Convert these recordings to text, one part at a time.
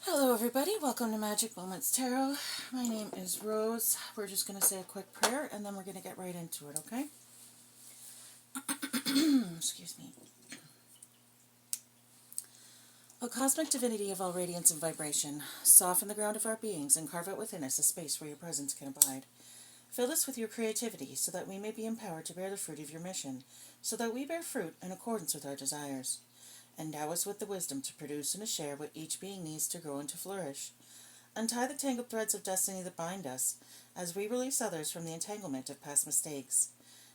Hello everybody, welcome to Magic Moments Tarot. My name is Rose. We're just going to say a quick prayer and then we're going to get right into it, okay? Excuse me. O cosmic divinity of all radiance and vibration, soften the ground of our beings and carve out within us a space where your presence can abide. Fill us with your creativity so that we may be empowered to bear the fruit of your mission, so that we bear fruit in accordance with our desires. Endow us with the wisdom to produce and to share what each being needs to grow and to flourish. Untie the tangled threads of destiny that bind us, as we release others from the entanglement of past mistakes.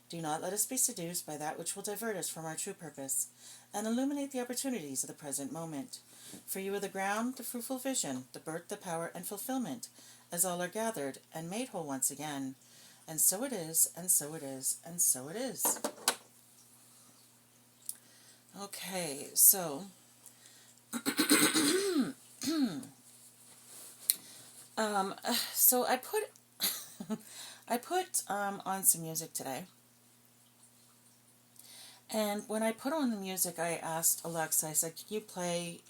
Do not let us be seduced by that which will divert us from our true purpose, and illuminate the opportunities of the present moment. For you are the ground, the fruitful vision, the birth, the power, and fulfillment, as all are gathered and made whole once again. And so it is, and so it is, and so it is. Okay, so so I put on some music today, and when I put on the music, I asked Alexa. I said, "Can you play,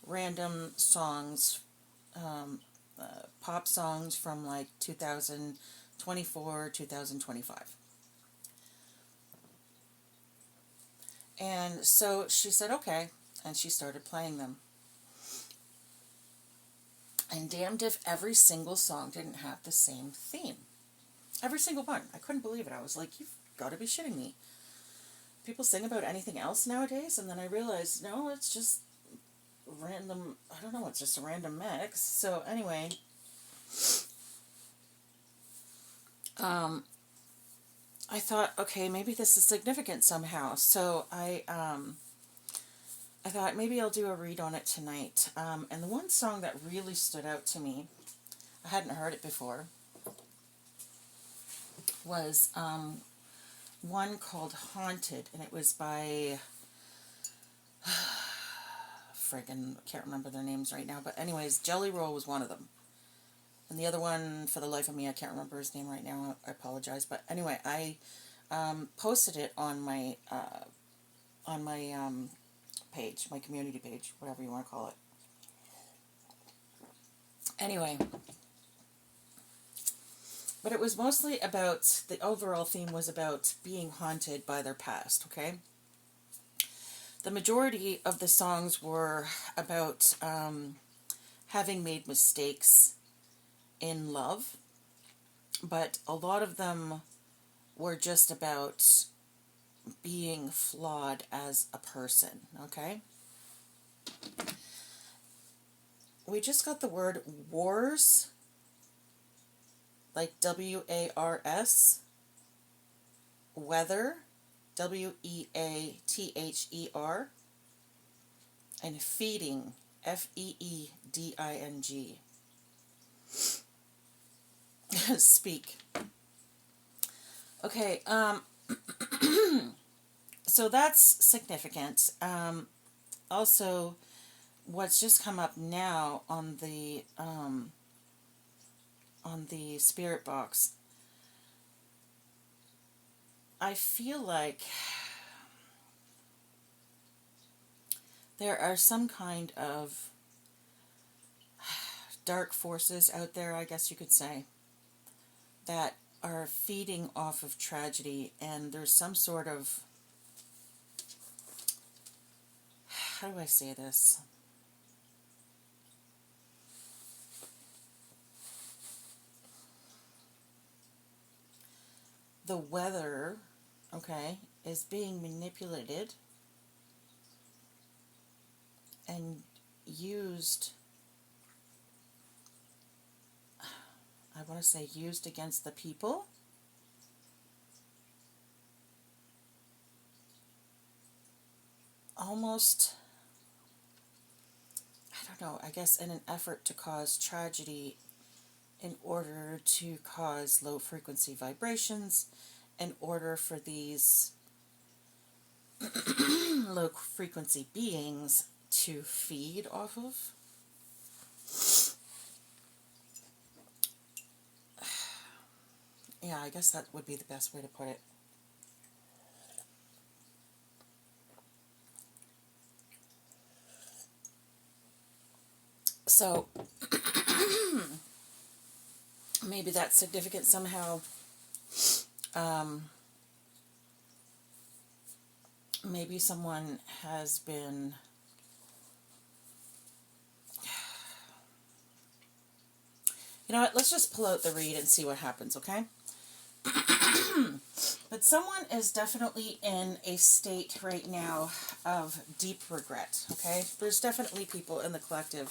random songs, pop songs from like 2024, 2025?" And so she said, "Okay," and she started playing them. And damned if every single song didn't have the same theme. Every single one. I couldn't believe it. I was like, you've got to be shitting me. People sing about anything else nowadays? And then I realized, no, it's just random. I don't know, it's just a random mix. So anyway, I thought, okay, maybe this is significant somehow. So I thought maybe I'll do a read on it tonight. And the one song that really stood out to me, I hadn't heard it before, was one called Haunted, and it was by friggin', can't remember their names right now, but anyways, Jelly Roll was one of them. And the other one, for the life of me, I can't remember his name right now, I apologize, but anyway, I posted it on my page, my community page, whatever you want to call it. Anyway, but it was mostly about, the overall theme was about being haunted by their past, okay? The majority of the songs were about having made mistakes in love, but a lot of them were just about being flawed as a person, okay? We just got the word wars, like W-A-R-S, weather, W-E-A-T-H-E-R, and feeding, F-E-E-D-I-N-G. Speak. Okay, so that's significant. Also, what's just come up now on the spirit box, I feel like there are some kind of dark forces out there, I guess you could say, that are feeding off of tragedy, and there's some sort of, how do I say this? The weather, okay, is being manipulated and used, I want to say used against the people. Almost, I don't know, I guess in an effort to cause tragedy in order to cause low frequency vibrations, in order for these low frequency beings to feed off of. Yeah, I guess that would be the best way to put it. So maybe that's significant somehow. Maybe someone has been you know what, let's just pull out the read and see what happens, okay? But someone is definitely in a state right now of deep regret, okay? There's definitely people in the collective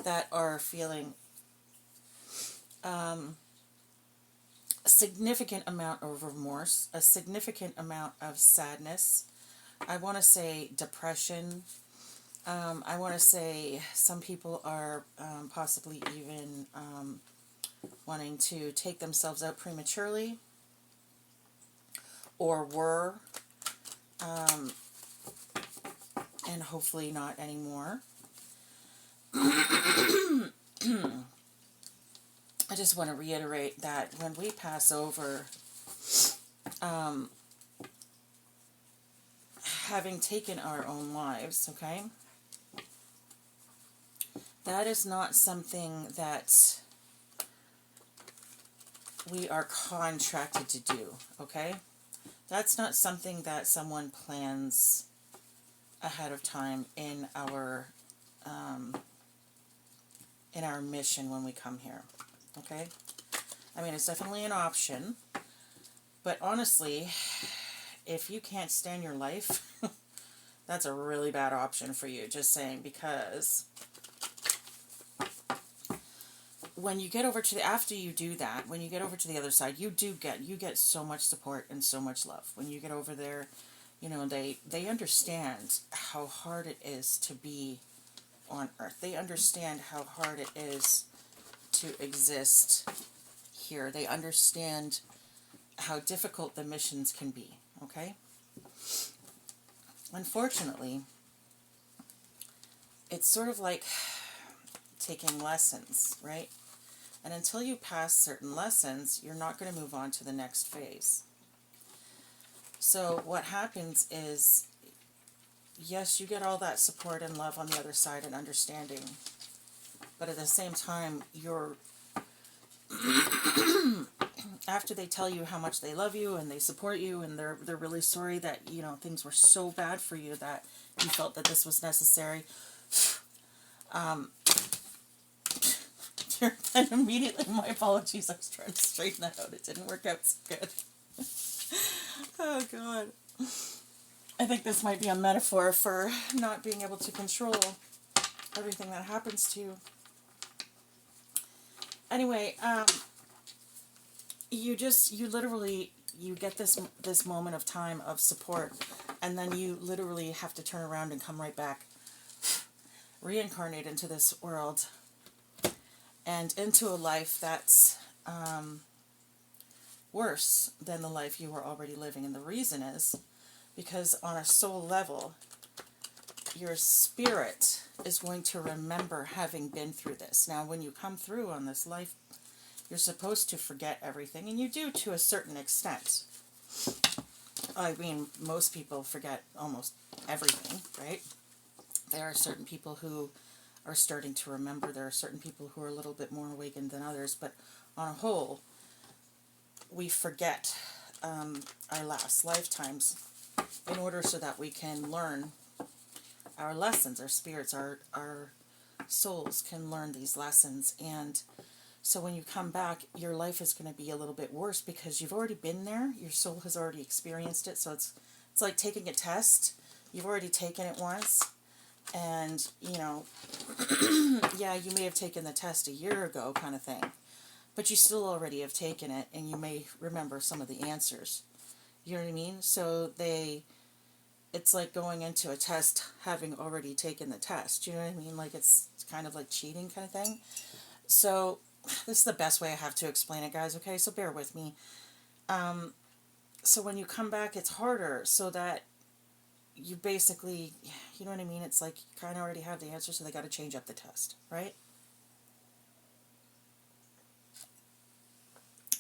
that are feeling a significant amount of remorse, a significant amount of sadness. I want to say depression. I want to say some people are possibly even wanting to take themselves out prematurely, or were, and hopefully not anymore. I just want to reiterate that when we pass over having taken our own lives, okay, that is not something that we are contracted to do, okay? That's not something that someone plans ahead of time in our mission when we come here, okay? I mean, it's definitely an option, but honestly, if you can't stand your life, that's a really bad option for you, just saying, because when you get over to after you do that, when you get over to the other side, you get so much support and so much love. When you get over there, you know, they understand how hard it is to be on Earth. They understand how hard it is to exist here. They understand how difficult the missions can be, okay? Unfortunately, it's sort of like taking lessons, right? And until you pass certain lessons, you're not going to move on to the next phase. So what happens is, yes, you get all that support and love on the other side and understanding, but at the same time, you're after they tell you how much they love you and they support you and they're really sorry that, you know, things were so bad for you that you felt that this was necessary. And immediately, my apologies, I was trying to straighten that out. It didn't work out so good. Oh, God. I think this might be a metaphor for not being able to control everything that happens to you. Anyway, you literally, you get this moment of time of support, and then you literally have to turn around and come right back, reincarnate into this world, and into a life that's worse than the life you were already living. And the reason is because on a soul level, your spirit is going to remember having been through this. Now, when you come through on this life, you're supposed to forget everything, and you do to a certain extent. I mean, most people forget almost everything, right? There are certain people who are starting to remember. There are certain people who are a little bit more awakened than others, but on a whole, we forget our last lifetimes in order so that we can learn our lessons. Our spirits, our souls can learn these lessons. And so when you come back, your life is going to be a little bit worse because you've already been there. Your soul has already experienced it. So it's like taking a test. You've already taken it once. And, you know, yeah, you may have taken the test a year ago kind of thing. But you still already have taken it, and you may remember some of the answers. You know what I mean? So it's like going into a test having already taken the test. You know what I mean? Like it's kind of like cheating kind of thing. So this is the best way I have to explain it, guys, okay? So bear with me. So when you come back, it's harder so that you basically, you know what I mean? It's like you kind of already have the answer, so they got to change up the test, right?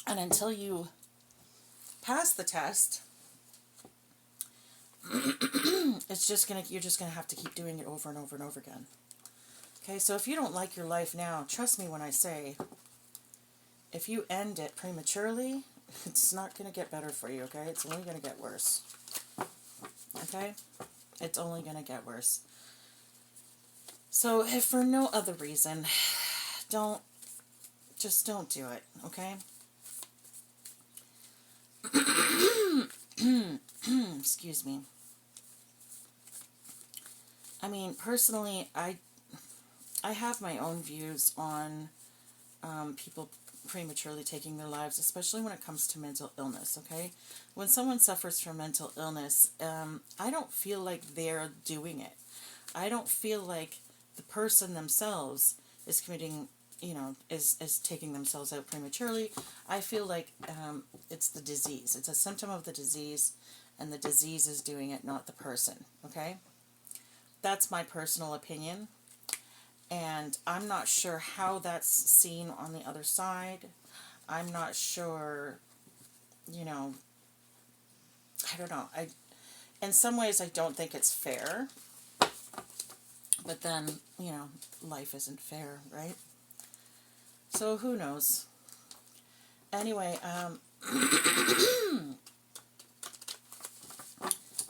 And until you pass the test, you're just gonna have to keep doing it over and over and over again. Okay, so if you don't like your life now, trust me when I say, if you end it prematurely, it's not going to get better for you, okay? It's only going to get worse. Okay? It's only going to get worse. So if for no other reason, just don't do it, okay? Excuse me. I mean, personally, I have my own views on people prematurely taking their lives, especially when it comes to mental illness, okay? When someone suffers from mental illness, I don't feel like they're doing it. I don't feel like the person themselves is committing, is taking themselves out prematurely. I feel like it's the disease. It's a symptom of the disease, and the disease is doing it, not the person, okay? That's my personal opinion. And I'm not sure how that's seen on the other side. I'm not sure, I don't know. In some ways, I don't think it's fair. But then, life isn't fair, right? So who knows? Anyway,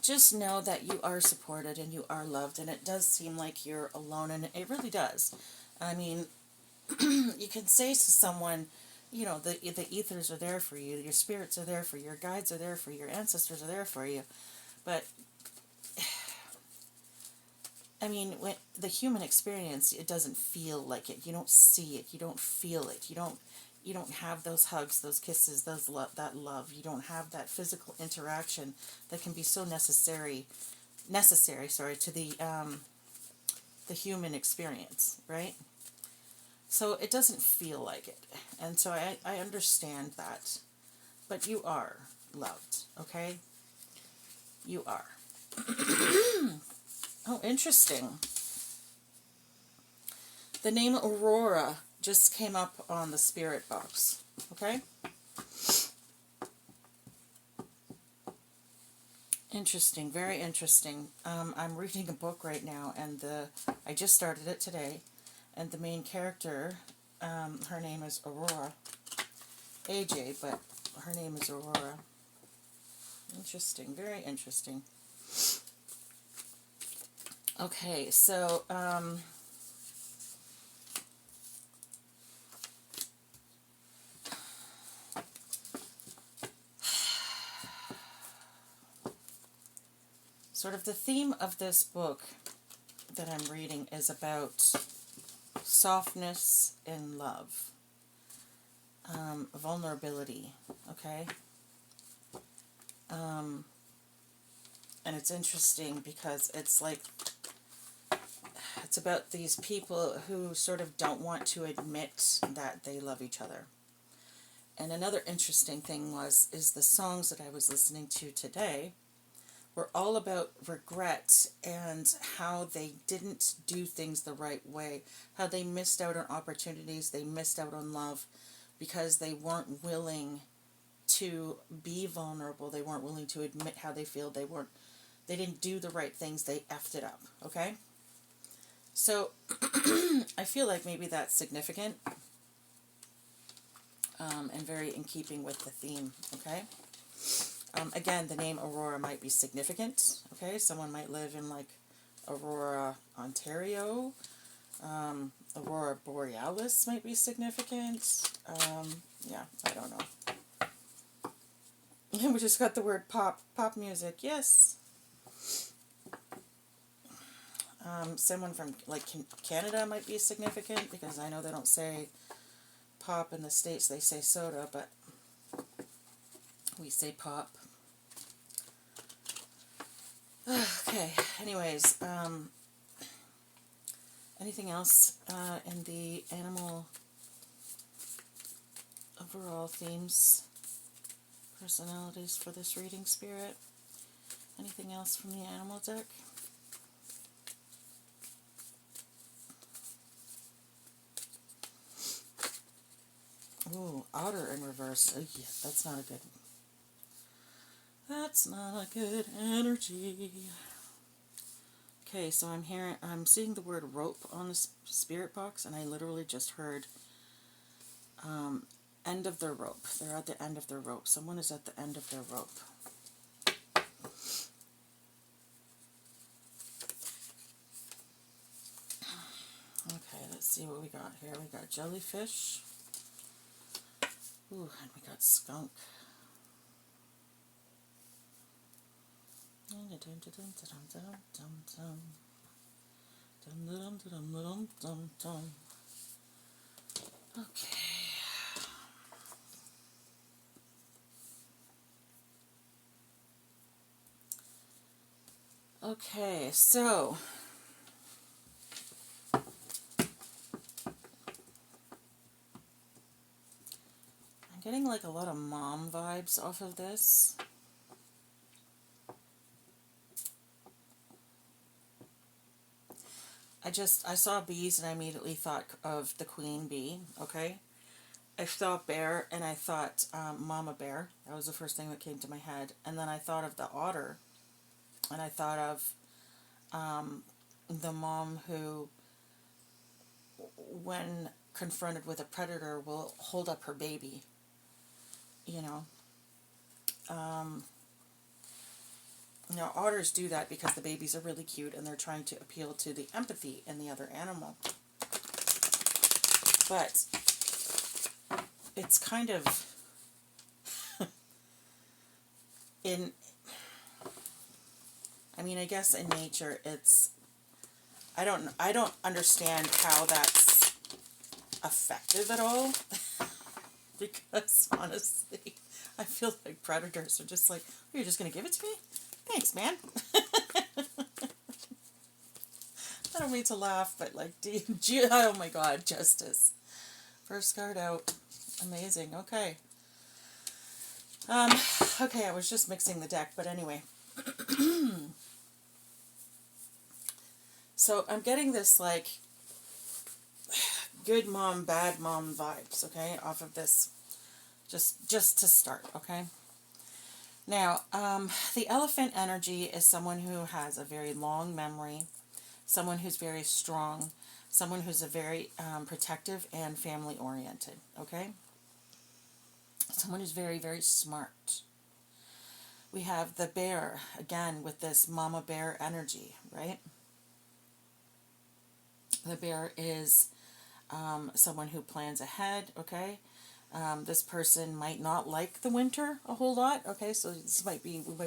just know that you are supported and you are loved, and it does seem like you're alone, and it really does. I mean, you can say to someone, the ethers are there for you, your spirits are there for you, your guides are there for you, your ancestors are there for you, but I mean, when the human experience, it doesn't feel like it. You don't see it. You don't feel it. You don't have those hugs, those kisses, that love. You don't have that physical interaction that can be so necessary, to the human experience, right? So it doesn't feel like it. And so I understand that. But you are loved, okay? You are. Oh, interesting. The name Aurora just came up on the spirit box, okay? Interesting, very interesting. I'm reading a book right now, and I just started it today, and the main character, her name is Aurora. AJ, but her name is Aurora. Interesting, very interesting. Okay, so, sort of the theme of this book that I'm reading is about softness and love, vulnerability, okay? And it's interesting because it's like, it's about these people who sort of don't want to admit that they love each other. And another interesting thing is the songs that I was listening to today were all about regret and how they didn't do things the right way, how they missed out on opportunities, they missed out on love because they weren't willing to be vulnerable, they weren't willing to admit how they feel, they didn't do the right things, they effed it up, okay? So, I feel like maybe that's significant, and very in keeping with the theme, okay? Again, the name Aurora might be significant, okay? Someone might live in, like, Aurora, Ontario. Aurora Borealis might be significant. Yeah, I don't know. We just got the word pop music, yes. Someone from, like, Canada might be significant, because I know they don't say pop in the States, they say soda, but we say pop. Okay, anyways, anything else in the animal overall themes, personalities for this reading, Spirit? Anything else from the animal deck? Ooh, otter in reverse. Oh, yeah, that's not a good one. That's not a good energy. Okay, so I'm seeing the word rope on the spirit box, and I literally just heard end of their rope. They're at the end of their rope. Someone is at the end of their rope. Okay, let's see what we got here. We got jellyfish. Ooh, and we got skunk. Okay. Okay, so I'm getting like a lot of mom vibes off of this. I saw bees and I immediately thought of the queen bee, okay? I saw bear and I thought mama bear. That was the first thing that came to my head. And then I thought of the otter and I thought of the mom who, when confronted with a predator, will hold up her baby, you know. Now, otters do that because the babies are really cute and they're trying to appeal to the empathy in the other animal. But it's kind of I guess in nature it's I don't understand how that's effective at all. Because honestly, I feel like predators are just like, oh, you're just gonna give it to me? Thanks, man. I don't mean to laugh, but like, oh my god, justice. First card out. Amazing. Okay. Okay, I was just mixing the deck, but anyway. So I'm getting this like good mom, bad mom vibes, okay, off of this. Just to start, okay? Now, the elephant energy is someone who has a very long memory, someone who's very strong, someone who's a very protective and family-oriented, okay? Someone who's very, very smart. We have the bear, again, with this mama bear energy, right? The bear is someone who plans ahead, okay? This person might not like the winter a whole lot, okay? So we might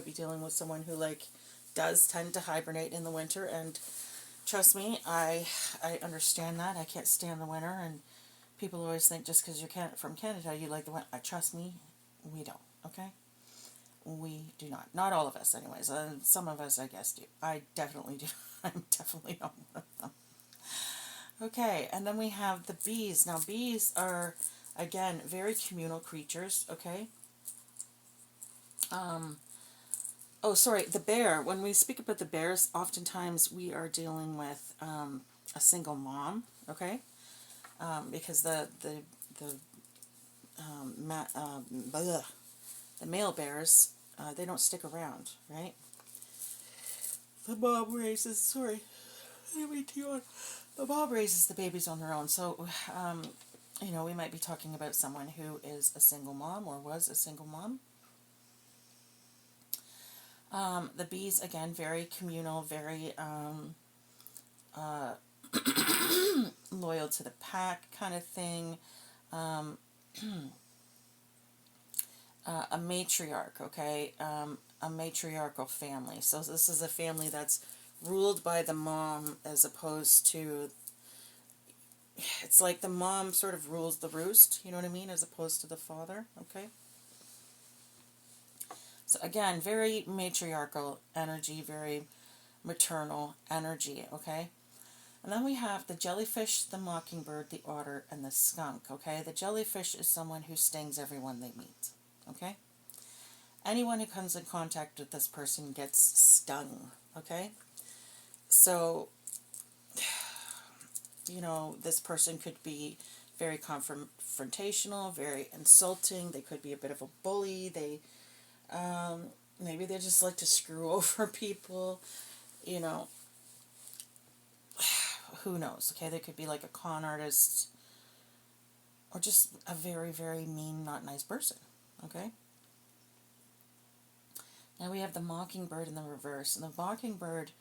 be dealing with someone who like does tend to hibernate in the winter, and trust me, I understand that. I can't stand the winter, and people always think just because you're from Canada you like the winter. Trust me, we don't, okay? We do not. Not all of us, anyways. Some of us, I guess, do. I definitely do. I'm definitely not one of them. Okay, and then we have the bees. Now, bees are, again, very communal creatures, okay? Oh, sorry, the bear. When we speak about the bears, oftentimes we are dealing with a single mom, okay? Because the male bears, they don't stick around, right? The mom raises, sorry, the mom raises the babies on their own. So, you know, we might be talking about someone who is a single mom or was a single mom. The bees, again, very communal, very loyal to the pack kind of thing. A matriarch, okay? A matriarchal family. So this is a family that's ruled by the mom as opposed to, it's like the mom sort of rules the roost, you know what I mean, as opposed to the father, okay? So again, very matriarchal energy, very maternal energy, okay? And then we have the jellyfish, the mockingbird, the otter, and the skunk, okay? The jellyfish is someone who stings everyone they meet, okay? Anyone who comes in contact with this person gets stung, okay? So, you know, this person could be very confrontational, very insulting. They could be a bit of a bully. Maybe they just like to screw over people, you know. who knows, okay? They could be like a con artist or just a very, very mean, not nice person, okay? Now we have the mockingbird in the reverse. And the mockingbird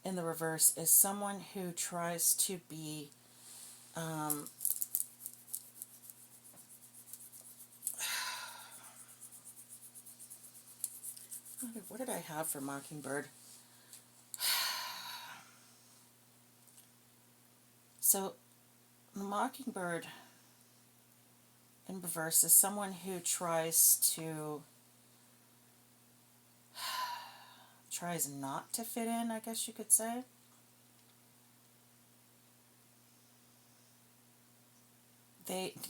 in the reverse is someone who tries to be what did I have for mockingbird? So the mockingbird in reverse is someone who tries not to fit in, I guess you could say.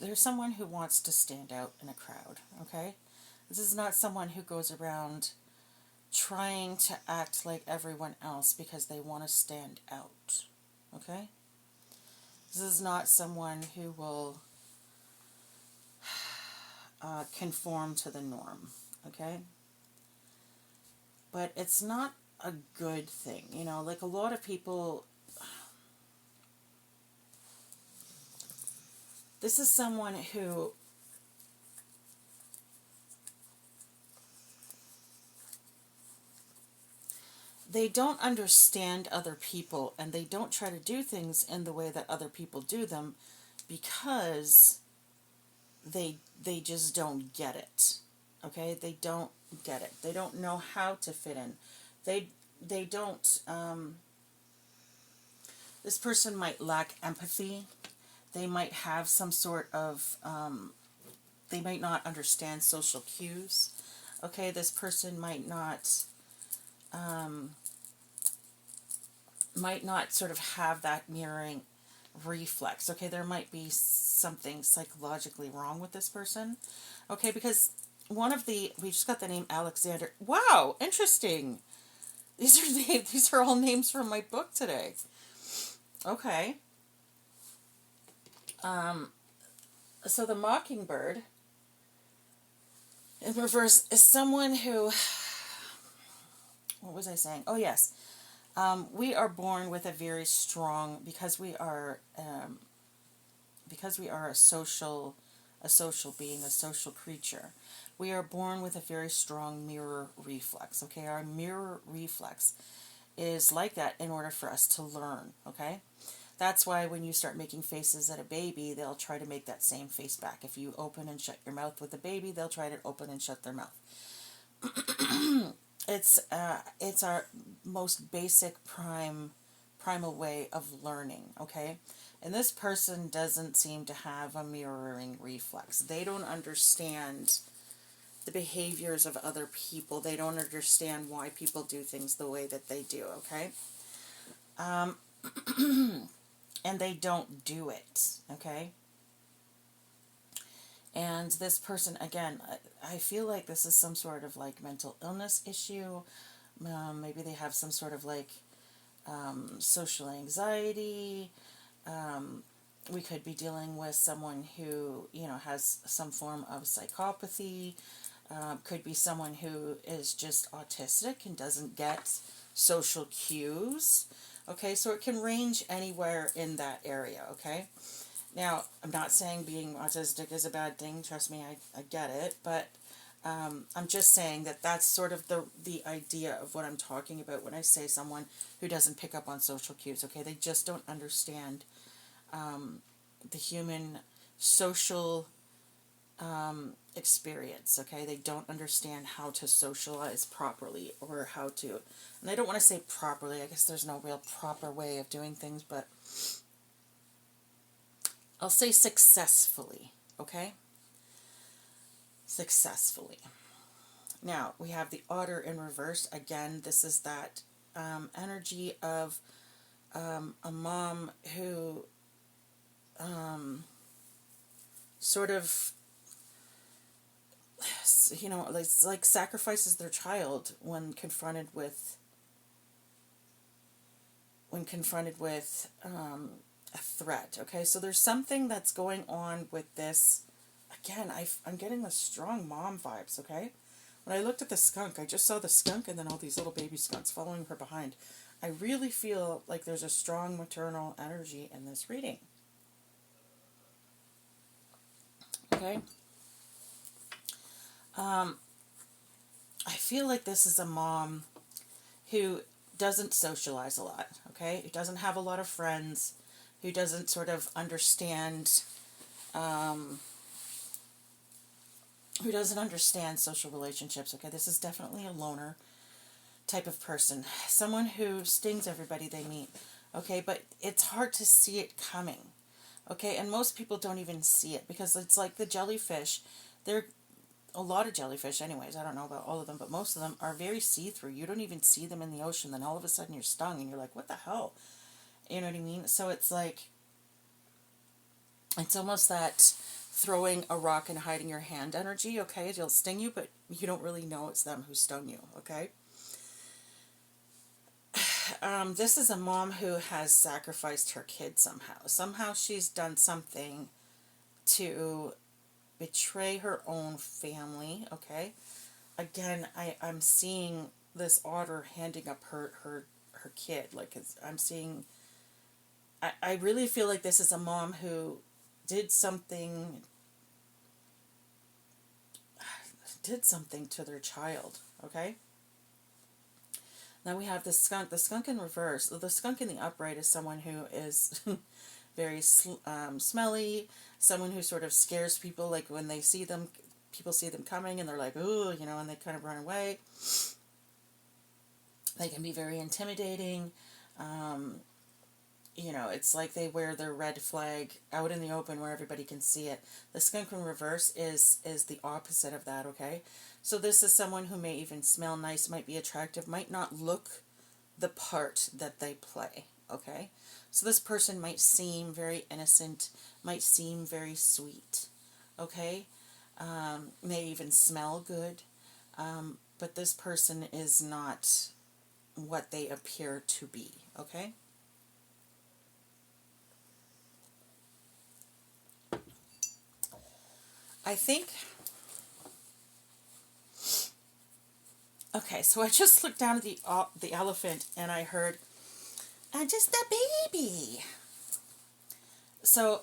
There's someone who wants to stand out in a crowd, okay? This is not someone who goes around trying to act like everyone else because they want to stand out, okay? This is not someone who will conform to the norm, okay? But it's not a good thing, you know, like a lot of people. This is someone who they don't understand other people, and they don't try to do things in the way that other people do them because they just don't get it. Okay? They don't get it. They don't know how to fit in. They don't this person might lack empathy. They might have some sort of they might not understand social cues. Okay, this person might not sort of have that mirroring reflex. Okay, there might be something psychologically wrong with this person. Okay, because we just got the name Alexander. Wow, interesting. These are all names from my book today. Okay. So the mockingbird in reverse is someone who, what was I saying? Oh yes, we are born with a very strong, because we are a social being, a social creature. We are born with a very strong mirror reflex. Okay, our mirror reflex is like that in order for us to learn. Okay. That's why when you start making faces at a baby, they'll try to make that same face back. If you open and shut your mouth with a baby, they'll try to open and shut their mouth. It's our most basic primal way of learning, okay? And this person doesn't seem to have a mirroring reflex. They don't understand the behaviors of other people. They don't understand why people do things the way that they do, okay? And they don't do it, okay? And this person, again, I feel like this is some sort of like mental illness issue. Maybe they have some sort of like social anxiety. We could be dealing with someone who, you know, has some form of psychopathy. Could be someone who is just autistic and doesn't get social cues. Okay, so it can range anywhere in that area, okay? Now, I'm not saying being autistic is a bad thing. Trust me, I get it. But I'm just saying that that's sort of the idea of what I'm talking about when I say someone who doesn't pick up on social cues, okay? They just don't understand the human social experience, okay? They don't understand how to socialize properly or how to, and I don't want to say properly, I guess there's no real proper way of doing things, but I'll say successfully, okay? Successfully. Now, we have the otter in reverse. Again, this is that energy of a mom who sort of, you know, like sacrifices their child when confronted with a threat. Okay, so there's something that's going on with this. Again, I'm getting the strong mom vibes. Okay, when I looked at the skunk, I just saw the skunk and then all these little baby skunks following her behind. I really feel like there's a strong maternal energy in this reading. Okay? I feel like this is a mom who doesn't socialize a lot, okay? Who doesn't have a lot of friends, who doesn't sort of understand, who doesn't understand social relationships, okay? This is definitely a loner type of person. Someone who stings everybody they meet, okay? But it's hard to see it coming, okay? And most people don't even see it because it's like the jellyfish. They're a lot of jellyfish anyways, I don't know about all of them, but most of them are very see-through. You don't even see them in the ocean, then all of a sudden you're stung and you're like, what the hell? You know what I mean? So it's like, it's almost that throwing a rock and hiding your hand energy, okay? It'll sting you, but you don't really know it's them who stung you, okay? This is a mom who has sacrificed her kid somehow. Somehow she's done something to betray her own family, okay? Again, I'm seeing this otter handing up her kid. Like, I'm seeing... I really feel like this is a mom who did something to their child, okay? Now we have the skunk. The skunk in reverse. The skunk in the upright is someone who is very smelly, someone who sort of scares people, like when they see them, people see them coming and they're like, ooh, you know, and they kind of run away. They can be very intimidating. You know, it's like they wear their red flag out in the open where everybody can see it. The skunk in reverse is the opposite of that, okay? So this is someone who may even smell nice, might be attractive, might not look the part that they play, okay? So this person might seem very innocent, might seem very sweet, okay? May even smell good, but this person is not what they appear to be, okay? I think, okay, so I just looked down at the elephant and I heard, I'm just a baby. So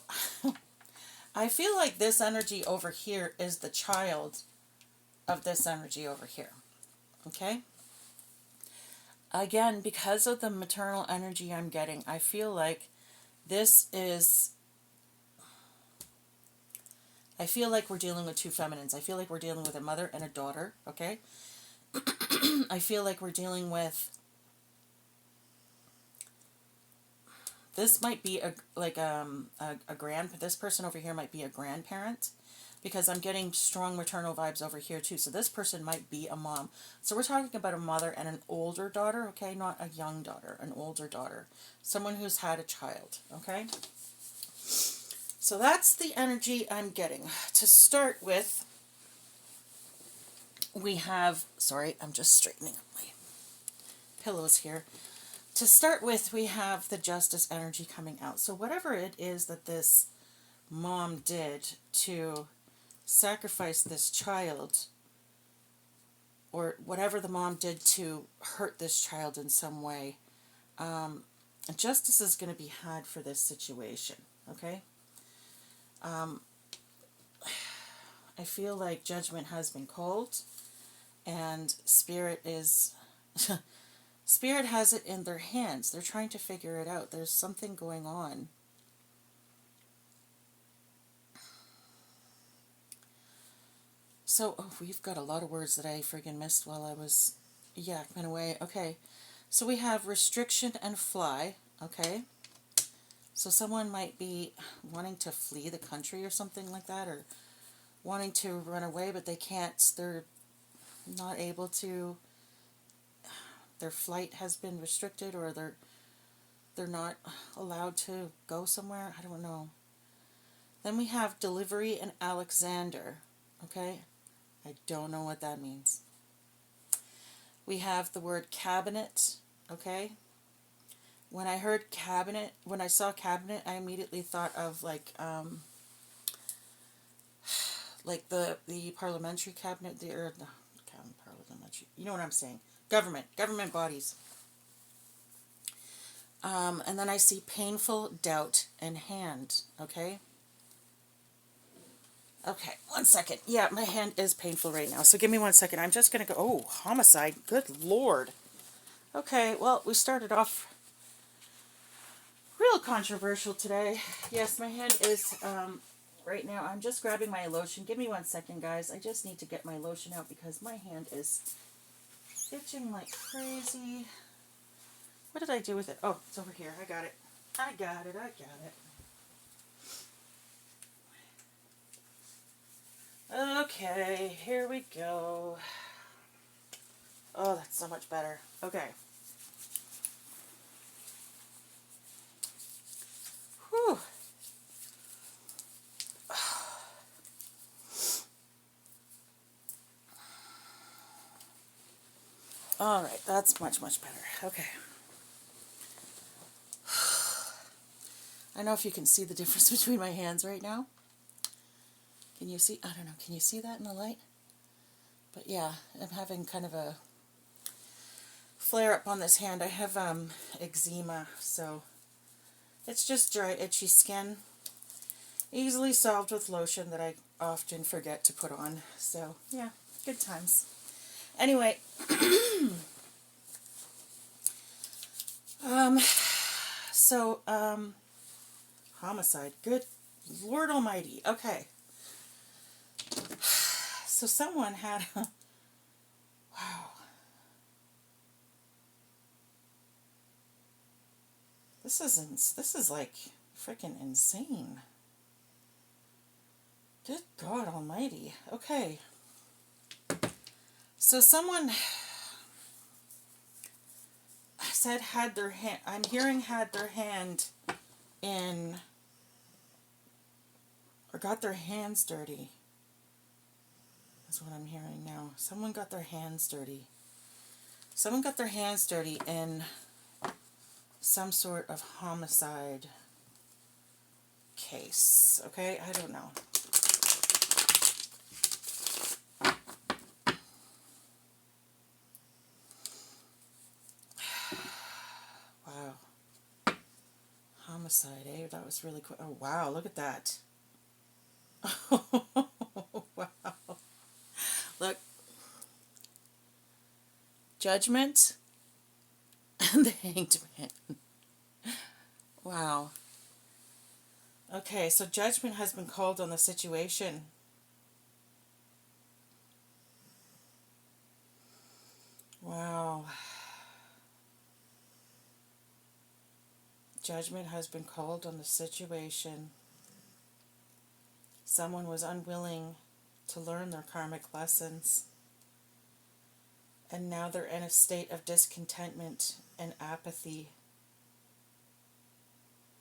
I feel like this energy over here is the child of this energy over here, okay? Again, because of the maternal energy I'm getting, I feel like this is... I feel like we're dealing with two feminines. I feel like we're dealing with a mother and a daughter, okay? I feel like we're dealing with... This might be a this person over here might be a grandparent, because I'm getting strong maternal vibes over here too. So this person might be a mom. So we're talking about a mother and an older daughter, okay? Not a young daughter, an older daughter. Someone who's had a child, okay? So that's the energy I'm getting. To start with, we have... Sorry, I'm just straightening up my pillows here. To start with, we have the justice energy coming out. So whatever it is that this mom did to sacrifice this child, or whatever the mom did to hurt this child in some way, justice is going to be had for this situation, okay? I feel like judgment has been called, and Spirit is... Spirit has it in their hands. They're trying to figure it out. There's something going on. So, oh, we've got a lot of words that I friggin' missed while I was yakking away. Okay, so we have restriction and fly, okay? So someone might be wanting to flee the country or something like that, or wanting to run away, but they can't. They're not able to. Their flight has been restricted, or they're not allowed to go somewhere. I don't know. Then we have delivery and Alexander, okay? I don't know what that means. We have the word cabinet, okay? When I heard cabinet, when I saw cabinet, I immediately thought of like the parliamentary cabinet, parliamentary, you know what I'm saying? Government bodies. And then I see painful doubt and hand, okay? Okay, 1 second. Yeah, my hand is painful right now, so give me 1 second. I'm just going to go, oh, homicide, good Lord. Okay, well, we started off real controversial today. Yes, my hand is, right now, I'm just grabbing my lotion. Give me 1 second, guys. I just need to get my lotion out because my hand is itching like crazy. What did I do with it? Oh, it's over here. I got it. I got it. Okay, here we go. Oh, that's so much better. Okay. Whew. All right, that's much, much better. Okay. I don't know if you can see the difference between my hands right now. Can you see? I don't know. Can you see that in the light? But yeah, I'm having kind of a flare up on this hand. I have eczema, so it's just dry, itchy skin. Easily solved with lotion that I often forget to put on. So yeah, good times. Anyway, homicide. Good Lord Almighty. Okay. So someone had a, wow. This is like freaking insane. Good God Almighty. Okay. So someone said had their hand, I'm hearing had their hand in, or got their hands dirty. That's what I'm hearing now. Someone got their hands dirty. Someone got their hands dirty in some sort of homicide case. Okay? I don't know. Wow. Homicide, eh? That was really quick. Oh, wow. Look at that. Wow. Look. Judgment and the Hanged Man. Wow. Okay, so judgment has been called on the situation. Wow. Judgment has been called on the situation. Someone was unwilling to learn their karmic lessons. And now they're in a state of discontentment and apathy.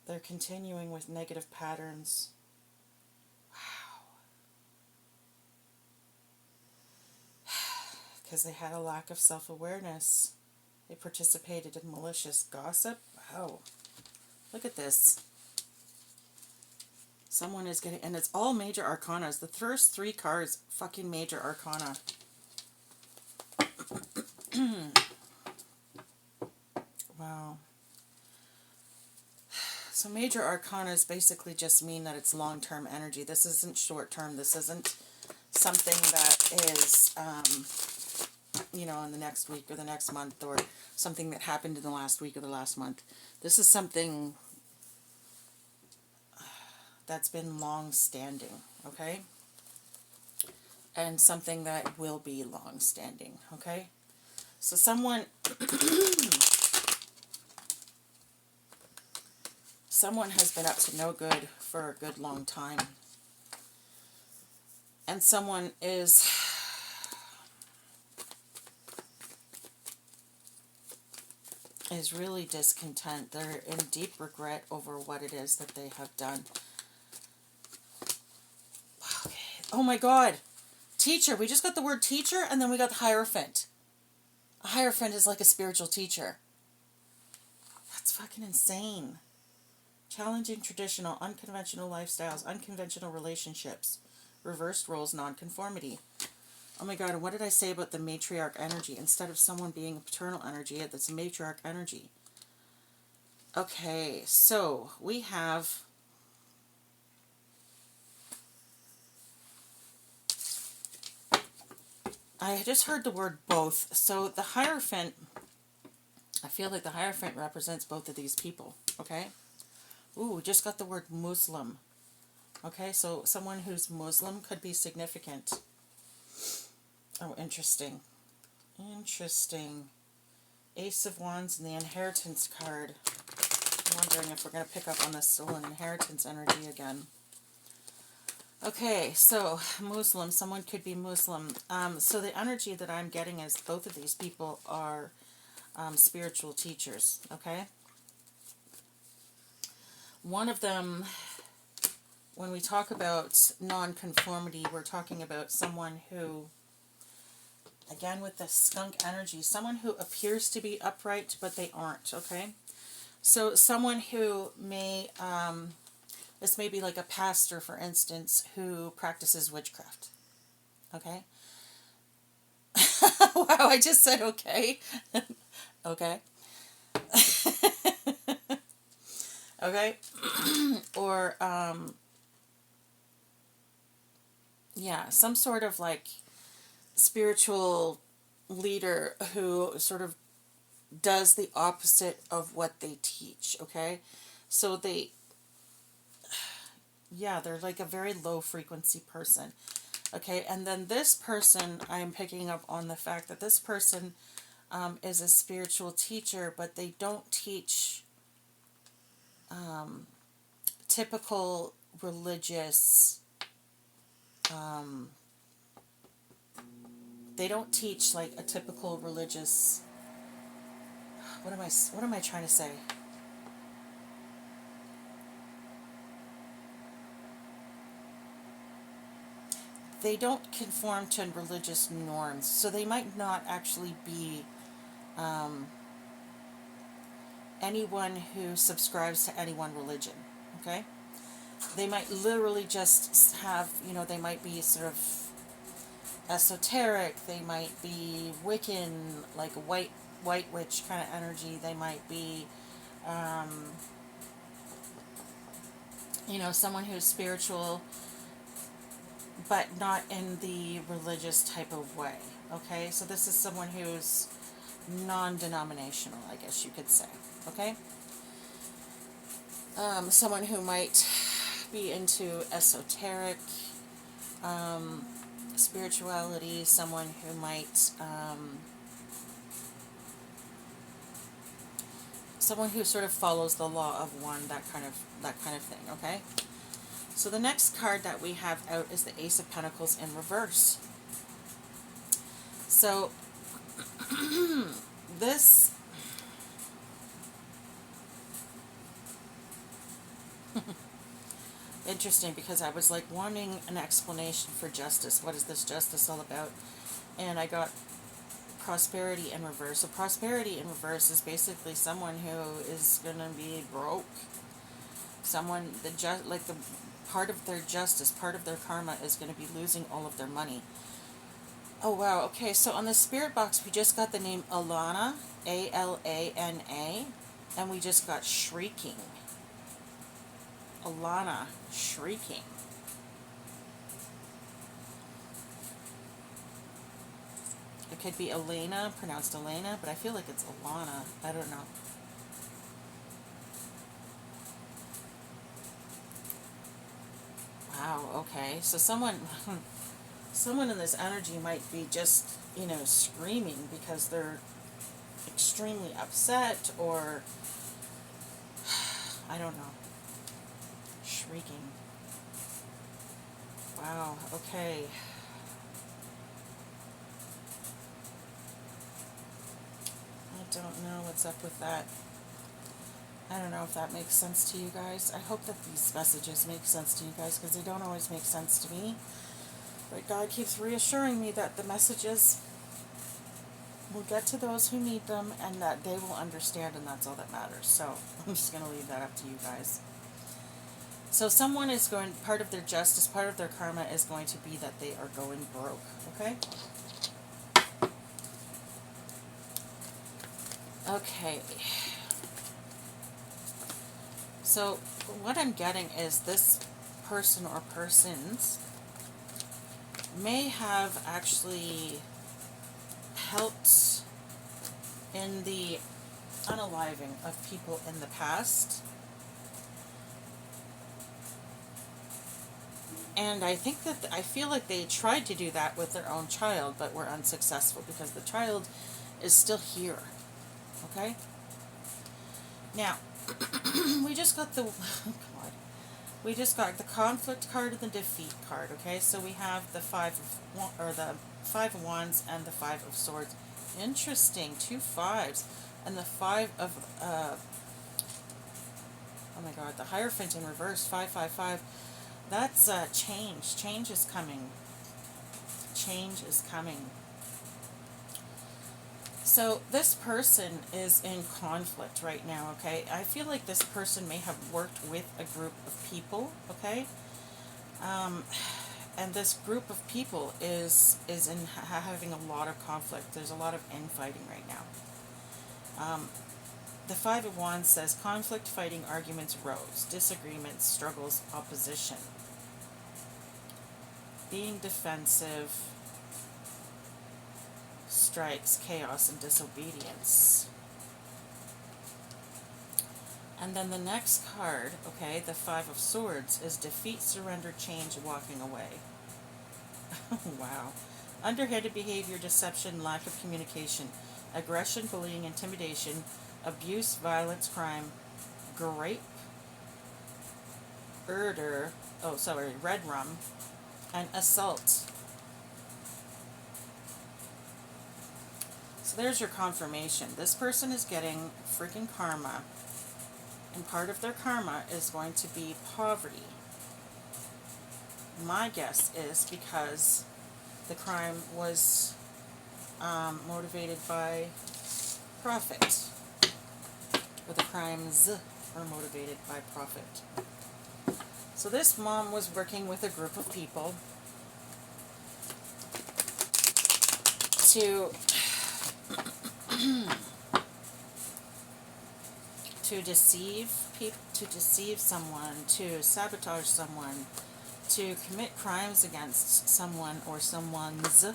They're continuing with negative patterns. Wow. Because they had a lack of self-awareness. They participated in malicious gossip. Wow. Look at this. Someone is getting, and it's all major arcanas. The first 3 cards, fucking major arcana. Wow. So major arcanas basically just mean that it's long-term energy. This isn't short-term. This isn't something that is, in the next week or the next month, or something that happened in the last week or the last month. This is something that's been long-standing, okay? And something that will be long-standing, okay? So someone has been up to no good for a good long time. And someone is really discontent. They're in deep regret over what it is that they have done. Okay. Oh my God. Teacher. We just got the word teacher, and then we got the Hierophant. A Hierophant is like a spiritual teacher. That's fucking insane. Challenging traditional, unconventional lifestyles, unconventional relationships, reversed roles, nonconformity. Oh my God, and what did I say about the matriarch energy? Instead of someone being a paternal energy, that's a matriarch energy. Okay, so we have I just heard the word both. So the Hierophant, I feel like the Hierophant represents both of these people, okay? Ooh, we just got the word Muslim. Okay, so someone who's Muslim could be significant. Oh, interesting. Interesting. Ace of Wands and the Inheritance card. I'm wondering if we're going to pick up on this stolen inheritance energy again. Okay, so Muslim, someone could be Muslim. So the energy that I'm getting is both of these people are spiritual teachers, okay? One of them, when we talk about non-conformity, we're talking about someone who, again with the skunk energy, someone who appears to be upright, but they aren't, okay? So someone who may, this may be like a pastor, for instance, who practices witchcraft, okay? Wow, I just said okay. Okay. Okay. Or, yeah, some sort of like spiritual leader who sort of does the opposite of what they teach, okay? So they, yeah, they're like a very low frequency person, okay? And then this person, I'm picking up on the fact that this person is a spiritual teacher, but they don't teach typical religious, they don't teach like a typical religious, what am I trying to say? They don't conform to religious norms, so they might not actually be anyone who subscribes to any one religion, okay? They might literally just have, they might be sort of esoteric, they might be Wiccan, like a white witch kind of energy, they might be, someone who's spiritual, but not in the religious type of way, okay? So this is someone who's non-denominational, I guess you could say, okay? Someone who might be into esoteric spirituality, someone who might, someone who sort of follows the law of one, that kind of thing, okay? So the next card that we have out is the Ace of Pentacles in reverse. So this interesting, because I was like wanting an explanation for justice. What is this justice all about? And I got prosperity in reverse. So prosperity in reverse is basically someone who is going to be broke. Someone, like the part of their justice, part of their karma is going to be losing all of their money. Oh, wow. Okay, so on the spirit box, we just got the name Alana, A-L-A-N-A, and we just got shrieking. Alana, shrieking. It could be Elena, pronounced Elena, but I feel like it's Alana. I don't know. Wow, okay. So someone in this energy might be just, screaming because they're extremely upset, or I don't know. Shrieking. Wow, okay. I don't know what's up with that. I don't know if that makes sense to you guys. I hope that these messages make sense to you guys, because they don't always make sense to me. But God keeps reassuring me that the messages will get to those who need them, and that they will understand, and that's all that matters. So I'm just going to leave that up to you guys. So someone is going, part of their justice, part of their karma is going to be that they are going broke, okay? Okay. So what I'm getting is this person or persons may have actually helped in the unaliving of people in the past. And I think that, I feel like they tried to do that with their own child, but were unsuccessful because the child is still here. Okay? Now, we just got the, oh God, we just got the conflict card and the defeat card. Okay? So we have the the Five of Wands and the Five of Swords. Interesting. 2 5s. And the Five of, oh my God, the Hierophant in reverse, 555. That's change. Change is coming. Change is coming. So this person is in conflict right now, okay? I feel like this person may have worked with a group of people, okay? And this group of people is having a lot of conflict. There's a lot of infighting right now. The Five of Wands says conflict, fighting, arguments, rose, disagreements, struggles, opposition, being defensive, strikes, chaos, and disobedience. And then the next card, okay, the Five of Swords, is defeat, surrender, change, walking away. Wow. Underhanded behavior, deception, lack of communication, aggression, bullying, intimidation, abuse, violence, crime, grape, red rum, and assault. So there's your confirmation. This person is getting freaking karma, and part of their karma is going to be poverty. My guess is because the crime was motivated by profit, or the crimes are motivated by profit. So this mom was working with a group of people to deceive people, to deceive someone, to sabotage someone, to commit crimes against someone or someone's,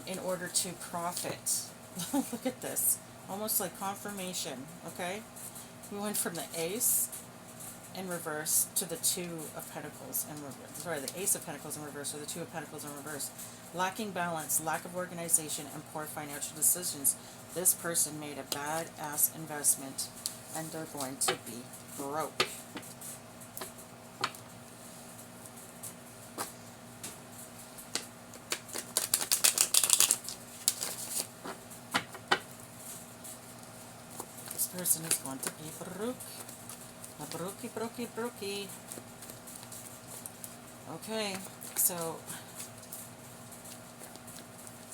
in order to profit. Look at this, almost like confirmation. Okay, we went from the Ace in reverse to the Two of Pentacles in reverse. Sorry, the Ace of Pentacles in reverse, or the Two of Pentacles in reverse. Lacking balance, lack of organization, and poor financial decisions. This person made a bad-ass investment, and they're going to be broke. This person is going to be broke. A brokey. Okay, so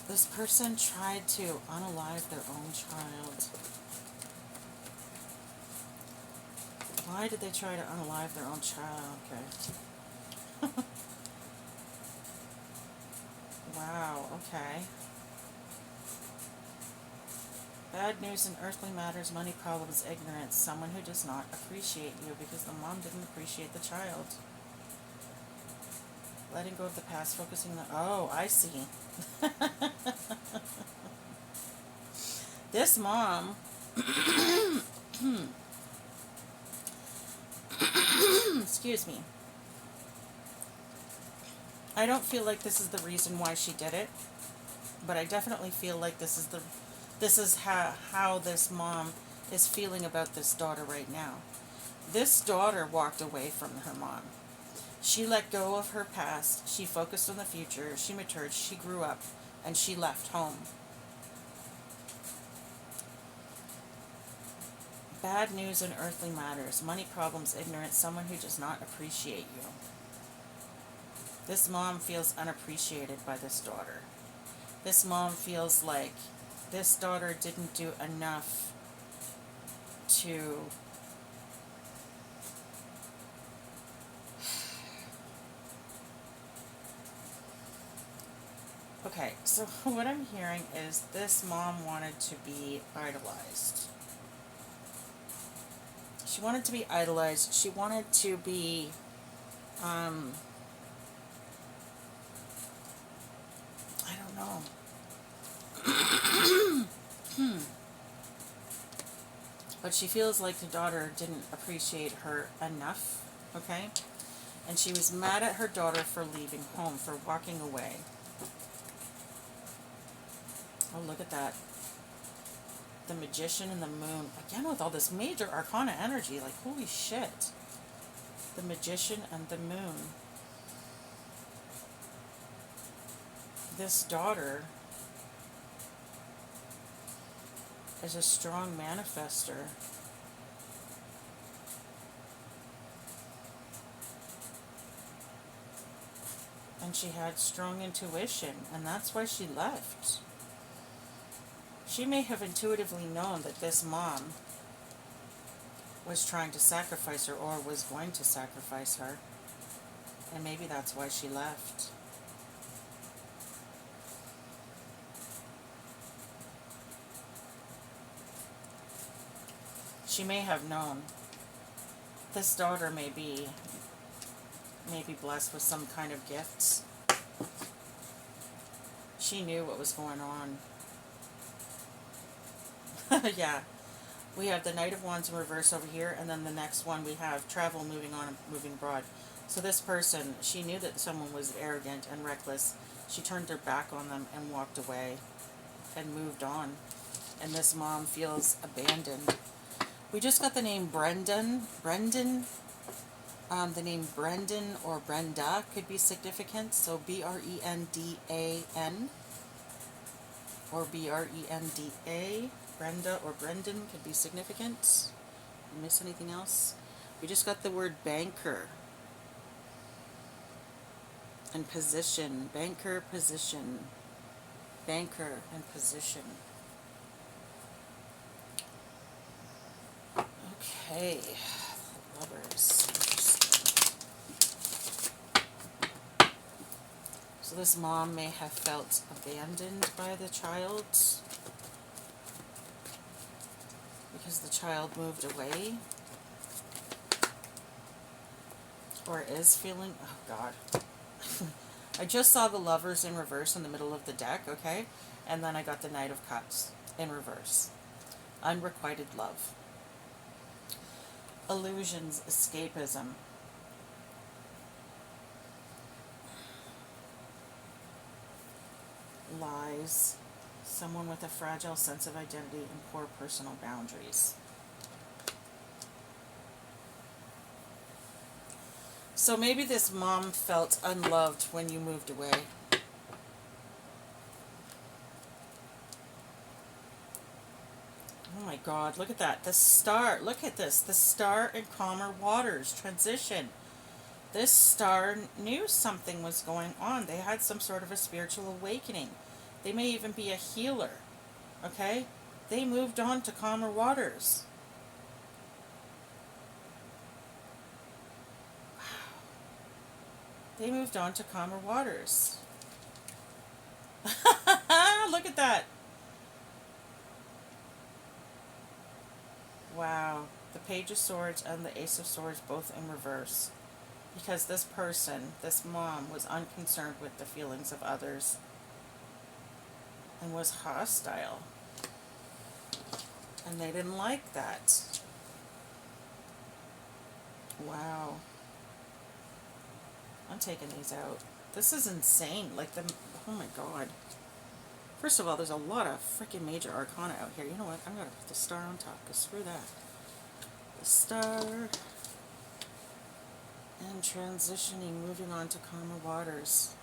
this person tried to unalive their own child. Why did they try to unalive their own child? Okay. Wow, okay. Bad news in earthly matters, money problems, ignorance, someone who does not appreciate you because the mom didn't appreciate the child. Letting go of the past, focusing on... Oh, I see. This mom... Excuse me. I don't feel like this is the reason why she did it, but I definitely feel like this is how this mom is feeling about this daughter right now. This daughter walked away from her mom. She let go of her past. She focused on the future. She matured. She grew up. And she left home. Bad news in earthly matters. Money problems, ignorance, someone who does not appreciate you. This mom feels unappreciated by this daughter. This mom feels like this daughter didn't do enough to... Okay, so what I'm hearing is this mom wanted to be idolized. She wanted to be idolized. She wanted to be, I don't know. But she feels like the daughter didn't appreciate her enough, okay? And she was mad at her daughter for leaving home, for walking away. Oh, look at that. The Magician and the Moon. Again, with all this major arcana energy, like, holy shit. The Magician and the Moon. This daughter is a strong manifester. And she had strong intuition, and that's why she left. She may have intuitively known that this mom was trying to sacrifice her, or was going to sacrifice her. And maybe that's why she left. She may have known. This daughter may be blessed with some kind of gifts. She knew what was going on. Yeah. We have the Knight of Wands in reverse over here, and then the next one we have travel, moving on, and moving abroad. So this person, she knew that someone was arrogant and reckless. She turned her back on them and walked away and moved on. And this mom feels abandoned. We just got the name Brendan. The name Brendan or Brenda could be significant. So Brendan or Brenda. Brenda or Brendan could be significant. Did I miss anything else? We just got the word banker. And position. Banker, position. Banker and position. Okay. Lovers. So this mom may have felt abandoned by the child because the child moved away, or is feeling, oh God. I just saw the Lovers in reverse in the middle of the deck, okay? And then I got the Knight of Cups in reverse. Unrequited love. Illusions, escapism. Lies. Someone with a fragile sense of identity and poor personal boundaries. So maybe this mom felt unloved when you moved away. Oh my God, look at that. The star, look at this. The star in calmer waters, transition. This star knew something was going on. They had some sort of a spiritual awakening. They may even be a healer. Okay? They moved on to calmer waters. Wow. They moved on to calmer waters. Look at that. Wow. The Page of Swords and the Ace of Swords both in reverse. Because this person, this mom, was unconcerned with the feelings of others and was hostile. And they didn't like that. Wow. I'm taking these out. This is insane. Like, oh my God. First of all, there's a lot of freaking major arcana out here. You know what? I'm going to put the star on top, because screw that. The star. And transitioning, moving on to calmer waters.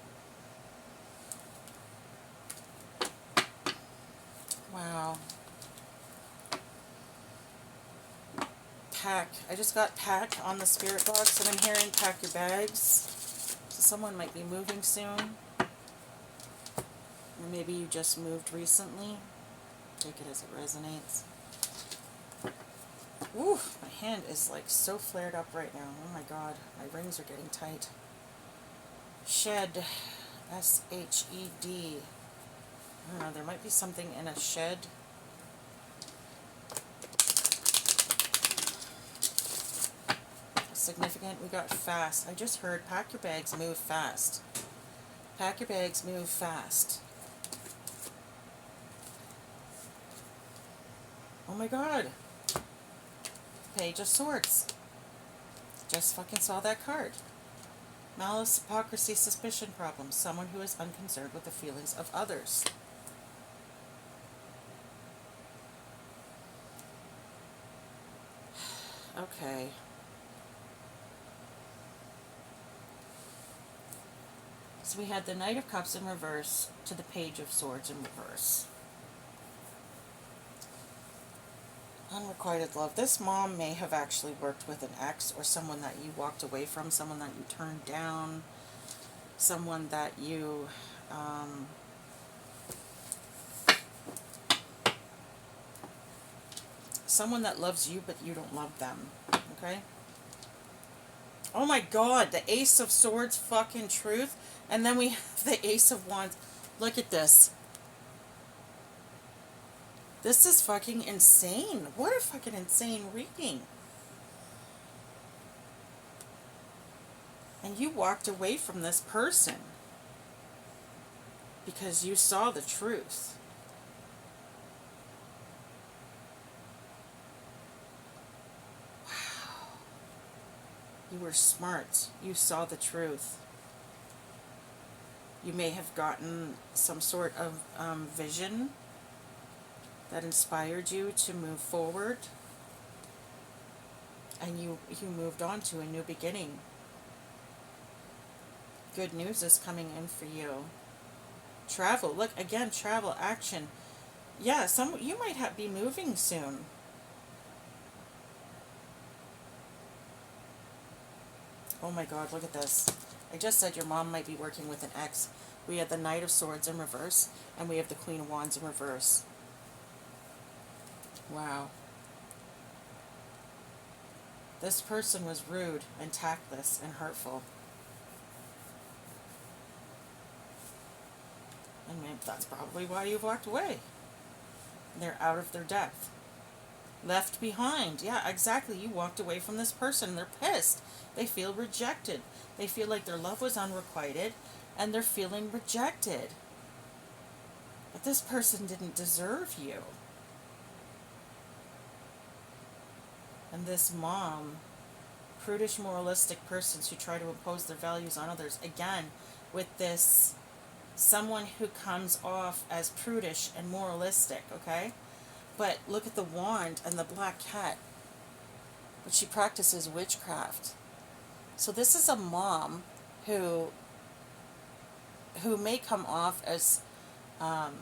Wow. Pack. I just got pack on the spirit box, and I'm hearing pack your bags. So someone might be moving soon. Or maybe you just moved recently. Take it as it resonates. Ooh, my hand is like so flared up right now. Oh my God, my rings are getting tight. Shed. S-H-E-D. I don't know, there might be something in a shed. significant. We got fast. I just heard pack your bags, move fast. Pack your bags, move fast. Oh my god. Page of Swords. Just fucking saw that card. Malice, hypocrisy, suspicion problems. Someone who is unconcerned with the feelings of others. Okay. So we had the Knight of Cups in reverse to the Page of Swords in reverse. Unrequited love. This mom may have actually worked with an ex or someone that you walked away from, someone that you turned down, someone that you someone that loves you but you don't love them. Okay? Oh my god, the Ace of Swords, fucking truth. And then we have the Ace of Wands. Look at this. This is fucking insane. What a fucking insane reading. And you walked away from this person because you saw the truth. Wow. You were smart. You saw the truth. You may have gotten some sort of vision that inspired you to move forward, and you moved on to a new beginning. Good news is coming in for you. Travel. Look, again, travel, action. Yeah, you might be moving soon. Oh my god, look at this. I just said your mom might be working with an ex. We have the Knight of Swords in reverse, and we have the Queen of Wands in reverse. Wow. This person was rude and tactless and hurtful. And maybe that's probably why you've walked away. They're out of their depth. Left behind. Yeah, exactly. You walked away from this person. They're pissed. They feel rejected. They feel like their love was unrequited, and they're feeling rejected. But this person didn't deserve you. And this mom, prudish, moralistic persons who try to impose their values on others, again, with this someone who comes off as prudish and moralistic, okay? But look at the wand and the black cat. But she practices witchcraft. So this is a mom who may come off as, come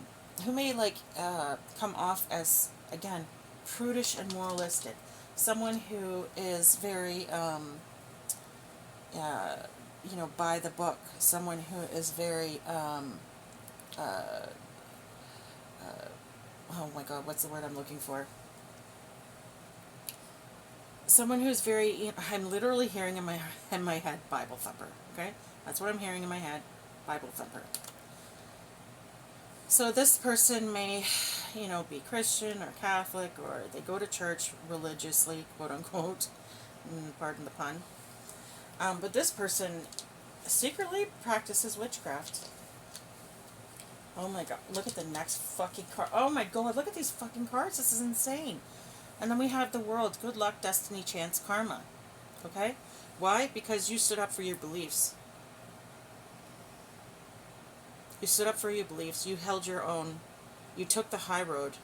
off as, again, prudish and moralistic. Someone who is very, by the book. Someone who is very, oh my god, what's the word I'm looking for? Someone who's very, I'm literally hearing in my head, Bible thumper, okay? That's what I'm hearing in my head, Bible thumper. So this person may, be Christian or Catholic, or they go to church religiously, quote unquote, pardon the pun. But this person secretly practices witchcraft. Oh my god, look at the next fucking card. Oh my god, look at these fucking cards. This is insane. And then we have the World. Good luck, destiny, chance, karma. Okay? Why? Because you stood up for your beliefs. You stood up for your beliefs. You held your own. You took the high road.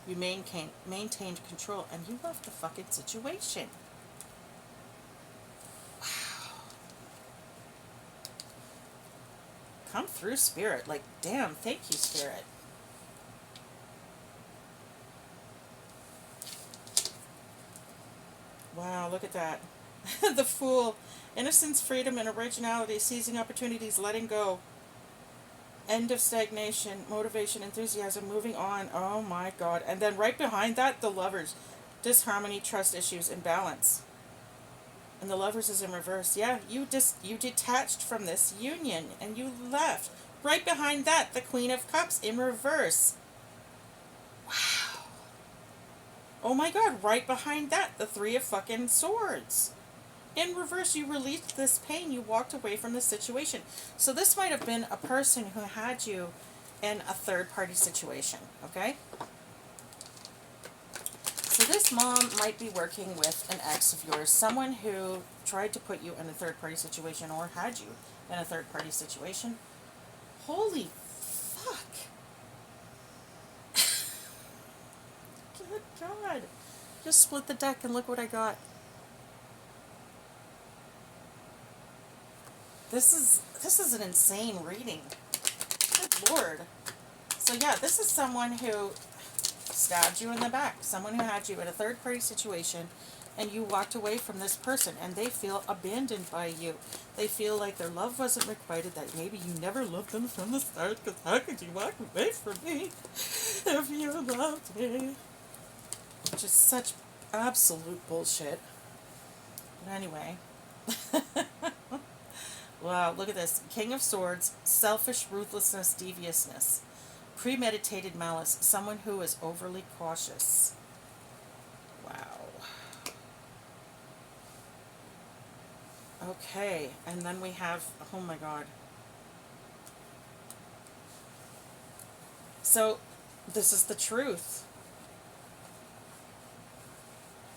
You maintained control. And you left the fucking situation. Wow. Come through, Spirit. Like, damn, thank you, Spirit. Wow, look at that. The Fool. Innocence, freedom, and originality. Seizing opportunities, letting go. End of stagnation, motivation, enthusiasm, moving on. Oh my god. And then right behind that, the Lovers. Disharmony, trust issues, imbalance. And the Lovers is in reverse. Yeah, you detached from this union and you left. Right behind that, the Queen of Cups in reverse. Wow. Oh my god, right behind that, the Three of fucking Swords. in reverse, you released this pain. You walked away from the situation. So this might have been a person who had you in a third-party situation, okay? So this mom might be working with an ex of yours, someone who tried to put you in a third-party situation or had you in a third-party situation. Holy fuck. Good God. Just split the deck and look what I got. This is an insane reading. Good Lord. So yeah, this is someone who stabbed you in the back. Someone who had you in a third-party situation, and you walked away from this person, and they feel abandoned by you. They feel like their love wasn't requited, that maybe you never loved them from the start, because how could you walk away from me if you loved me? Which is such absolute bullshit. But anyway. Wow, look at this. King of Swords, selfish ruthlessness, deviousness. Premeditated malice, someone who is overly cautious. Wow. Okay, and then we have, oh my God. So, this is the truth.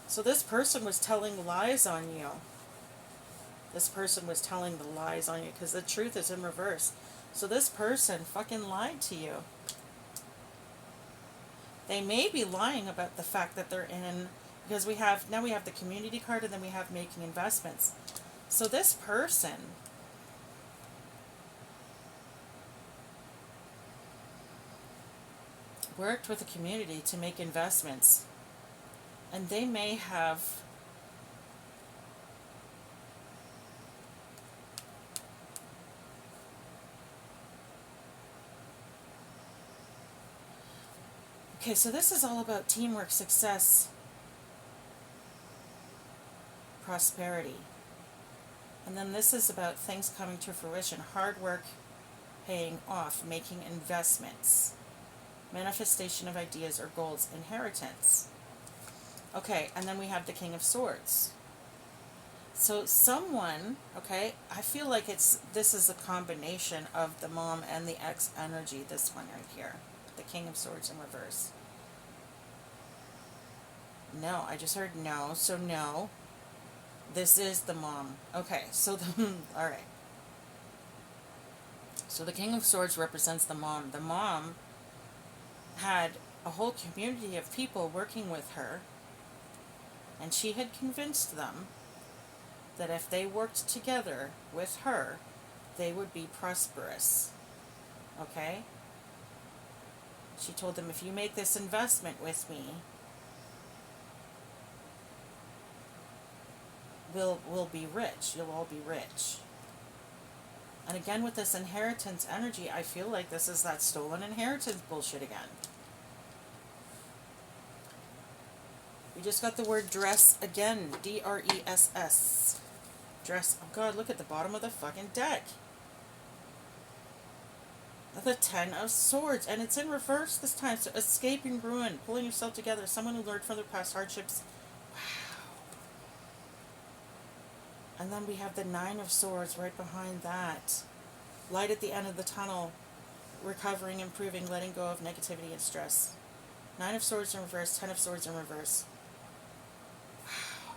So this person was telling lies on you. This person was telling the lies on you because the truth is in reverse. So this person fucking lied to you. They may be lying about the fact that they're in, because now we have the community card, and then we have making investments. So this person worked with the community to make investments, and they may have okay, so this is all about teamwork, success, prosperity. And then this is about things coming to fruition, hard work paying off, making investments, manifestation of ideas or goals, inheritance. Okay, and then we have the King of Swords. So someone, okay, I feel like this is a combination of the mom and the ex energy, this one right here. The King of Swords in reverse. No, I just heard no, so no. This is the mom. Okay, so alright. So the King of Swords represents the mom. The mom had a whole community of people working with her, and she had convinced them that if they worked together with her, they would be prosperous. Okay? She told them, if you make this investment with me, we'll be rich. You'll all be rich. And again, with this inheritance energy, I feel like this is that stolen inheritance bullshit again. We just got the word dress again. D-R-E-S-S. Dress. Oh God, look at the bottom of the fucking deck. The Ten of Swords. And it's in reverse this time. So escaping ruin. Pulling yourself together. Someone who learned from their past hardships. Wow. And then we have the Nine of Swords right behind that. Light at the end of the tunnel. Recovering, improving, letting go of negativity and stress. Nine of Swords in reverse. Ten of Swords in reverse. Wow.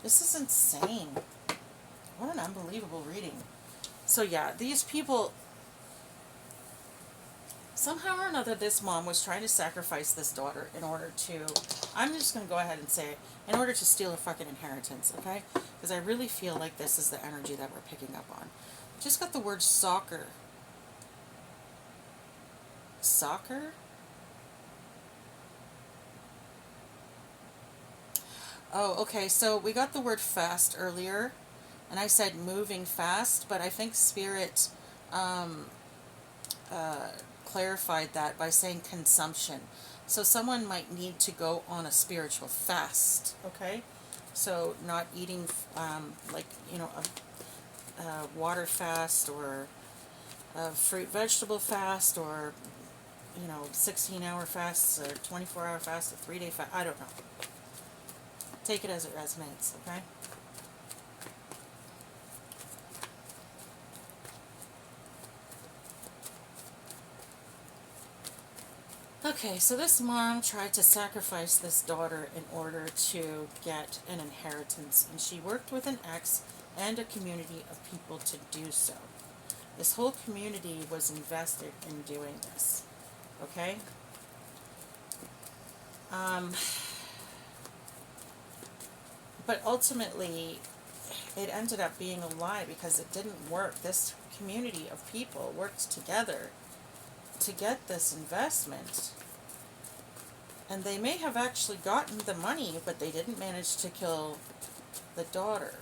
This is insane. What an unbelievable reading. So yeah, these people, somehow or another, this mom was trying to sacrifice this daughter in order to, I'm just going to go ahead and say, in order to steal a fucking inheritance, okay? Because I really feel like this is the energy that we're picking up on. Just got the word soccer. Soccer? Oh, okay, so we got the word fast earlier, and I said moving fast, but I think Spirit clarified that by saying consumption. So someone might need to go on a spiritual fast, okay? So not eating, like, you know, a water fast, or a fruit vegetable fast, or, you know, 16-hour fasts, or 24-hour fast, a 3-day fast, I don't know. Take it as it resonates, okay? Okay, so this mom tried to sacrifice this daughter in order to get an inheritance, and she worked with an ex and a community of people to do so. This whole community was invested in doing this. Okay? But ultimately, it ended up being a lie because it didn't work. This community of people worked together to get this investment. And they may have actually gotten the money, but they didn't manage to kill the daughter.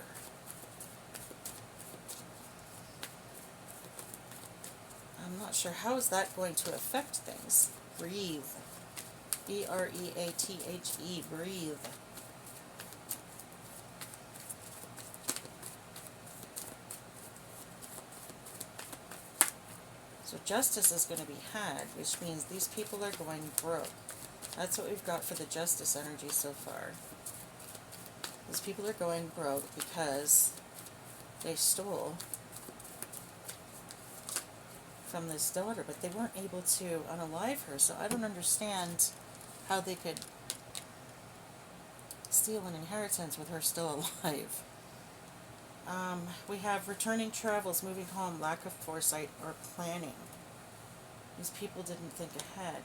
I'm not sure how is that going to affect things. Breathe. B-R-E-A-T-H-E. Breathe. So justice is going to be had, which means these people are going broke. That's what we've got for the justice energy so far. These people are going broke because they stole from this daughter, but they weren't able to unalive her, so I don't understand how they could steal an inheritance with her still alive. We have returning travels, moving home, lack of foresight or planning. These people didn't think ahead.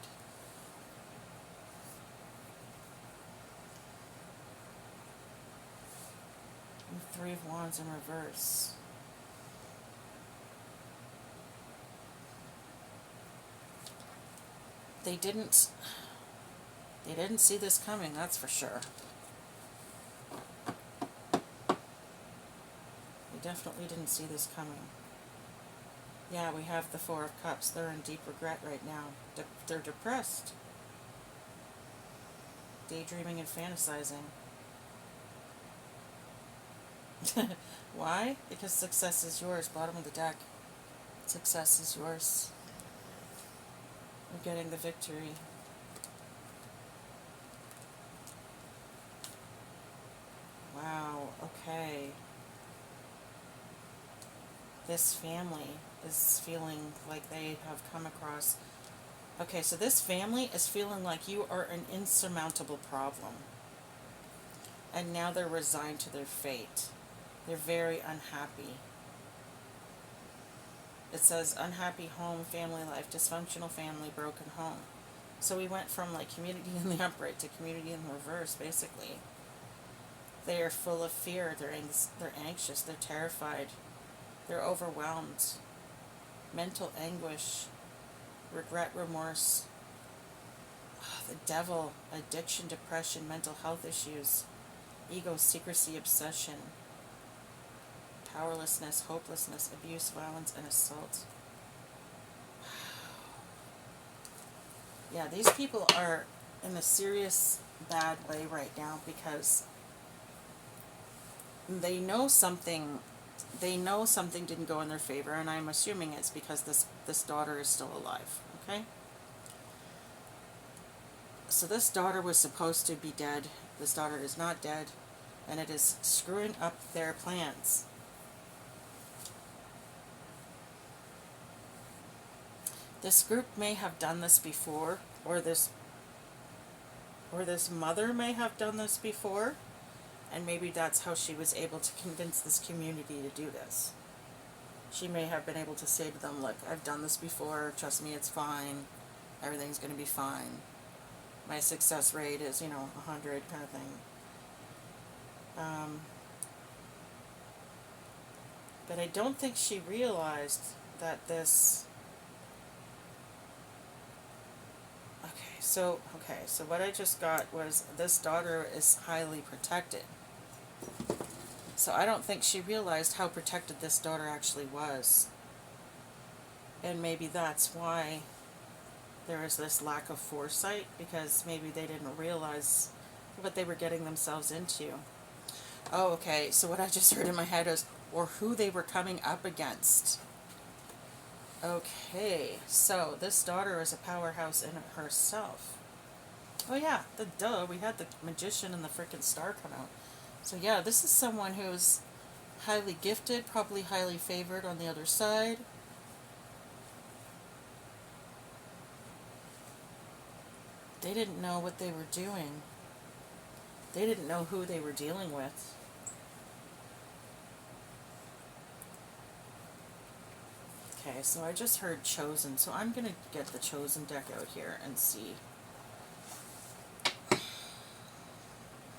And Three of Wands in reverse. They didn't see this coming, that's for sure. They definitely didn't see this coming. Yeah, we have the Four of Cups. They're in deep regret right now. They're depressed. Daydreaming and fantasizing. Why? Because success is yours. Bottom of the deck. Success is yours. You're getting the victory. Wow, okay. This family is feeling like they have come across... Okay, so this family is feeling like you are an insurmountable problem. And now they're resigned to their fate. They're very unhappy. It says unhappy home, family life, dysfunctional family, broken home. So we went from like community in the upright to community in the reverse, basically. They are full of fear, they're anxious, they're terrified, they're overwhelmed. Mental anguish, regret, remorse, the devil, addiction, depression, mental health issues, ego, secrecy, obsession, powerlessness, hopelessness, abuse, violence, and assault. Yeah, these people are in a serious bad way right now because they know something didn't go in their favor, and I'm assuming it's because this daughter is still alive, okay? So this daughter was supposed to be dead. This daughter is not dead, and it is screwing up their plans. This group may have done this before, or this mother may have done this before, and maybe that's how she was able to convince this community to do this. She may have been able to say to them, look, I've done this before, trust me, it's fine, everything's going to be fine. My success rate is, 100 kind of thing. But I don't think she realized that this... So what I just got was this daughter is highly protected. So I don't think she realized how protected this daughter actually was. And maybe that's why there is this lack of foresight, because maybe they didn't realize what they were getting themselves into. Oh, okay, so what I just heard in my head is, or who they were coming up against. Okay, so this daughter is a powerhouse in herself. Oh yeah, we had the Magician and the frickin' Star come out. So yeah, this is someone who's highly gifted, probably highly favored on the other side. They didn't know what they were doing. They didn't know who they were dealing with. Okay, so I just heard Chosen, so I'm going to get the Chosen deck out here and see.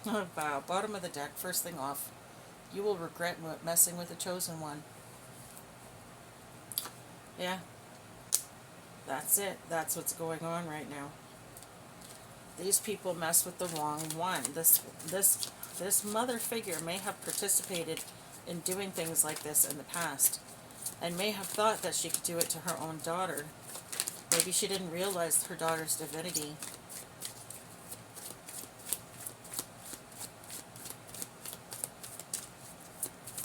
Oh, wow, bottom of the deck, first thing off. You will regret messing with the Chosen One. Yeah, that's it. That's what's going on right now. These people mess with the wrong one. This mother figure may have participated in doing things like this in the past, and may have thought that she could do it to her own daughter. Maybe she didn't realize her daughter's divinity.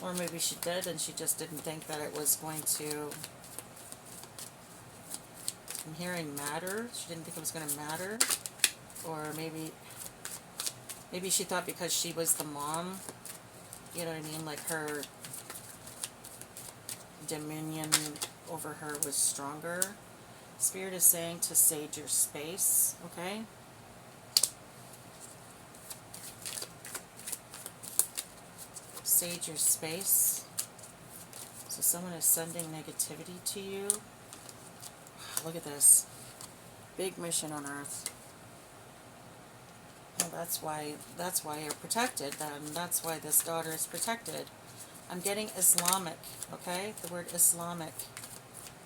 Or maybe she did and she just didn't think that it was going to, I'm hearing matter. She didn't think it was going to matter. Or maybe she thought because she was the mom, you know what I mean, like her dominion over her was stronger. Spirit is saying to sage your space, okay? Sage your space. So someone is sending negativity to you. Look at this. Big mission on Earth. Well, that's why you're protected, then. That's why this daughter is protected. I'm getting Islamic, okay? The word Islamic.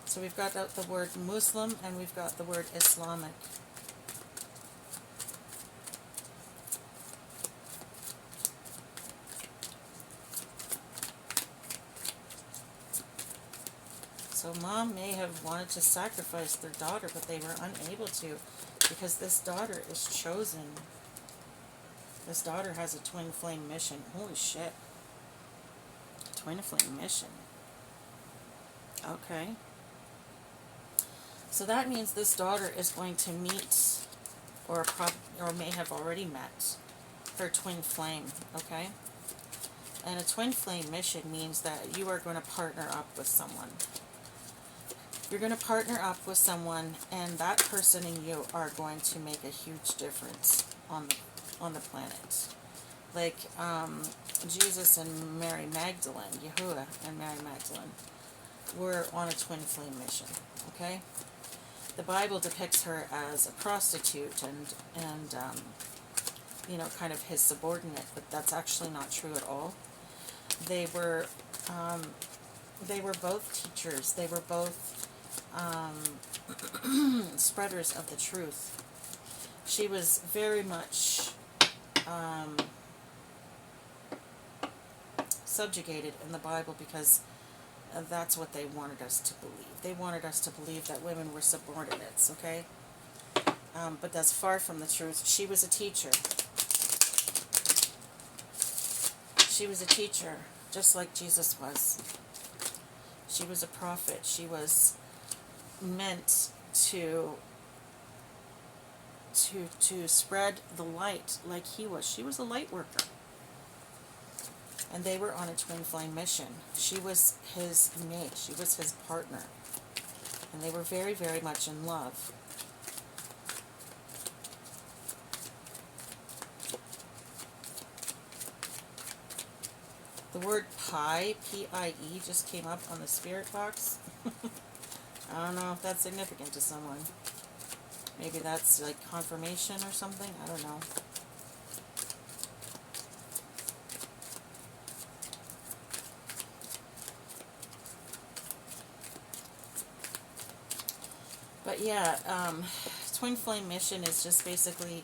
So we've got the word Muslim and we've got the word Islamic. So mom may have wanted to sacrifice their daughter, but they were unable to because this daughter is chosen. This daughter has a twin flame mission. Holy shit. Twin flame mission. Okay. So that means this daughter is going to meet, or may have already met, her twin flame, okay? And a twin flame mission means that you are going to partner up with someone. You're going to partner up with someone, and that person and you are going to make a huge difference on the planet. Like Jesus and Mary Magdalene, Yahuwah and Mary Magdalene, were on a twin flame mission, okay? The Bible depicts her as a prostitute and you know, kind of his subordinate, but that's actually not true at all. They were both teachers. They were both spreaders of the truth. She was very much subjugated in the Bible because that's what they wanted us to believe. They wanted us to believe that women were subordinates, okay? But that's far from the truth. She was a teacher. She was a teacher, just like Jesus was. She was a prophet. She was meant to spread the light like he was. She was a light worker. And they were on a twin flame mission. She was his mate. She was his partner. And they were very, very much in love. The word pie, P-I-E, just came up on the spirit box. I don't know if that's significant to someone. Maybe that's like confirmation or something. I don't know. But yeah, twin flame mission is just basically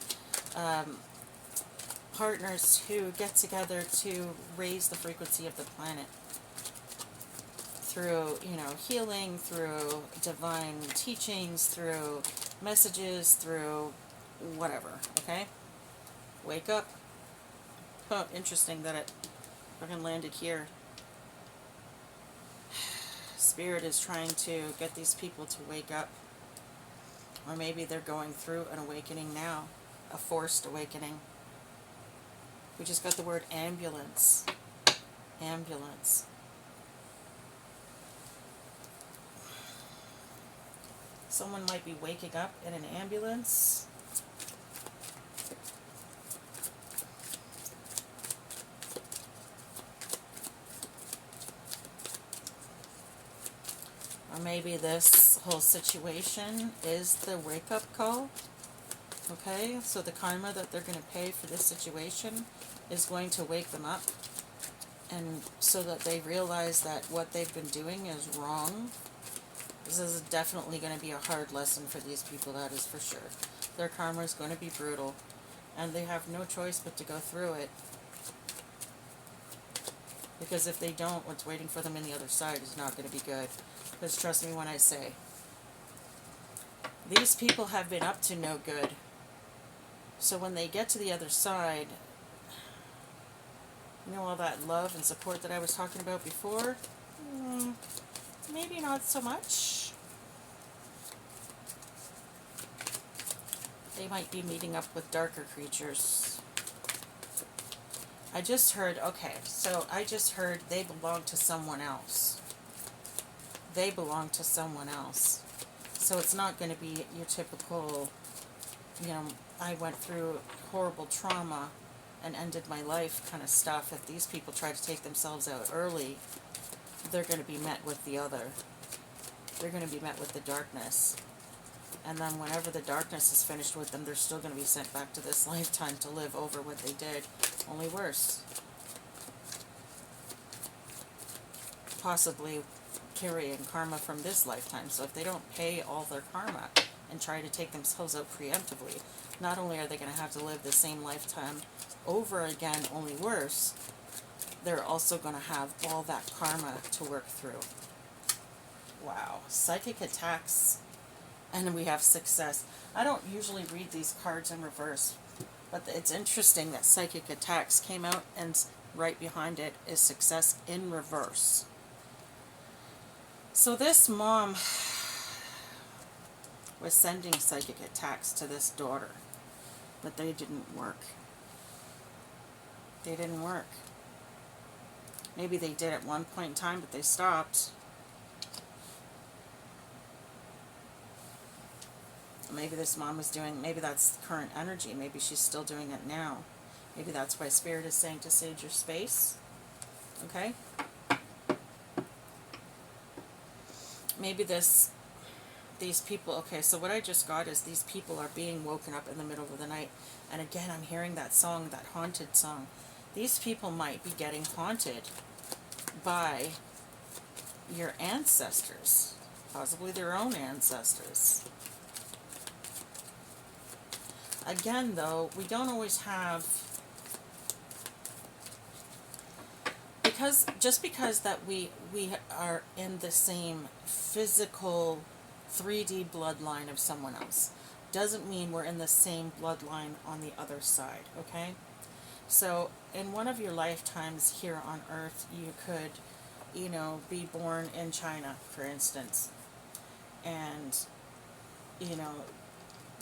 partners who get together to raise the frequency of the planet through, you know, healing, through divine teachings, through messages, through whatever, okay? Wake up. Huh, interesting that it fucking landed here. Spirit is trying to get these people to wake up. Or maybe they're going through an awakening now. A forced awakening. We just got the word ambulance. Ambulance. Someone might be waking up in an ambulance. maybe this whole situation is the wake-up call. Okay, so the karma that they're going to pay for this situation is going to wake them up, and so that they realize that what they've been doing is wrong. This is definitely going to be a hard lesson for these people, that is for sure. Their karma is going to be brutal, and they have no choice but to go through it. Because if they don't, what's waiting for them in the other side is not going to be good. Because trust me when I say, these people have been up to no good. So when they get to the other side, you know, all that love and support that I was talking about before? Maybe not so much. They might be meeting up with darker creatures. I just heard, okay, so I just heard they belong to someone else. They belong to someone else. So it's not going to be your typical, you know, I went through horrible trauma and ended my life kind of stuff. If these people try to take themselves out early, they're going to be met with the other. They're going to be met with the darkness. And then whenever the darkness is finished with them, they're still going to be sent back to this lifetime to live over what they did, only worse. Possibly carrying karma from this lifetime. So if they don't pay all their karma and try to take themselves out preemptively, not only are they going to have to live the same lifetime over again, only worse, they're also going to have all that karma to work through. Wow. Psychic attacks. And we have success. I don't usually read these cards in reverse, but it's interesting that psychic attacks came out, and right behind it is success in reverse. So this mom was sending psychic attacks to this daughter, but they didn't work. They didn't work. Maybe they did at one point in time, but they stopped. Maybe this mom was doing, maybe that's current energy. Maybe she's still doing it now. Maybe that's why Spirit is saying to sage your space. Okay? Maybe these people, okay, so what I just got is these people are being woken up in the middle of the night. And again, I'm hearing that song, that haunted song. These people might be getting haunted by your ancestors. Possibly their own ancestors. Again, though, we don't always have, just because that we are in the same physical 3D bloodline of someone else doesn't mean we're in the same bloodline on the other side, okay? So in one of your lifetimes here on Earth, you could, you know, be born in China, for instance, and, you know,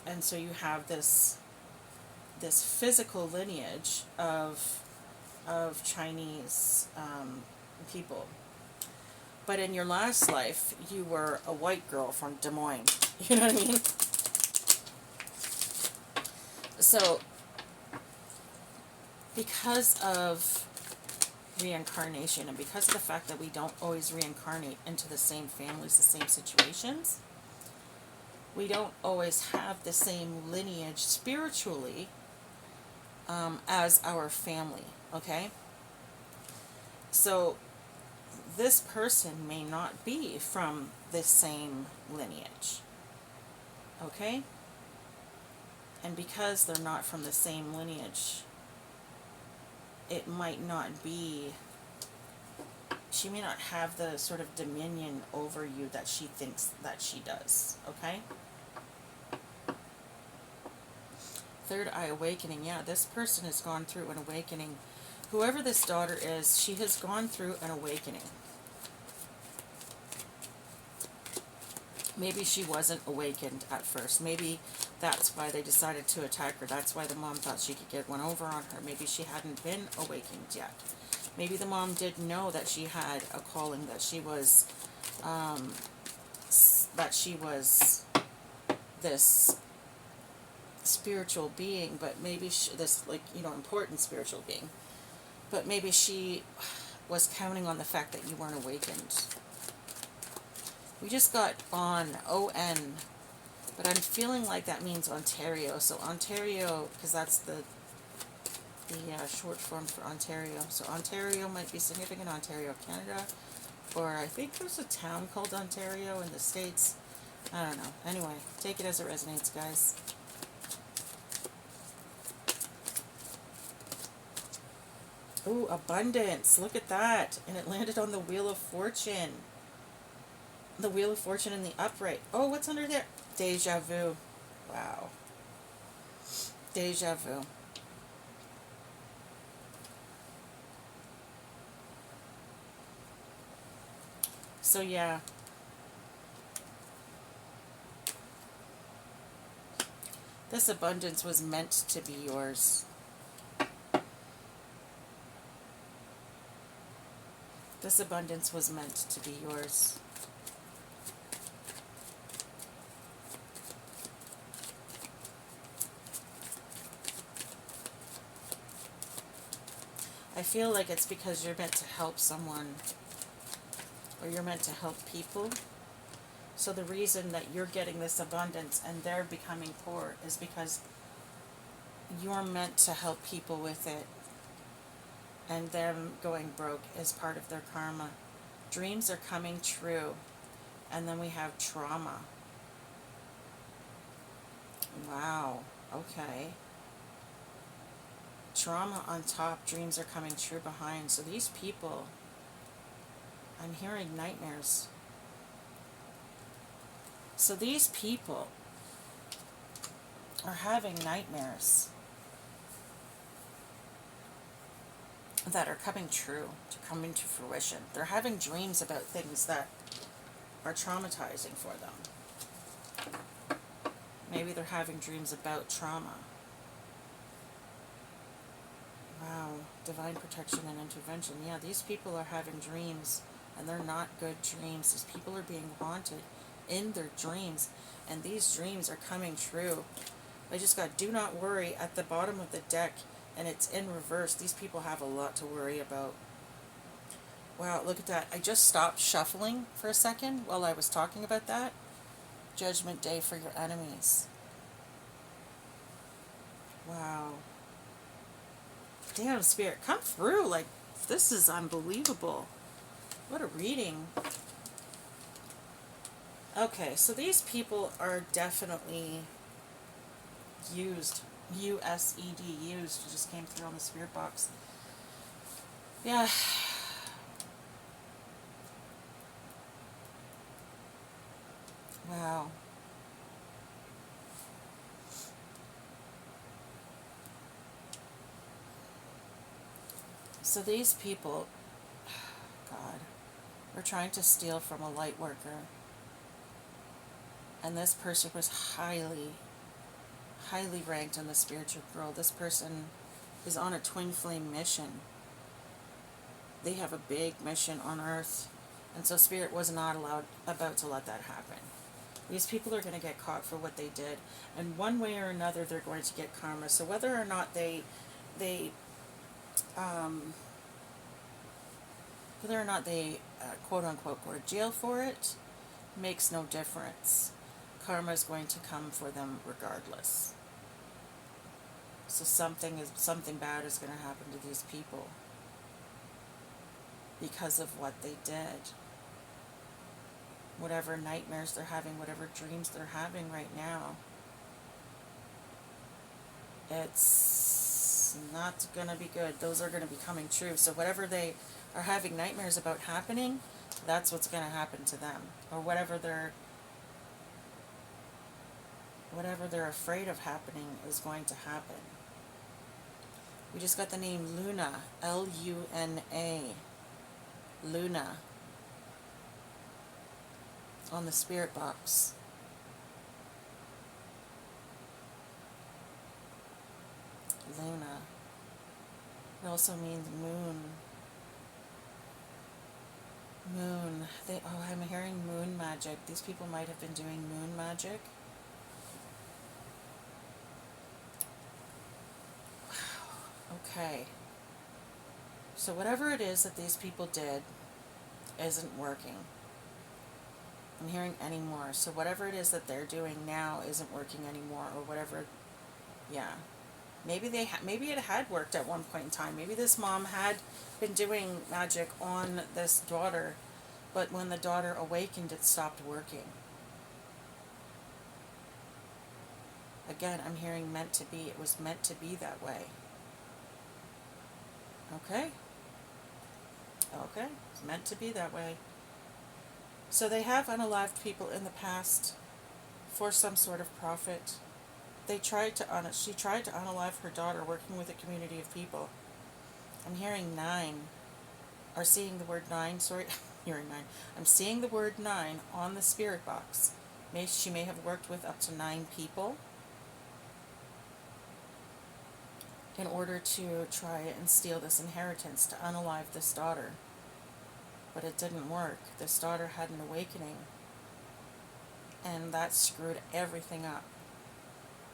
and so you have this physical lineage of Chinese people. But in your last life, you were a white girl from Des Moines. You know what I mean? So, because of reincarnation, and because of the fact that we don't always reincarnate into the same families, the same situations, we don't always have the same lineage spiritually as our family, okay? So this person may not be from the same lineage, okay? And because they're not from the same lineage, it might not be, she may not have the sort of dominion over you that she thinks that she does, okay? Third eye awakening. Yeah, this person has gone through an awakening. Whoever this daughter is, she has gone through an awakening. Maybe she wasn't awakened at first. Maybe that's why they decided to attack her. That's why the mom thought she could get one over on her. Maybe she hadn't been awakened yet. Maybe the mom didn't know that she had a calling, that she was this spiritual being, but maybe this, like, you know, important spiritual being, but maybe she was counting on the fact that you weren't awakened. We just got on, but I'm feeling like that means Ontario. So Ontario, because that's the short form for Ontario. So Ontario might be significant, Ontario, Canada. Or I think there's a town called Ontario in the States. I don't know. Anyway, take it as it resonates, guys. Ooh, abundance. Look at that. And it landed on the Wheel of Fortune. The Wheel of Fortune in the upright. Oh, what's under there? Deja vu. Wow. Deja vu. So yeah. This abundance was meant to be yours. This abundance was meant to be yours. I feel like it's because you're meant to help someone, or you're meant to help people. So the reason that you're getting this abundance and they're becoming poor is because you're meant to help people with it, and them going broke is part of their karma. Dreams are coming true, and then we have trauma. Wow, okay. Trauma on top, dreams are coming true behind. So these people, I'm hearing nightmares. So these people are having nightmares that are coming true, to coming to fruition. They're having dreams about things that are traumatizing for them. Maybe they're having dreams about trauma. Wow, divine protection and intervention. Yeah, these people are having dreams, and they're not good dreams. These people are being haunted in their dreams, and these dreams are coming true. I just got do not worry at the bottom of the deck, and it's in reverse. These people have a lot to worry about. Wow, look at that. I just stopped shuffling for a second while I was talking about that. Judgment Day for your enemies. Wow. Damn, Spirit, come through. Like, this is unbelievable. What a reading. Okay, so these people are definitely used. USED, used. It just came through on the Spirit box. Yeah. Wow. So these people, God, were trying to steal from a light worker. And this person was highly ranked in the spiritual world. This person is on a twin flame mission. They have a big mission on Earth. And so Spirit was not about to let that happen. These people are going to get caught for what they did. And one way or another, they're going to get karma. So whether or not they quote unquote go to jail for it makes no difference. Karma is going to come for them regardless. So something bad is going to happen to these people because of what they did. Whatever nightmares they're having, whatever dreams they're having right now, it's not going to be good. Those are going to be coming true. So whatever they are having nightmares about happening, that's what's going to happen to them. Or whatever they're afraid of happening is going to happen. We just got the name Luna, Luna, Luna, on the Spirit box. Luna. It also means moon. Moon. I'm hearing moon magic. These people might have been doing moon magic. Wow. Okay. So whatever it is that these people did isn't working. I'm hearing anymore. So whatever it is that they're doing now isn't working anymore, or whatever. Yeah. Maybe maybe it had worked at one point in time. Maybe this mom had been doing magic on this daughter, but when the daughter awakened, it stopped working. Again, I'm hearing meant to be. It was meant to be that way. Okay. Okay. It's meant to be that way. So they have unalived people in the past for some sort of profit. She tried to unalive her daughter working with a community of people. I'm hearing 9. Or seeing the word 9, sorry. Hearing 9. I'm seeing the word 9 on the spirit box. She may have worked with up to 9 people in order to try and steal this inheritance, to unalive this daughter. But it didn't work. This daughter had an awakening, and that screwed everything up.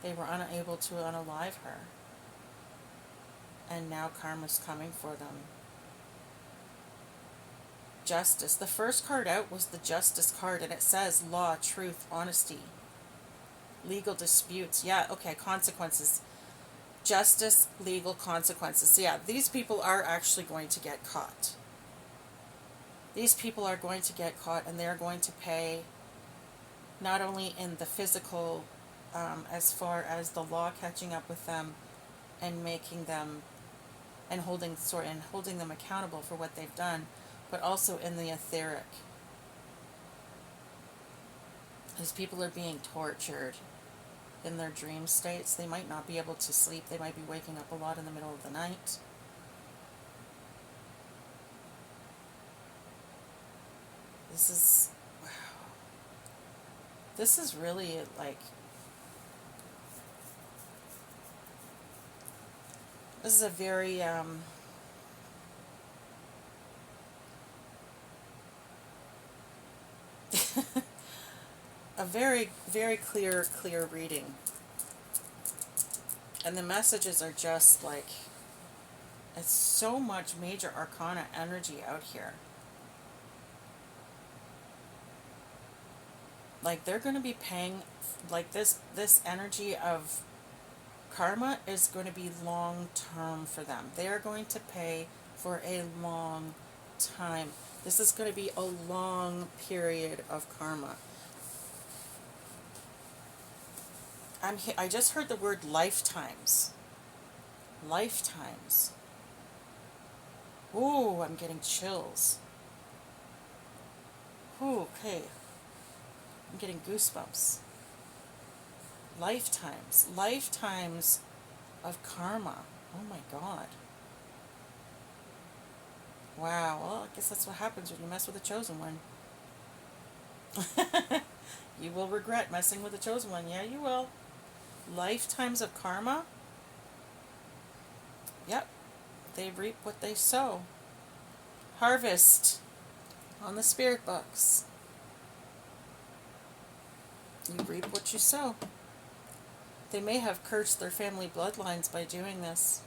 They were unable to unalive her, and now karma's coming for them. Justice. The first card out was the Justice card, and it says law, truth, honesty, legal disputes. Yeah, okay, consequences. Justice, legal consequences. So yeah, these people are actually going to get caught. These people are going to get caught, and they're going to pay, not only in the physical, as far as the law catching up with them and making them, and holding them accountable for what they've done, but also in the etheric. These people are being tortured in their dream states. They might not be able to sleep. They might be waking up a lot in the middle of the night. This is, wow. This is really like, this is a very, a very, very clear reading. And the messages are just like, it's so much major arcana energy out here. Like, they're going to be paying, like, this energy of karma is going to be long term for them. They are going to pay for a long time. This is going to be a long period of karma. I just heard the word lifetimes. Lifetimes. Ooh, I'm getting chills. Ooh, okay. I'm getting goosebumps. Lifetimes. Lifetimes of karma. Oh my God. Wow. Well, I guess that's what happens when you mess with the chosen one. You will regret messing with the chosen one. Yeah, you will. Lifetimes of karma. Yep. They reap what they sow. Harvest on the spirit books. You reap what you sow. They may have cursed their family bloodlines by doing this.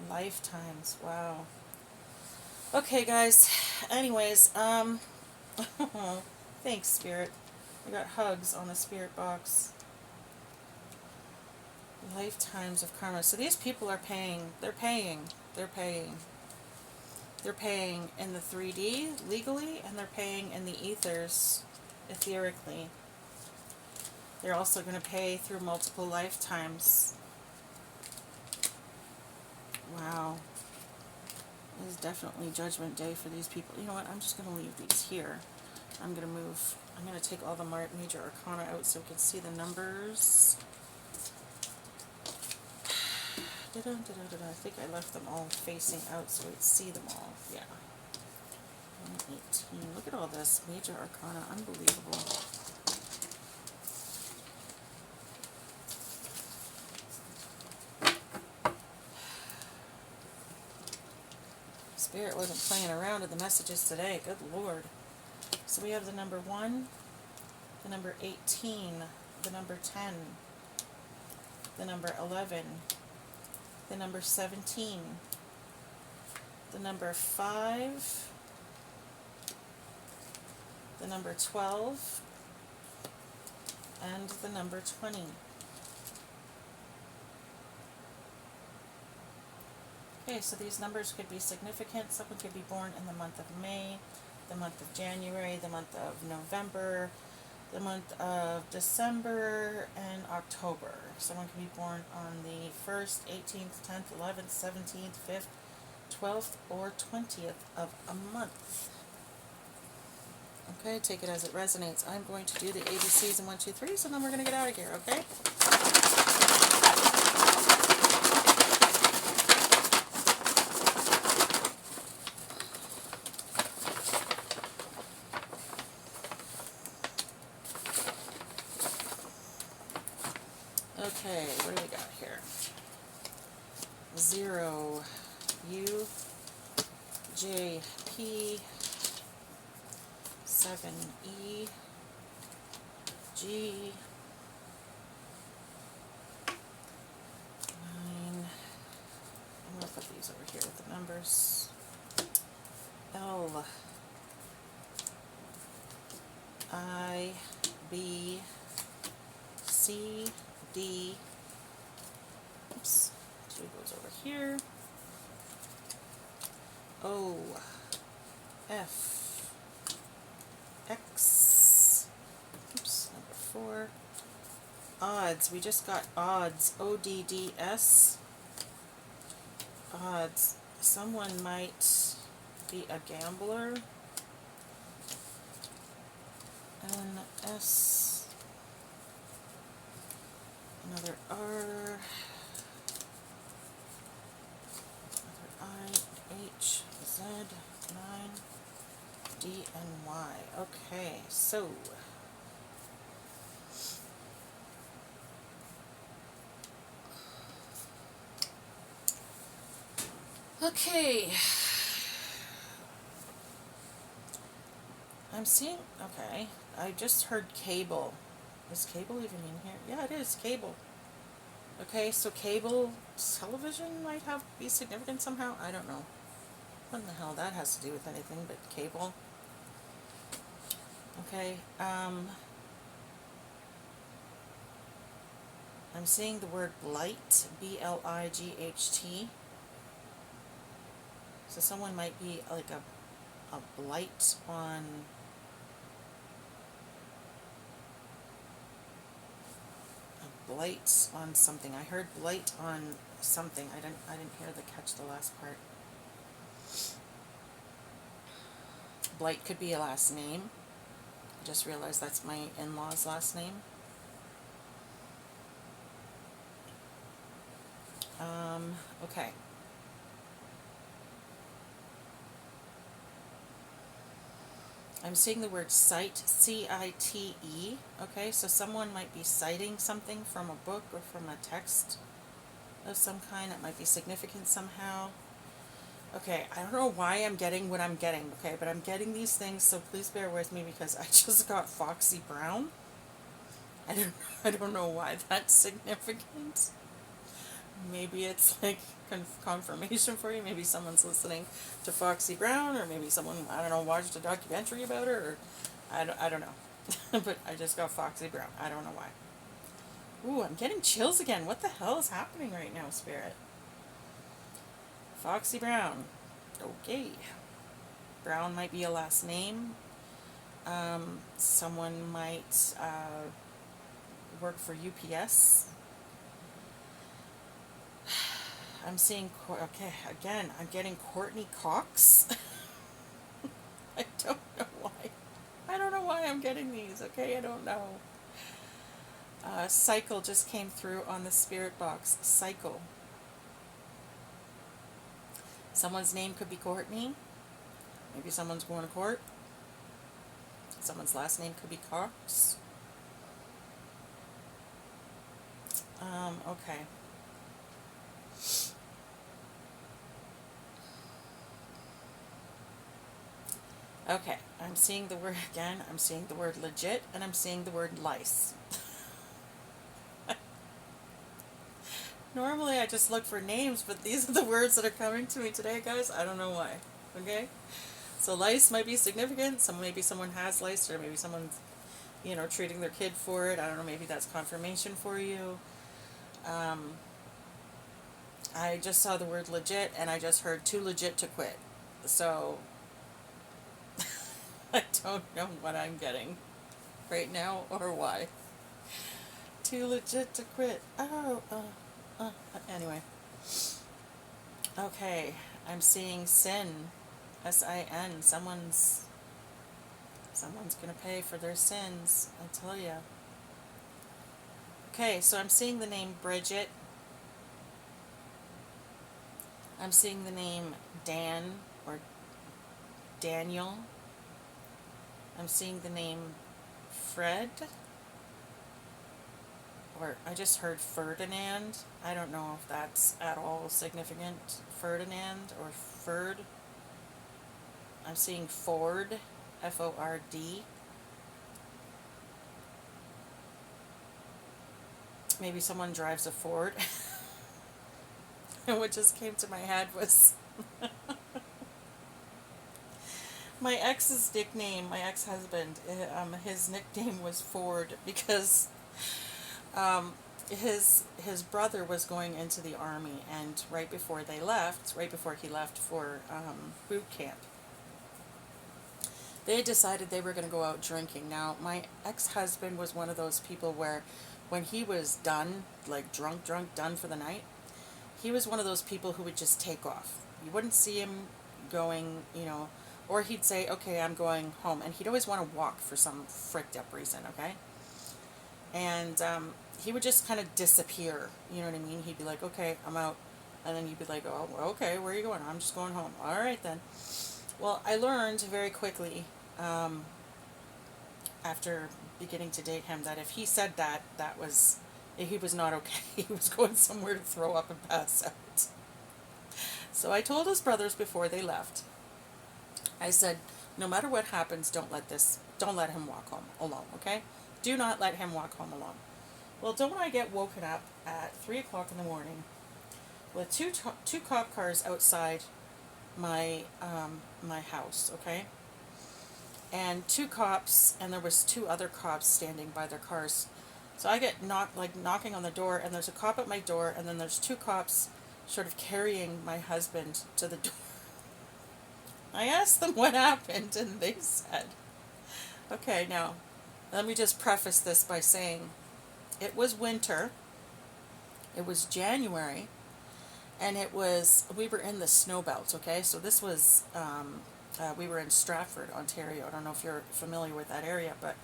Lifetimes. Wow. Okay, guys. Anyways, thanks, Spirit. I got hugs on the spirit box. Lifetimes of karma. So these people are paying. They're paying. They're paying. They're paying in the 3D legally, and they're paying in the ethers etherically. They're also going to pay through multiple lifetimes. Wow. It is definitely Judgment Day for these people. You know what? I'm just going to leave these here. I'm going to move. I'm going to take all the major arcana out so we can see the numbers. I think I left them all facing out so we'd see them all. Yeah. 118. Look at all this major arcana. Unbelievable. Spirit wasn't playing around with the messages today. Good Lord. So we have the number 1, the number 18, the number 10, the number 11, the number 17, the number 5, the number 12, and the number 20. Okay, so these numbers could be significant. Someone could be born in the month of May, the month of January, the month of November, the month of December, and October. Someone can be born on the 1st, 18th, 10th, 11th, 17th, 5th, 12th, or 20th of a month. Okay, take it as it resonates. I'm going to do the ABCs and 1, 2, 3s, and then we're going to get out of here, okay? Okay, what do we got here? 0, U, J, P, 7, E, G, 9, I'm going to put these over here with the numbers, L, I, B, C, D, oops, 2 goes over here, O, F, X, oops, number 4, odds, we just got odds, O-D-D-S, odds, someone might be a gambler, N-S, another R, another I, H, Z, 9, D, and Y. Okay, so okay, I'm seeing, okay, I just heard cable. Is cable even in here? Yeah, it is, cable. Okay, so cable television might be significant somehow. I don't know what in the hell that has to do with anything, but cable. Okay, I'm seeing the word blight, B-L-I-G-H-T. So someone might be like a blight on something. I heard blight on something. I didn't hear catch the last part. Blight could be a last name. I just realized that's my in-law's last name. Okay. I'm seeing the word cite, C-I-T-E. Okay, so someone might be citing something from a book or from a text of some kind. It might be significant somehow. Okay, I don't know why I'm getting what I'm getting, okay, but I'm getting these things, so please bear with me because I just got Foxy Brown. I don't know why that's significant. Maybe it's like confirmation for you. Maybe someone's listening to Foxy Brown, or maybe someone, I don't know, watched a documentary about her, or I don't know. But I just got Foxy Brown. I don't know why. Ooh, I'm getting chills again. What the hell is happening right now, Spirit? Foxy Brown. Okay. Brown might be a last name. Someone might work for UPS. I'm seeing, okay, again, I'm getting Courtney Cox. I don't know why. I don't know why I'm getting these, okay? I don't know. Cycle just came through on the spirit box. Cycle. Someone's name could be Courtney. Maybe someone's going to court. Someone's last name could be Cox. Okay. Okay, I'm seeing the word again. I'm seeing the word legit, and I'm seeing the word lice. Normally I just look for names, but these are the words that are coming to me today, guys. I don't know why. Okay? So lice might be significant. Maybe someone has lice, or maybe someone's, treating their kid for it. I don't know, maybe that's confirmation for you. I just saw the word legit, and I just heard too legit to quit. So I don't know what I'm getting right now or why. Too legit to quit. Anyway. Okay, I'm seeing sin. S-I-N. Someone's gonna pay for their sins, I tell ya. Okay, so I'm seeing the name Bridget. I'm seeing the name Dan or Daniel. I'm seeing the name Fred. Or I just heard Ferdinand. I don't know if that's at all significant. Ferdinand or Ferd. I'm seeing Ford. F-O-R-D. Maybe someone drives a Ford. And what just came to my head was my ex's nickname, my ex-husband, his nickname was Ford because his brother was going into the army, and right before he left for boot camp, they decided they were going to go out drinking. Now, my ex-husband was one of those people where when he was done, like drunk, done for the night, he was one of those people who would just take off. You wouldn't see him going, or he'd say, okay, I'm going home. And he'd always want to walk for some fricked up reason, okay? And he would just kind of disappear, you know what I mean? He'd be like, okay, I'm out. And then you'd be like, oh, okay, where are you going? I'm just going home. All right, then. Well, I learned very quickly, after beginning to date him, that if he said he was not okay. He was going somewhere to throw up and pass out. So I told his brothers before they left, I said, no matter what happens, don't let him walk home alone, okay? Do not let him walk home alone. Well, don't I get woken up at 3 o'clock in the morning with two cop cars outside my house, okay? And two cops, and there was two other cops standing by their cars. So I get knocking on the door, and there's a cop at my door, and then there's two cops sort of carrying my husband to the door. I asked them what happened, and they said, okay, now, let me just preface this by saying it was winter, it was January, and we were in the snow belt, okay? So this was, we were in Stratford, Ontario. I don't know if you're familiar with that area, but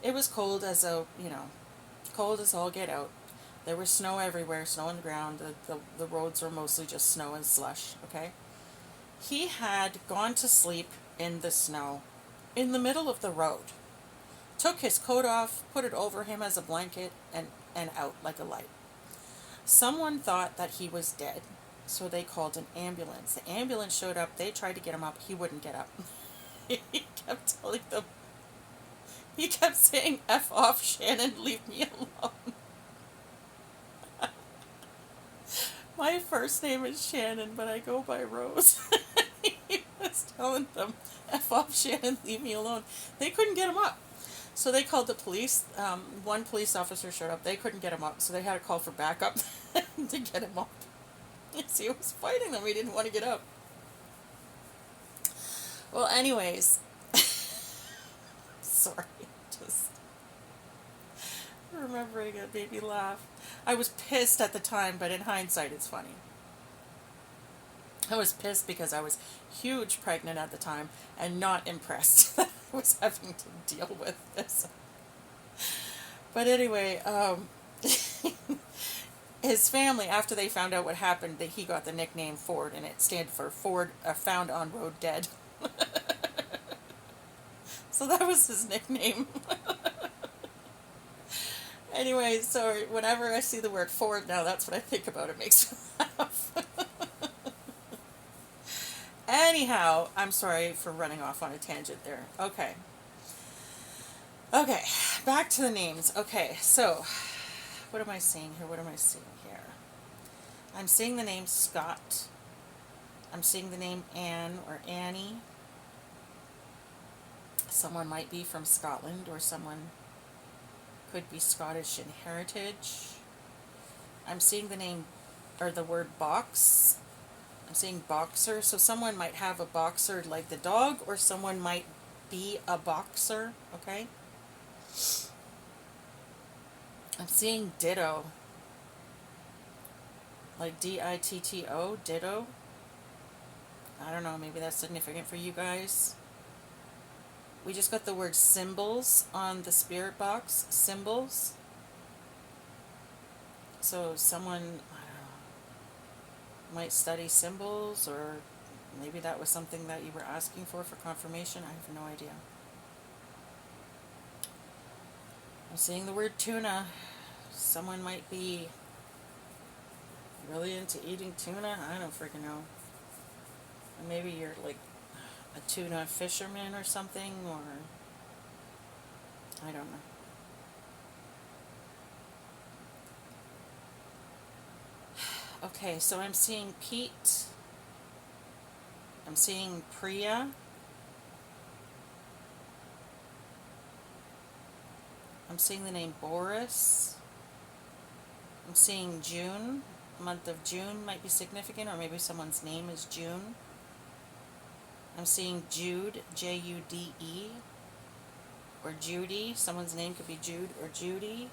it was cold as cold as all get out. There was snow everywhere, snow on the ground. The roads were mostly just snow and slush, okay? He had gone to sleep in the snow in the middle of the road. Took his coat off, put it over him as a blanket, and out like a light. Someone thought that he was dead, so they called an ambulance. The ambulance showed up. They tried to get him up. He wouldn't get up. He kept telling them, he kept saying, F off, Shannon, leave me alone. My first name is Shannon, but I go by Rose. He was telling them, F off, Shannon, leave me alone. They couldn't get him up. So they called the police. One police officer showed up. They couldn't get him up, so they had to call for backup to get him up. See, he was fighting them. He didn't want to get up. Well, anyways, sorry, just remembering it made me laugh. I was pissed at the time, but in hindsight, it's funny. I was pissed because I was huge pregnant at the time and not impressed that I was having to deal with this. But anyway, his family, after they found out what happened, that he got the nickname Ford, and it stands for Ford Found on Road Dead. So that was his nickname. Anyway, so whenever I see the word Ford now, that's what I think about. It makes me laugh. Anyhow, I'm sorry for running off on a tangent there. Okay, back to the names. Okay, so what am I seeing here? I'm seeing the name Scott. I'm seeing the name Anne or Annie. Someone might be from Scotland, or someone could be Scottish in heritage. I'm seeing the name or the word box. I'm seeing boxer, so someone might have a boxer like the dog, or someone might be a boxer, okay? I'm seeing ditto, like D-I-T-T-O, ditto. I don't know, maybe that's significant for you guys. We just got the word symbols on the spirit box, symbols. So someone, I don't know, might study symbols, or maybe that was something that you were asking for confirmation. I have no idea. I'm seeing the word tuna. Someone might be really into eating tuna. I don't freaking know. Or maybe you're like a tuna fisherman or something, or I don't know. Okay, so I'm seeing Pete. I'm seeing Priya. I'm seeing the name Boris. I'm seeing June. Month of June might be significant, or maybe someone's name is June. I'm seeing Jude, J-U-D-E, or Judy. Someone's name could be Jude or Judy.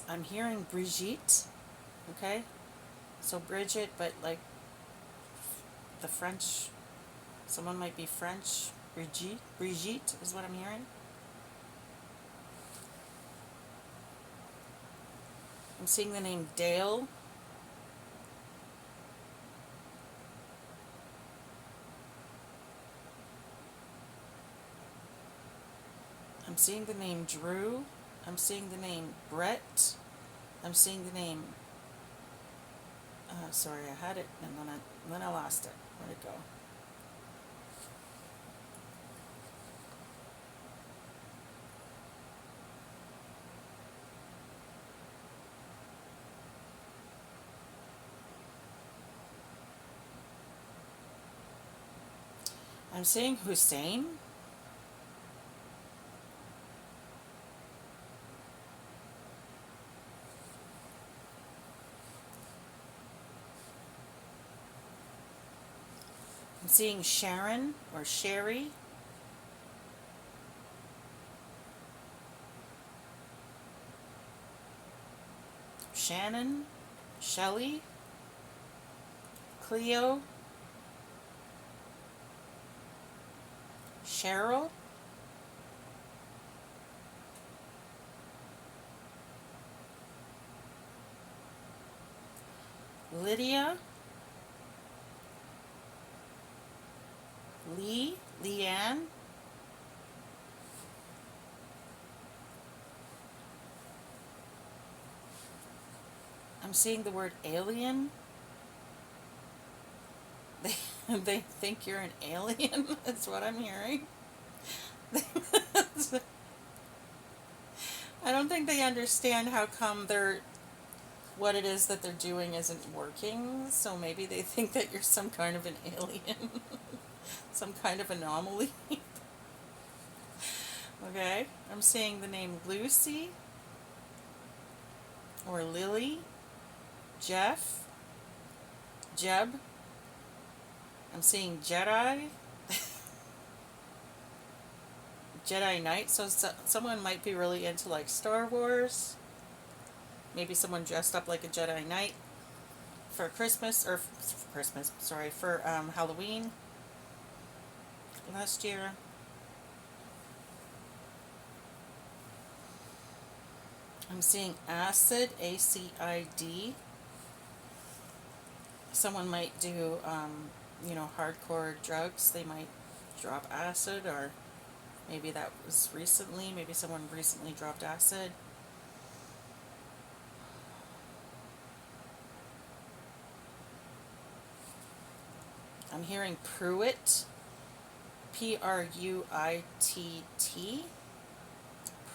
I'm hearing Brigitte, okay? So Bridget, but like the French, someone might be French. Brigitte is what I'm hearing. I'm seeing the name Dale. I'm seeing the name Drew. I'm seeing the name Brett. I'm seeing the name, sorry, I had it and then I lost it. Where'd it go? I'm seeing Hussein. I'm seeing Sharon or Sherry. Shannon, Shelley, Cleo, Cheryl, Lydia, Leanne, I'm seeing the word alien. They think you're an alien. That's what I'm hearing. I don't think they understand how come what it is that they're doing isn't working. So maybe they think that you're some kind of an alien, some kind of anomaly. Okay, I'm seeing the name Lucy or Lily, Jeff, Jeb. I'm seeing Jedi, Jedi Knight. So someone might be really into like Star Wars. Maybe someone dressed up like a Jedi Knight for Christmas, or for Christmas, sorry, for Halloween last year. I'm seeing acid, A-C-I-D. Someone might do, hardcore drugs. They might drop acid, or maybe that was recently. Maybe someone recently dropped acid. I'm hearing Pruitt, P-R-U-I-T-T,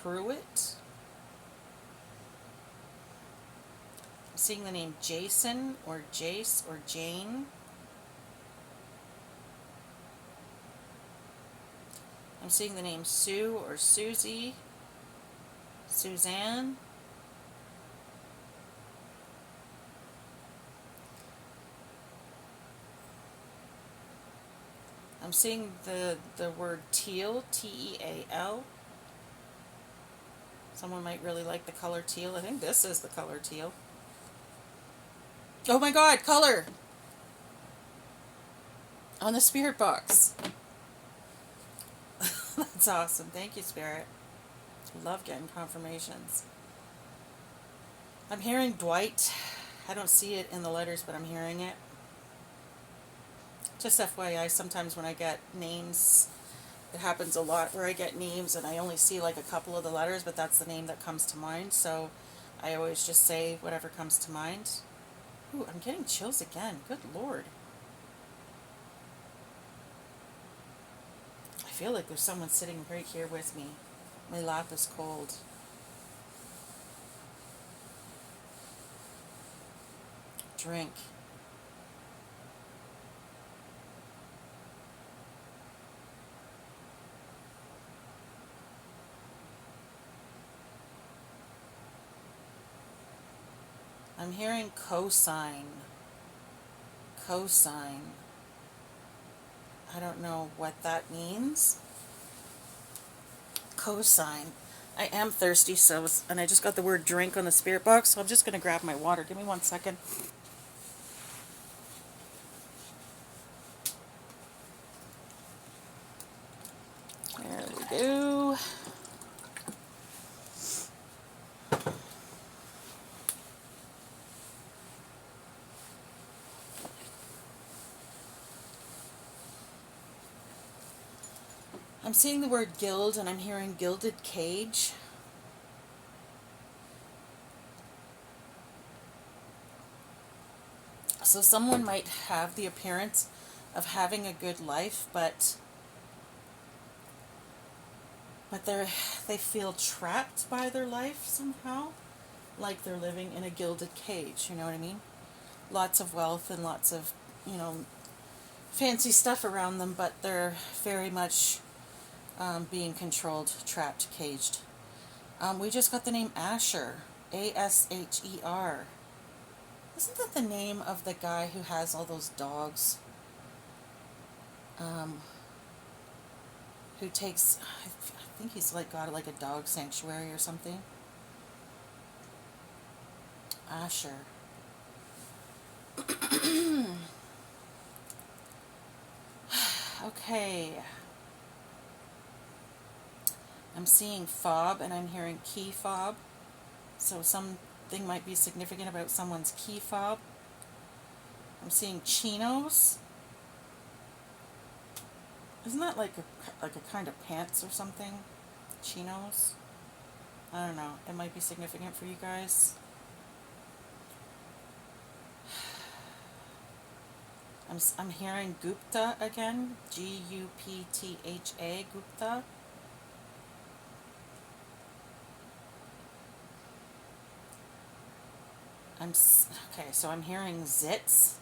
Pruitt. I'm seeing the name Jason or Jace or Jane. I'm seeing the name Sue or Susie, Suzanne. I'm seeing the word teal, T-E-A-L. Someone might really like the color teal. I think this is the color teal. Oh my God, color! On the spirit box. That's awesome. Thank you, Spirit. Love getting confirmations. I'm hearing Dwight. I don't see it in the letters, but I'm hearing it. Just FYI, sometimes when I get names, it happens a lot where I get names and I only see like a couple of the letters, but that's the name that comes to mind. So I always just say whatever comes to mind. Ooh, I'm getting chills again. Good Lord. I feel like there's someone sitting right here with me. My lap is cold. Drink. I'm hearing cosine. Cosine. I don't know what that means. Cosine. I am thirsty, and I just got the word drink on the spirit box, so I'm just going to grab my water. Give me 1 second. There we go. I'm seeing the word gild, and I'm hearing gilded cage. So someone might have the appearance of having a good life, but they feel trapped by their life somehow, like they're living in a gilded cage, you know what I mean? Lots of wealth and lots of, fancy stuff around them, but they're very much being controlled, trapped, caged. We just got the name Asher, A-S-H-E-R. Isn't that the name of the guy who has all those dogs? Who takes, I think he's got like a dog sanctuary or something. Asher. Okay. I'm seeing fob and I'm hearing key fob. So something might be significant about someone's key fob. I'm seeing chinos. Isn't that like a kind of pants or something? Chinos? I don't know. It might be significant for you guys. I'm hearing Gupta again. G-U-P-T-H-A, Gupta. Okay, so I'm hearing zits.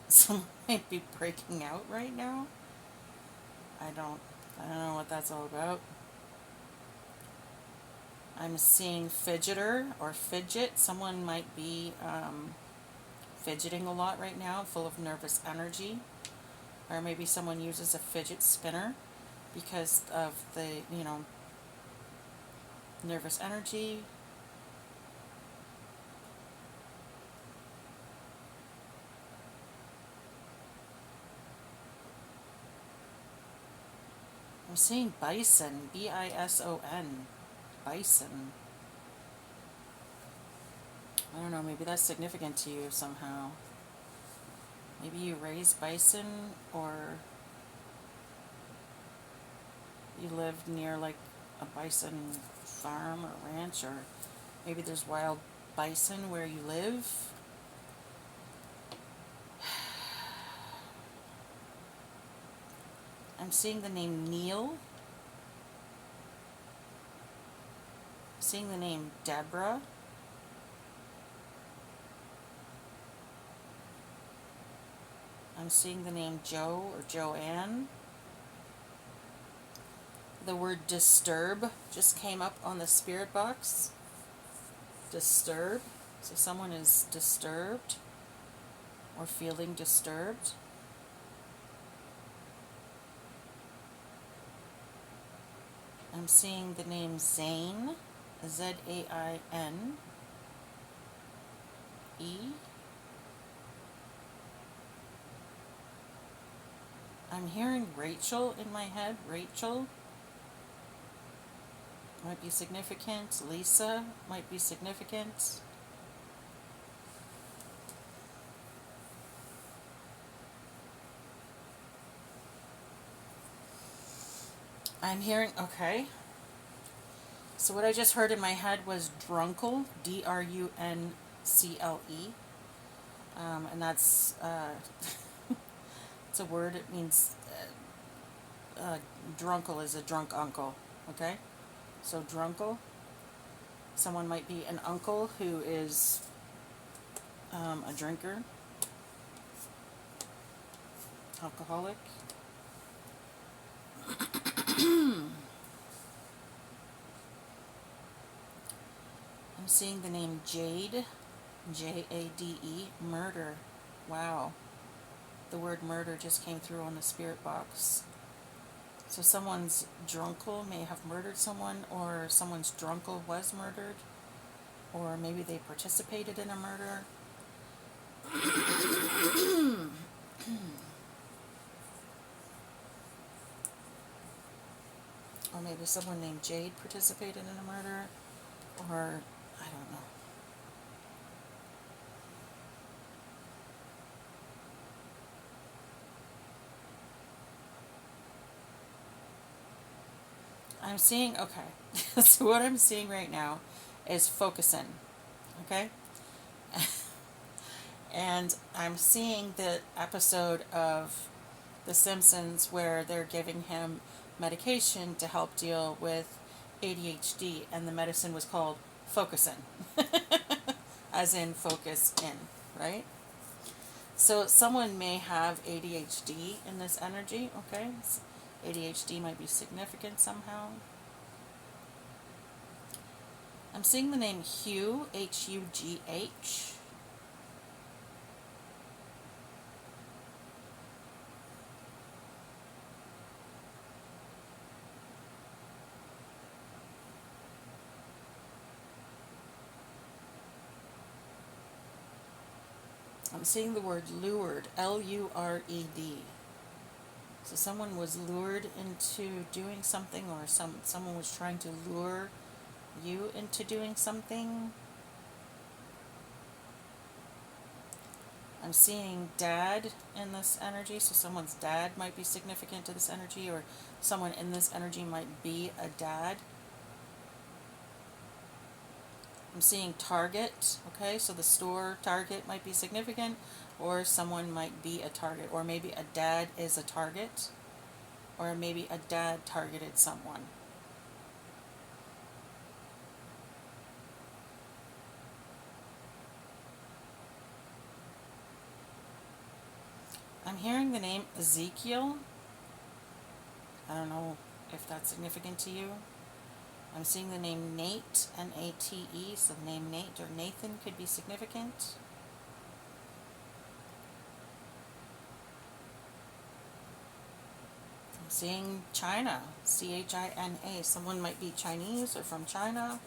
Someone might be breaking out right now. I don't know what that's all about. I'm seeing fidgeter or fidget. Someone might be fidgeting a lot right now, full of nervous energy. Or maybe someone uses a fidget spinner because of the, nervous energy. I'm seeing bison, B-I-S-O-N, bison. I don't know, maybe that's significant to you somehow. Maybe you raise bison, or you live near like a bison farm or ranch, or maybe there's wild bison where you live. I'm seeing the name Neil. Seeing the name Deborah. I'm seeing the name Joe or Joanne. The word disturb just came up on the spirit box. Disturb. So someone is disturbed or feeling disturbed. I'm seeing the name Zain. Zaine. I'm hearing Rachel in my head. Rachel might be significant. Lisa might be significant. I'm hearing, okay. So what I just heard in my head was drunkle, Druncle. And that's, it's a word, it means, drunkle is a drunk uncle, okay? So drunkle, someone might be an uncle who is a drinker, alcoholic. I'm seeing the name Jade, Jade, murder. Wow. The word murder just came through on the spirit box. So someone's drunkle may have murdered someone, or someone's drunkle was murdered, or maybe they participated in a murder. Or maybe someone named Jade participated in a murder, or I don't know. I'm seeing, okay, so what I'm seeing right now is focusing, okay? And I'm seeing the episode of The Simpsons where they're giving him medication to help deal with ADHD, and the medicine was called focusing, as in focus in, right? So someone may have ADHD in this energy, okay? ADHD might be significant somehow. I'm seeing the name Hugh, Hugh. I'm seeing the word lured, Lured. So someone was lured into doing something, or someone was trying to lure you into doing something. I'm seeing dad in this energy, so someone's dad might be significant to this energy, or someone in this energy might be a dad. I'm seeing Target, okay, so the store Target might be significant, or someone might be a target, or maybe a dad is a target, or maybe a dad targeted someone. I'm hearing the name Ezekiel. I don't know if that's significant to you. I'm seeing the name Nate, Nate, so the name Nate or Nathan could be significant. I'm seeing China, China. Someone might be Chinese or from China.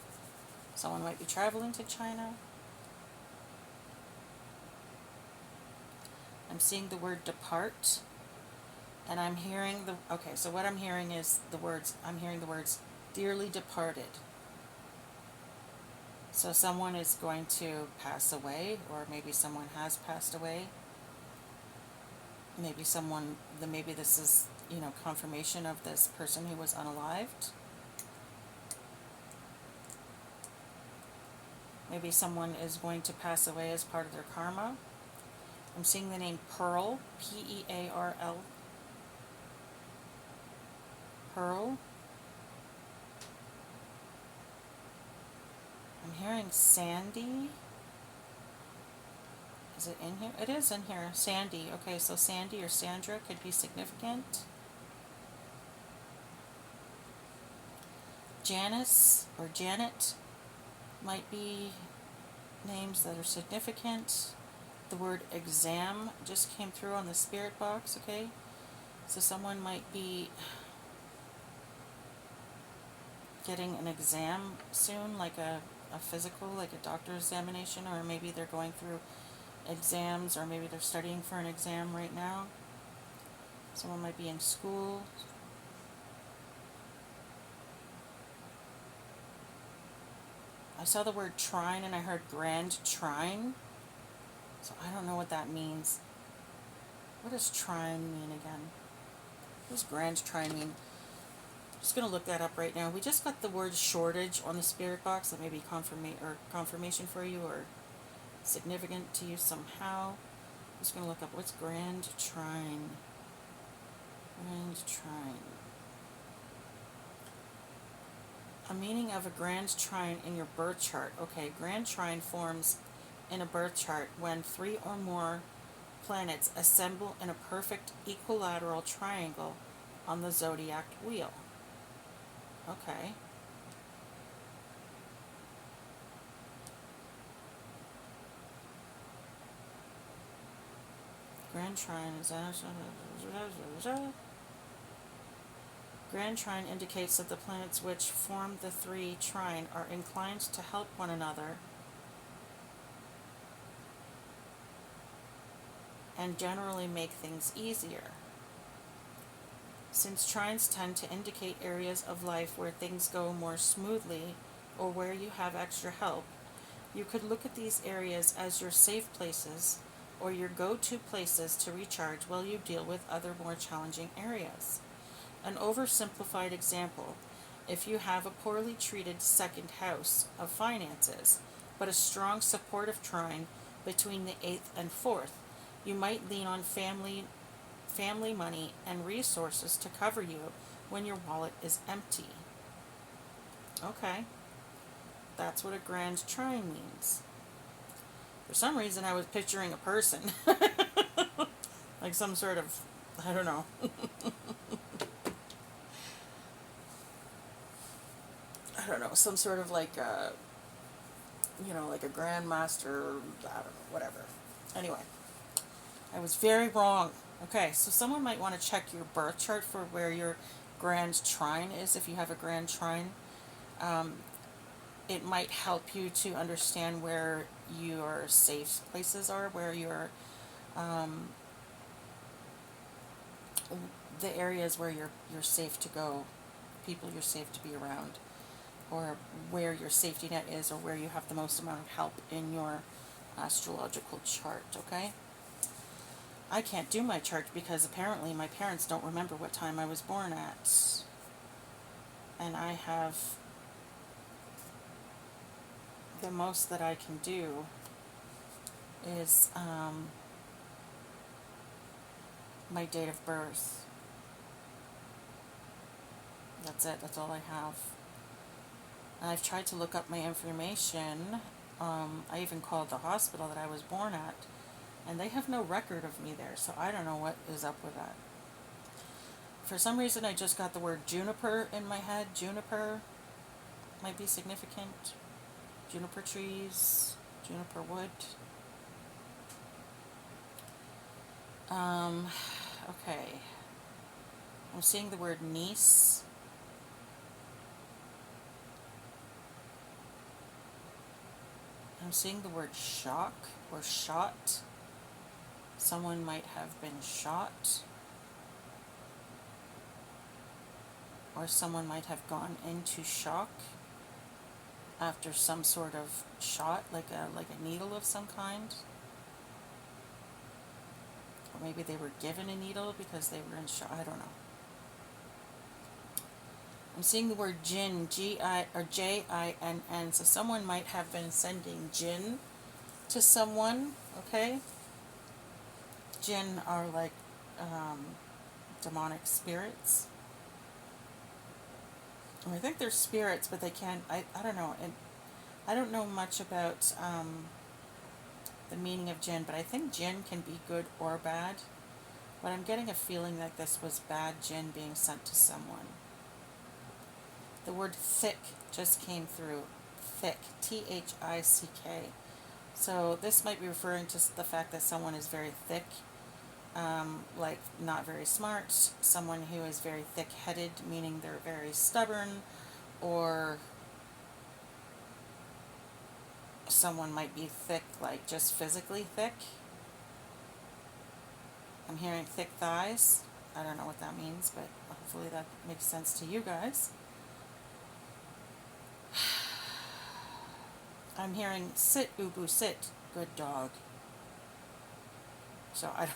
Someone might be traveling to China. I'm seeing the word depart. And I'm hearing okay, so what I'm hearing is I'm hearing the words dearly departed. So someone is going to pass away, or maybe someone has passed away. Maybe maybe this is, confirmation of this person who was unalived. Maybe someone is going to pass away as part of their karma. I'm seeing the name Pearl, Pearl. Pearl. I'm hearing Sandy. Is it in here? It is in here. Sandy. Okay, so Sandy or Sandra could be significant. Janice or Janet might be names that are significant. The word exam just came through on the spirit box, okay? So someone might be getting an exam soon, like a physical, like a doctor examination, or maybe they're going through exams, or maybe they're studying for an exam right now. Someone might be in school. I saw the word trine and I heard grand trine, so I don't know what that means. What does trine mean again? What does grand trine mean? I'm just going to look that up right now. We just got the word shortage on the spirit box. That may be confirmation for you, or significant to you somehow. I'm just going to look up what's grand trine. Grand trine. A meaning of a grand trine in your birth chart. Okay, grand trine forms in a birth chart when 3 or more planets assemble in a perfect equilateral triangle on the zodiac wheel. Okay. Grand trine is Grand trine indicates that the planets which form the 3 trine are inclined to help one another and generally make things easier. Since trines tend to indicate areas of life where things go more smoothly or where you have extra help, you could look at these areas as your safe places or your go-to places to recharge while you deal with other more challenging areas. An oversimplified example: if you have a poorly treated second house of finances, but a strong supportive trine between the 8th and 4th, you might lean on family money and resources to cover you when your wallet is empty. Okay, that's what a grand trine means. For some reason I was picturing a person. Like some sort of, I don't know. I don't know, some sort of like a, like a grandmaster, I don't know, whatever. Anyway, I was very wrong. Okay, so someone might want to check your birth chart for where your grand trine is, if you have a grand trine. It might help you to understand where your safe places are, where your, the areas where you're safe to go, people you're safe to be around, or where your safety net is, or where you have the most amount of help in your astrological chart, okay? I can't do my chart because apparently my parents don't remember what time I was born at. And I have, the most that I can do is my date of birth. That's it, that's all I have. And I've tried to look up my information. I even called the hospital that I was born at, and they have no record of me there, so I don't know what is up with that. For some reason I just got the word juniper in my head. Juniper might be significant. Juniper trees, juniper wood. Okay. I'm seeing the word niece. I'm seeing the word shock or shot. Someone might have been shot. Or someone might have gone into shock after some sort of shot, like a needle of some kind. Or maybe they were given a needle because they were in shock. I don't know. I'm seeing the word jinn, G-I or J-I-N-N. So someone might have been sending jinn to someone, okay? Jinn are like demonic spirits. I think they're spirits, but they can't, I don't know. And I don't know much about the meaning of jinn, but I think jinn can be good or bad. But I'm getting a feeling that this was bad jinn being sent to someone. The word thick just came through. Thick. Thick. So this might be referring to the fact that someone is very thick, like not very smart. Someone who is very thick-headed, meaning they're very stubborn, or someone might be thick, like just physically thick. I'm hearing thick thighs. I don't know what that means, but hopefully that makes sense to you guys. I'm hearing sit, Ubu, sit, good dog. So I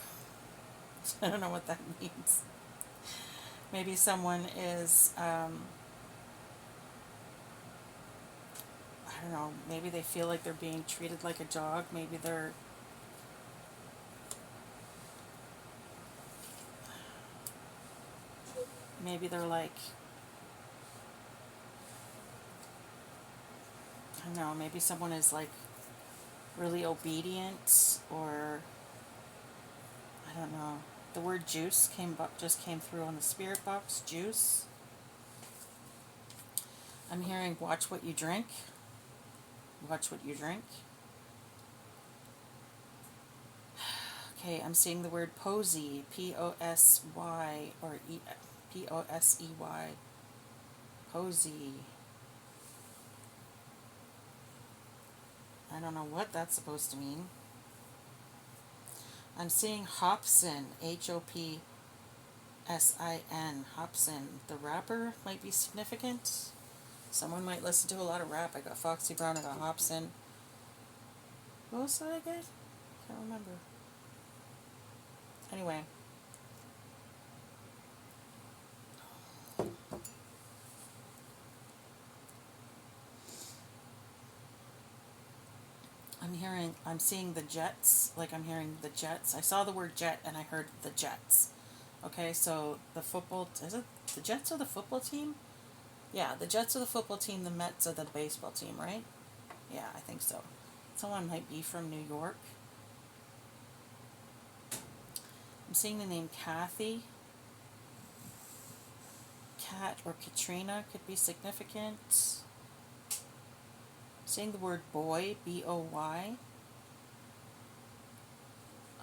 don't know what that means. Maybe someone is, I don't know, maybe they feel like they're being treated like a dog. Maybe they're like, I don't know, maybe someone is like really obedient, or I don't know. The word juice just came through on the spirit box. Juice. I'm hearing watch what you drink. Watch what you drink. Okay, I'm seeing the word posy. P-O-S-Y or P-O-S-E-Y. Posy. I don't know what that's supposed to mean. I'm seeing Hobson. Hopsin. Hobson. The rapper might be significant. Someone might listen to a lot of rap. I got Foxy Brown, I got Hobson. What else did I get? Can't remember. Anyway. I'm seeing the Jets, like I'm hearing the Jets. I saw the word jet and I heard the Jets. Okay, so the football, is it the Jets are the football team? Yeah, the Jets are the football team, the Mets are the baseball team, right? Yeah, I think so. Someone might be from New York. I'm seeing the name Kathy. Kat or Katrina could be significant. Seeing the word boy, B-O-Y.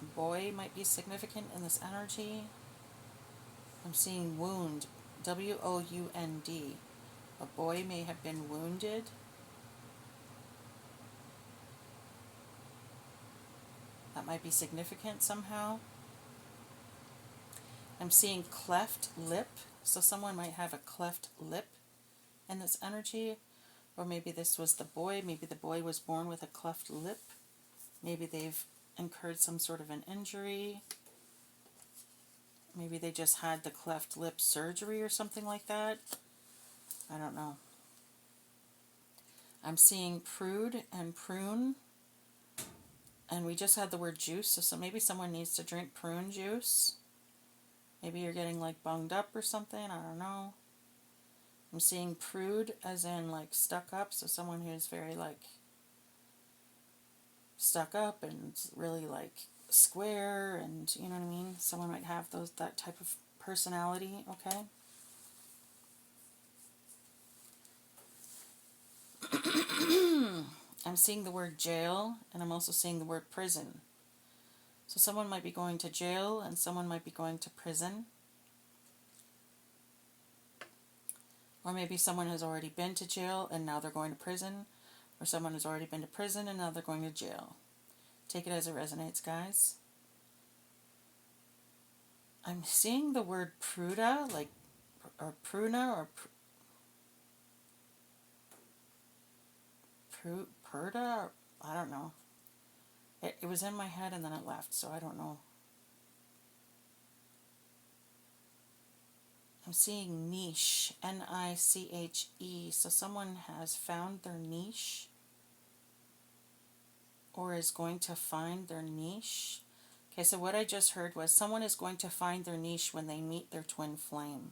A boy might be significant in this energy. I'm seeing wound, W-O-U-N-D. A boy may have been wounded. That might be significant somehow. I'm seeing cleft lip, so someone might have a cleft lip in this energy. Or maybe this was the boy. Maybe the boy was born with a cleft lip. Maybe they've incurred some sort of an injury. Maybe they just had the cleft lip surgery or something like that. I don't know. I'm seeing prude and prune. And we just had the word juice, so maybe someone needs to drink prune juice. Maybe you're getting like bunged up or something. I don't know. I'm seeing prude as in like stuck up, so someone who's very like stuck up and really like square, and you know what I mean? Someone might have that type of personality, okay? I'm seeing the word jail, and I'm also seeing the word prison. So someone might be going to jail and someone might be going to prison. Or maybe someone has already been to jail and now they're going to prison. Or someone has already been to prison and now they're going to jail. Take it as it resonates, guys. I'm seeing the word pruda, like, or pruna, or purda, or, I don't know. It was in my head and then it left, so I don't know. I'm seeing niche, N-I-C-H-E, so someone has found their niche or is going to find their niche. Okay, so what I just heard was someone is going to find their niche when they meet their twin flame.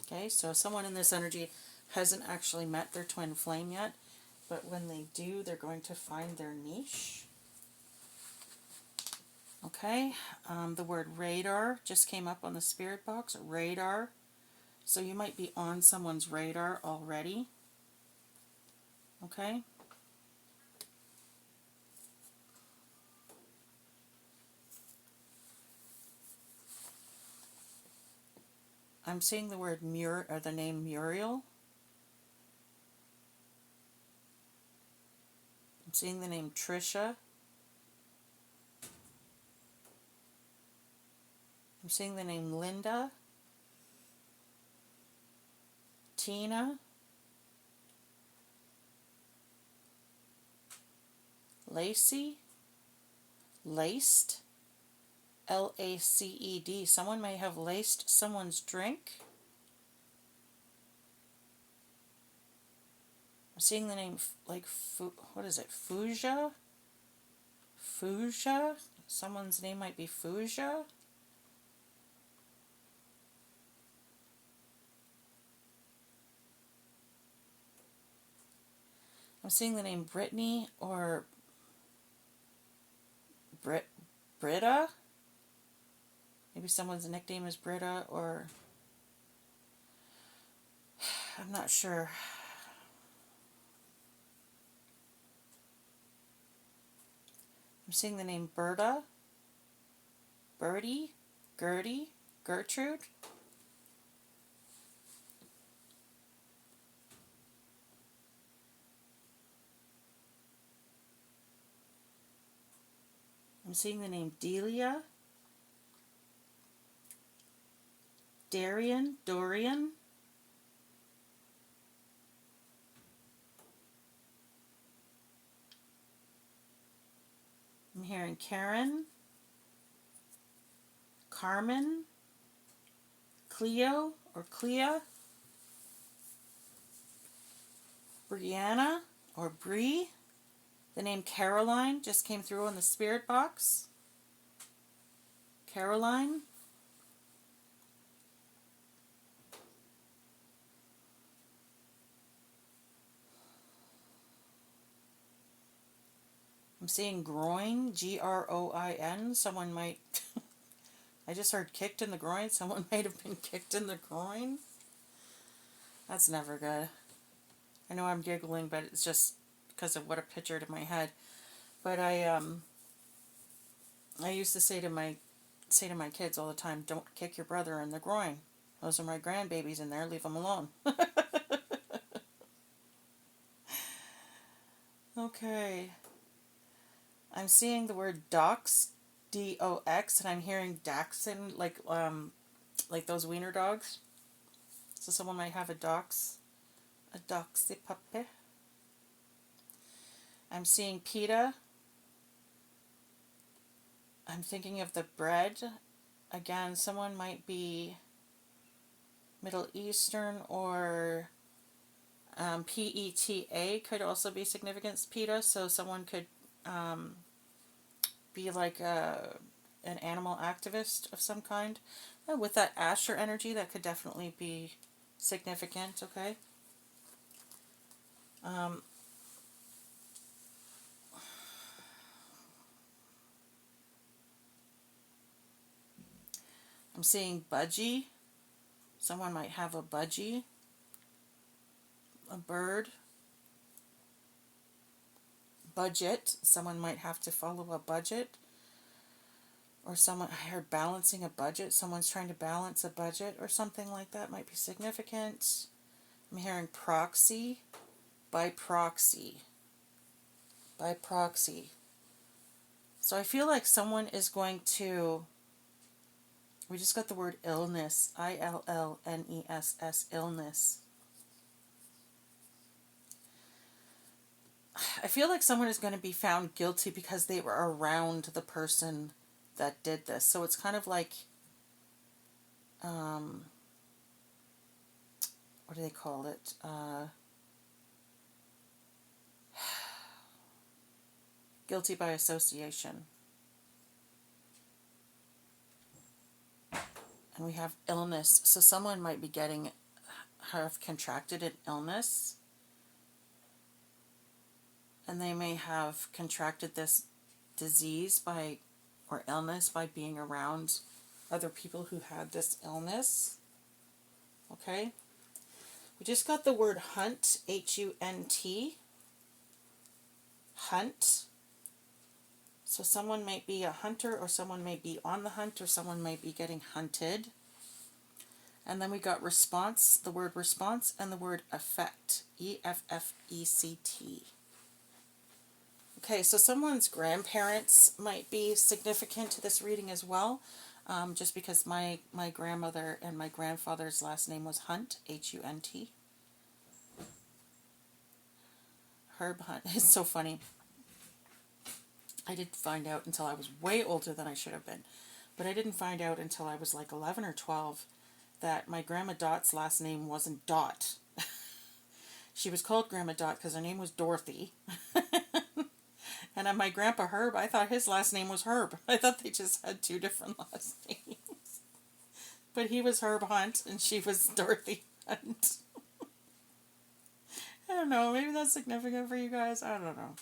Okay, so someone in this energy hasn't actually met their twin flame yet, but when they do, they're going to find their niche. Okay, the word radar just came up on the spirit box, radar. So you might be on someone's radar already. Okay. I'm seeing the word or the name Muriel. I'm seeing the name Trisha. I'm seeing the name Linda, Tina, Lacey, laced, Laced. Someone may have laced someone's drink. I'm seeing the name like, what is it, Fuja? Fuja? Someone's name might be Fuja. I'm seeing the name Brittany or Britta. Maybe someone's nickname is Britta, or I'm not sure. I'm seeing the name Berta, Bertie, Gertie, Gertrude. I'm seeing the name Delia, Dorian. I'm hearing Karen, Carmen, Cleo or Clea, Brianna or Bree. The name Caroline just came through on the spirit box. Caroline. I'm seeing groin, Groin. Someone might, I just heard kicked in the groin. Someone might have been kicked in the groin. That's never good. I know I'm giggling, but it's just because of what I pictured in my head. But I used to say to my kids all the time, don't kick your brother in the groin. Those are my grandbabies in there, leave them alone. Okay. I'm seeing the word dox, D-O-X, and I'm hearing dachshund, like those wiener dogs. So someone might have a doxy puppy. I'm seeing pita. I'm thinking of the bread. Again, someone might be Middle Eastern, or PETA could also be significant, pita. So someone could be like an animal activist of some kind. With that Asher energy, that could definitely be significant, okay? I'm seeing budgie. Someone might have a budgie. A bird. Budget. Someone might have to follow a budget. Or someone, I heard balancing a budget. Someone's trying to balance a budget or something like that might be significant. I'm hearing proxy. By proxy. By proxy. So I feel like someone is going to, we just got the word illness. ILLNESS, illness. I feel like someone is going to be found guilty because they were around the person that did this. So it's kind of like, what do they call it? Guilty by association. And we have illness. So someone might be have contracted an illness. and they may have contracted this disease by or illness by being around other people who had this illness. Okay? We just got the word hunt, H-U-N-T. Hunt. So someone might be a hunter, or someone may be on the hunt, or someone might be getting hunted. And then we got response, the word response, and the word effect, E-F-F-E-C-T. Okay, so someone's grandparents might be significant to this reading as well, just because my grandmother and my grandfather's last name was Hunt, H-U-N-T. Herb Hunt. It's so funny. I didn't find out until I was way older than I should have been, but I didn't find out until I was like 11 or 12 that my Grandma Dot's last name wasn't Dot. She was called Grandma Dot because her name was Dorothy. And my Grandpa Herb, I thought his last name was Herb. I thought they just had two different last names. But he was Herb Hunt and she was Dorothy Hunt. I don't know, maybe that's significant for you guys. I don't know.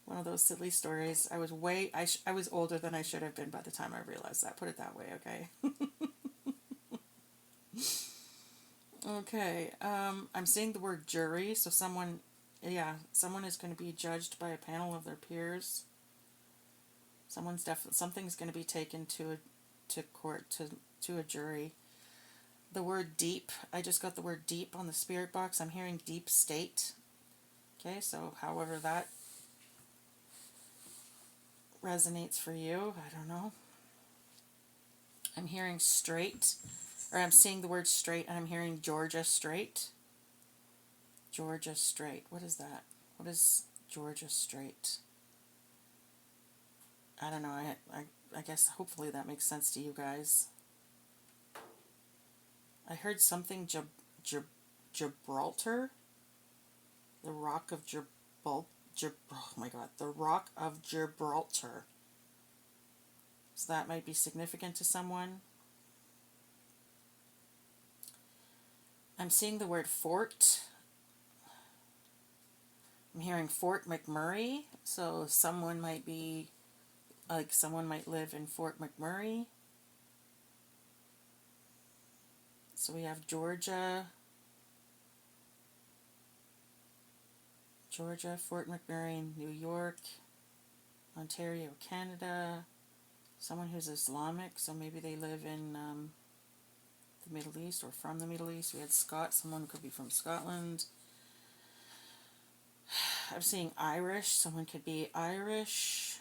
One of those silly stories. I was older than I should have been by the time I realized that. Put it that way, okay? Okay, I'm seeing the word jury, so someone is going to be judged by a panel of their peers. Something's going to be taken to court, to a jury. The word deep, I just got the word deep on the spirit box. I'm hearing deep state. Okay, so however that resonates for you, I don't know. I'm hearing straight, or I'm seeing the word straight, and I'm hearing Georgia Straight. Georgia Straight. What is that? What is Georgia Straight? I don't know. I guess hopefully that makes sense to you guys. I heard something Gibraltar. The Rock of oh my God. The Rock of Gibraltar. So that might be significant to someone. I'm seeing the word fort. I'm hearing Fort McMurray, so someone might live in Fort McMurray. So we have Georgia, Fort McMurray, New York, Ontario, Canada. Someone who's Islamic, so maybe they live in the Middle East or from the Middle East. We had someone could be from Scotland. I'm seeing Irish, someone could be Irish.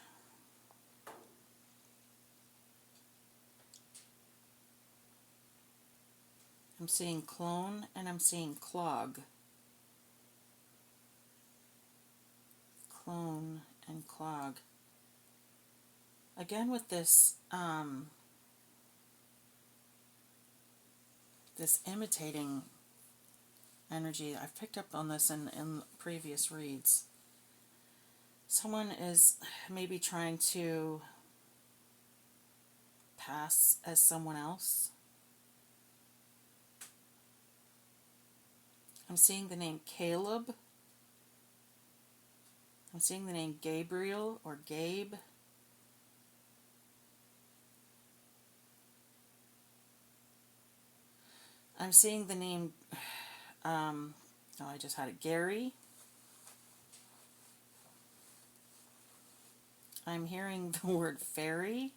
I'm seeing clone and I'm seeing clog. Clone and clog. Again with this this imitating energy, I've picked up on this in previous reads. Someone is maybe trying to pass as someone else. I'm seeing the name Caleb. I'm seeing the name Gabriel or Gabe. I'm seeing the name, I just had it, Gary. I'm hearing the word fairy.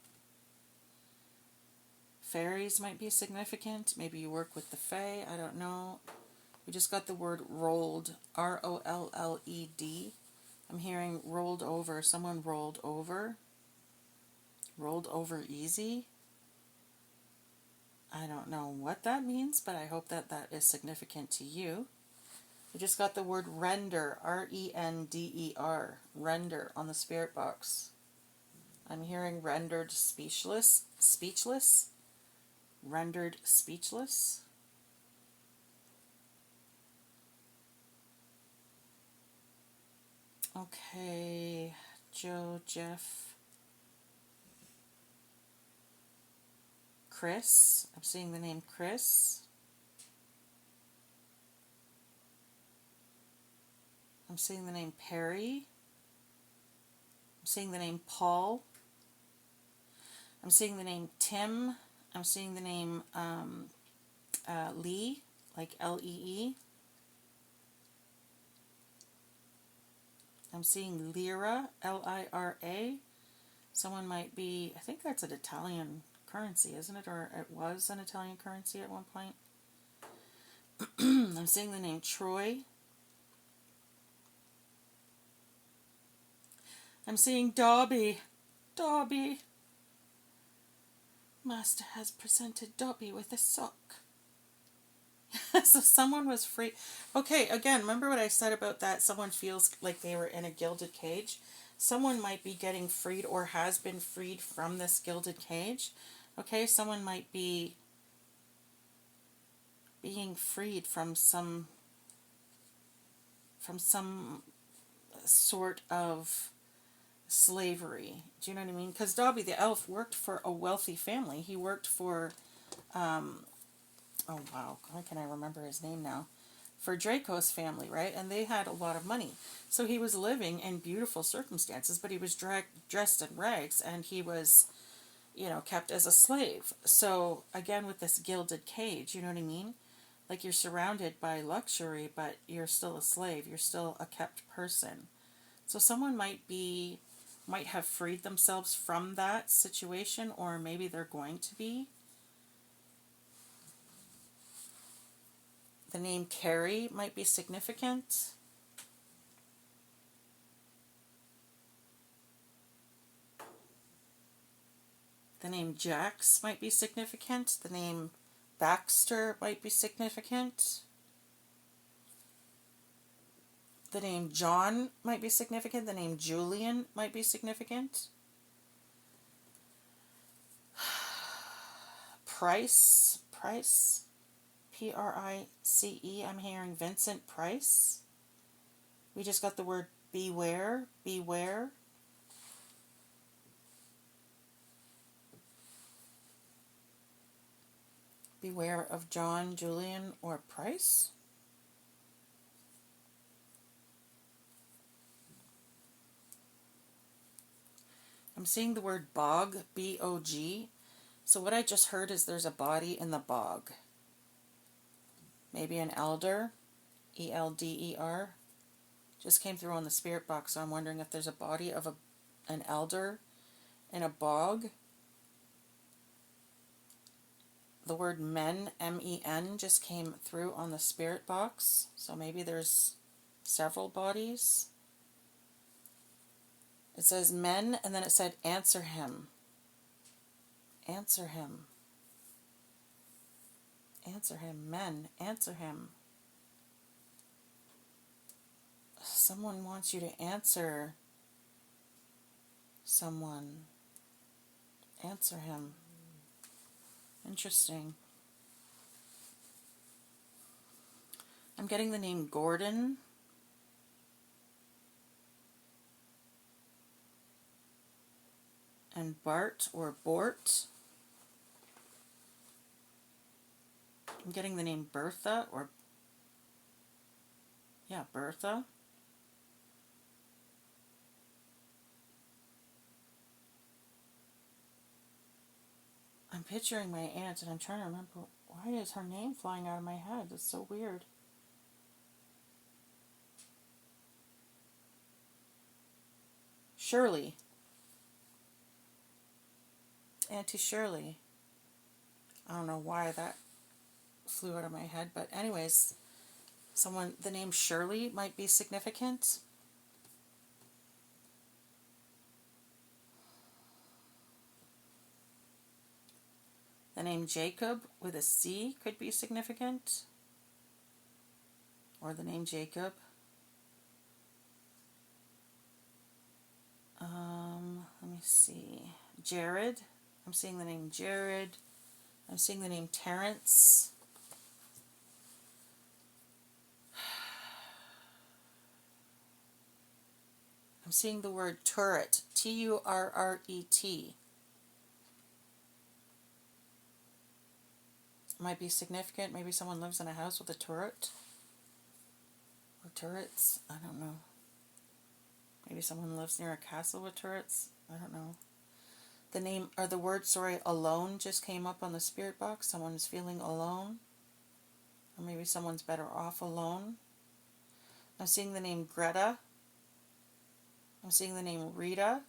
Fairies might be significant. Maybe you work with the fae, I don't know. We just got the word rolled, R-O-L-L-E-D. I'm hearing rolled over, someone rolled over. Rolled over easy. I don't know what that means, but I hope that that is significant to you. We just got the word render, R-E-N-D-E-R, render on the spirit box. I'm hearing rendered speechless, rendered speechless. Okay, Joe, Jeff, Chris. I'm seeing the name Chris. I'm seeing the name Perry. I'm seeing the name Paul. I'm seeing the name Tim. I'm seeing the name Lee, like Lee. I'm seeing Lira, Lira. Someone might be, I think that's an Italian currency, isn't it? Or it was an Italian currency at one point. I'm seeing the name Troy. I'm seeing Dobby. Dobby. Master has presented Dobby with a sock. So someone was free. Okay, again, remember what I said about that? Someone feels like they were in a gilded cage. Someone might be getting freed or has been freed from this gilded cage. Okay, someone might be being freed from some sort of slavery. Do you know what I mean? Because Dobby the elf worked for a wealthy family. He worked for, oh wow, how can I remember his name now? For Draco's family, right? And they had a lot of money. So he was living in beautiful circumstances, but he was dressed in rags, and he was, kept as a slave. So again, with this gilded cage, you know what I mean? Like, you're surrounded by luxury, but you're still a slave. You're still a kept person. So someone might have freed themselves from that situation, or maybe they're going to be. The name Carrie might be significant. The name Jax might be significant. The name Baxter might be significant. The name John might be significant. The name Julian might be significant. Price, Price, Price. I'm hearing Vincent Price. We just got the word beware, beware. Beware of John, Julian, or Price. I'm seeing the word bog, B-O-G. So what I just heard is there's a body in the bog. Maybe an elder, E-L-D-E-R. Just came through on the spirit box, so I'm wondering if there's a body of an elder in a bog. The word men, M-E-N, just came through on the spirit box, so maybe there's several bodies. It says men, and then it said answer him. Answer him. Answer him. Men, answer him. Someone wants you to answer someone. Answer him. Interesting. I'm getting the name Gordon. And Bart or Bort. I'm getting the name Bertha or, yeah, Bertha. I'm picturing my aunt, and I'm trying to remember, why is her name flying out of my head? It's so weird. Shirley. Auntie Shirley. I don't know why that flew out of my head, but anyways, the name Shirley might be significant. The name Jacob with a C could be significant. Or the name Jacob. Let me see. Jared. I'm seeing the name Jared. I'm seeing the name Terrence. I'm seeing the word turret. T-U-R-R-E-T. Might be significant. Maybe someone lives in a house with a turret. Or turrets? I don't know. Maybe someone lives near a castle with turrets? I don't know. The name, or the word, sorry, alone just came up on the spirit box. Someone's feeling alone. Or maybe someone's better off alone. I'm seeing the name Greta. I'm seeing the name Rita.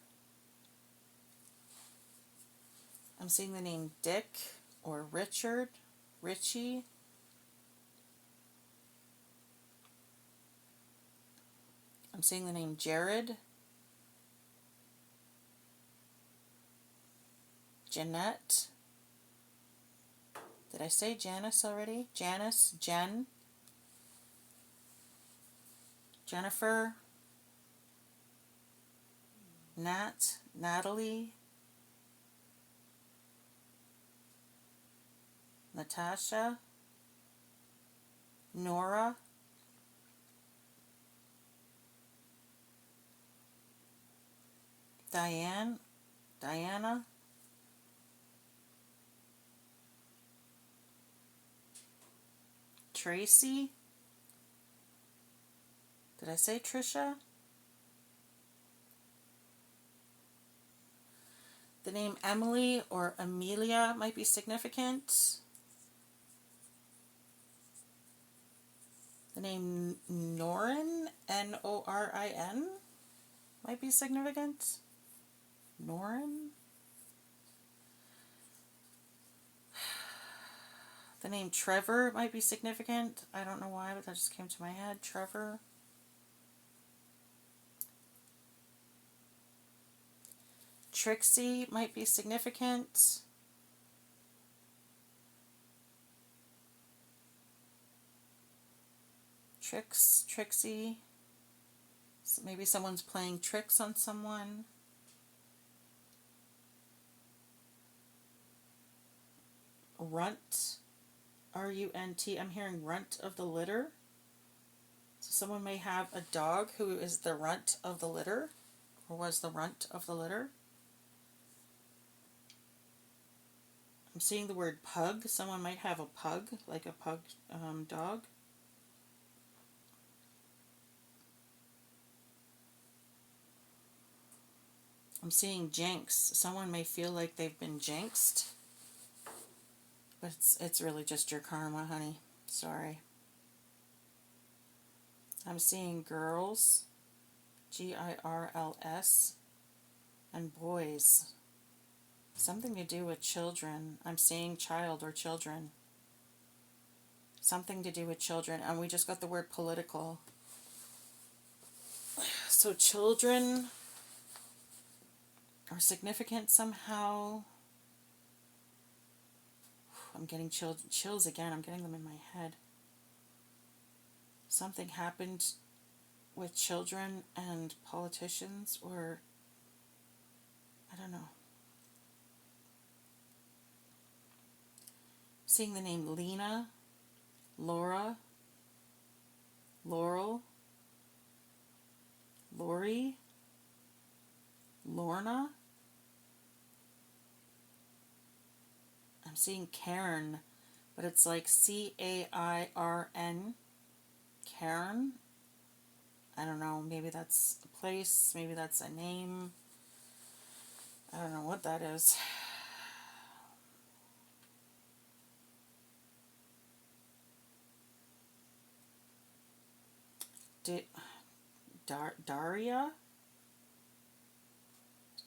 I'm seeing the name Dick or Richard, Richie. I'm seeing the name Jared, Jeanette. Did I say Janice already? Janice, Jen, Jennifer, Nat, Natalie, Natasha, Nora, Diane, Diana, Tracy. Did I say Trisha? The name Emily or Amelia might be significant. The name Norin, Norin, might be significant. Norin. The name Trevor might be significant. I don't know why, but that just came to my head. Trevor. Trixie might be significant. Trixie. So maybe someone's playing tricks on someone. Runt. R-U-N-T. I'm hearing runt of the litter. So someone may have a dog who is the runt of the litter, or was the runt of the litter. I'm seeing the word pug. Someone might have a pug, like a pug dog. I'm seeing jinx. Someone may feel like they've been jinxed, but it's really just your karma, honey. Sorry. I'm seeing girls, Girls, and boys. Something to do with children. I'm seeing child or children. Something to do with children. And we just got the word political. So children are significant somehow. I'm getting chills again. I'm getting them in my head. Something happened with children and politicians, or I don't know. Seeing the name Lena, Laura, Laurel, Lori, Lorna. I'm seeing Karen, but it's like C-A-I-R-N. Karen. I don't know, maybe that's a place, maybe that's a name. I don't know what that is. Daria?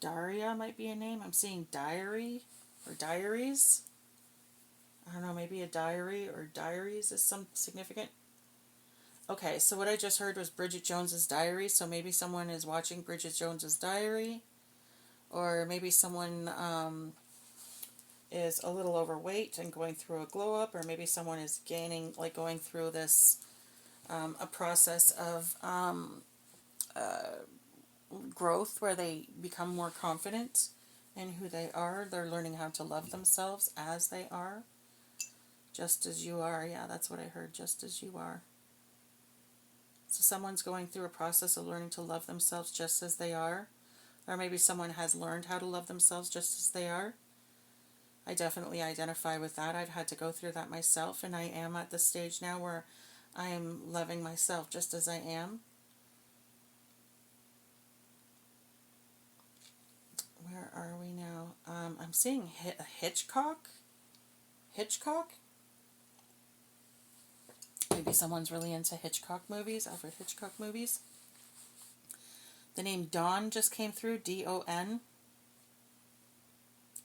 Daria might be a name. I'm seeing diary or diaries. I don't know, maybe a diary or diaries is some significant. Okay, so what I just heard was Bridget Jones's Diary, so maybe someone is watching Bridget Jones's Diary, or maybe someone is a little overweight and going through a glow up, or maybe someone is gaining, like going through this, a process of growth where they become more confident in who they are. They're learning how to love themselves as they are. Just as you are. Yeah, that's what I heard. Just as you are. So someone's going through a process of learning to love themselves just as they are. Or maybe someone has learned how to love themselves just as they are. I definitely identify with that. I've had to go through that myself, and I am at the stage now where I am loving myself just as I am. Where are we now? I'm seeing Hitchcock. Hitchcock? Maybe someone's really into Hitchcock movies, Alfred Hitchcock movies. The name Don just came through, D-O-N.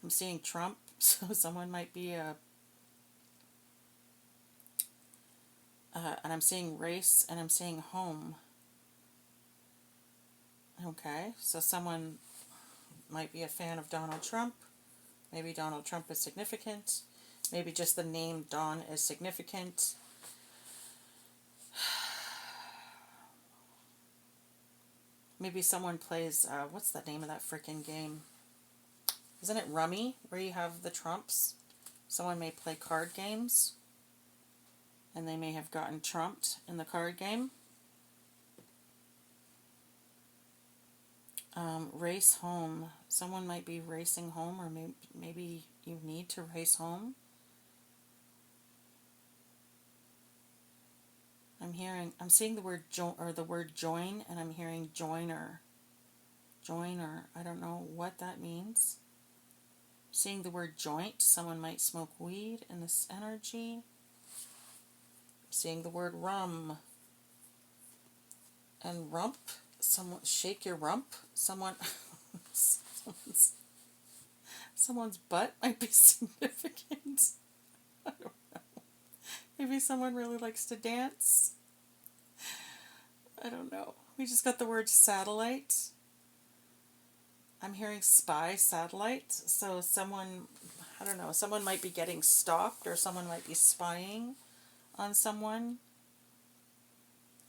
I'm seeing Trump, so someone might be and I'm seeing race, and I'm seeing home. Okay, so someone might be a fan of Donald Trump. Maybe Donald Trump is significant. Maybe just the name Don is significant. Maybe someone plays, what's the name of that freaking game? Isn't it Rummy, where you have the trumps? Someone may play card games, and they may have gotten trumped in the card game. Race home. Someone might be racing home, or maybe you need to race home. I'm seeing the word join, and I'm hearing joiner. Joiner. I don't know what that means. Seeing the word joint. Someone might smoke weed in this energy. Seeing the word rum. And rump. Someone shake your rump. Someone's butt might be significant. I don't know. Maybe someone really likes to dance. I don't know. We just got the word satellite. I'm hearing spy satellite. So someone, I don't know, someone might be getting stalked, or someone might be spying on someone.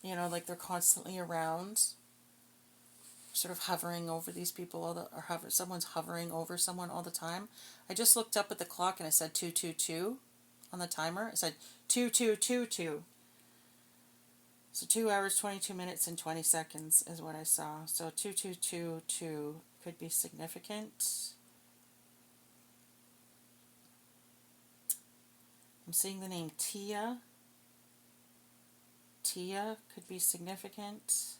You know, like they're constantly around, sort of hovering over these people, someone's hovering over someone all the time. I just looked up at the clock and it said 222 on the timer. It said 2222. So 2 hours, 22 minutes, and 20 seconds is what I saw. So 2222 could be significant. I'm seeing the name Tia. Tia could be significant.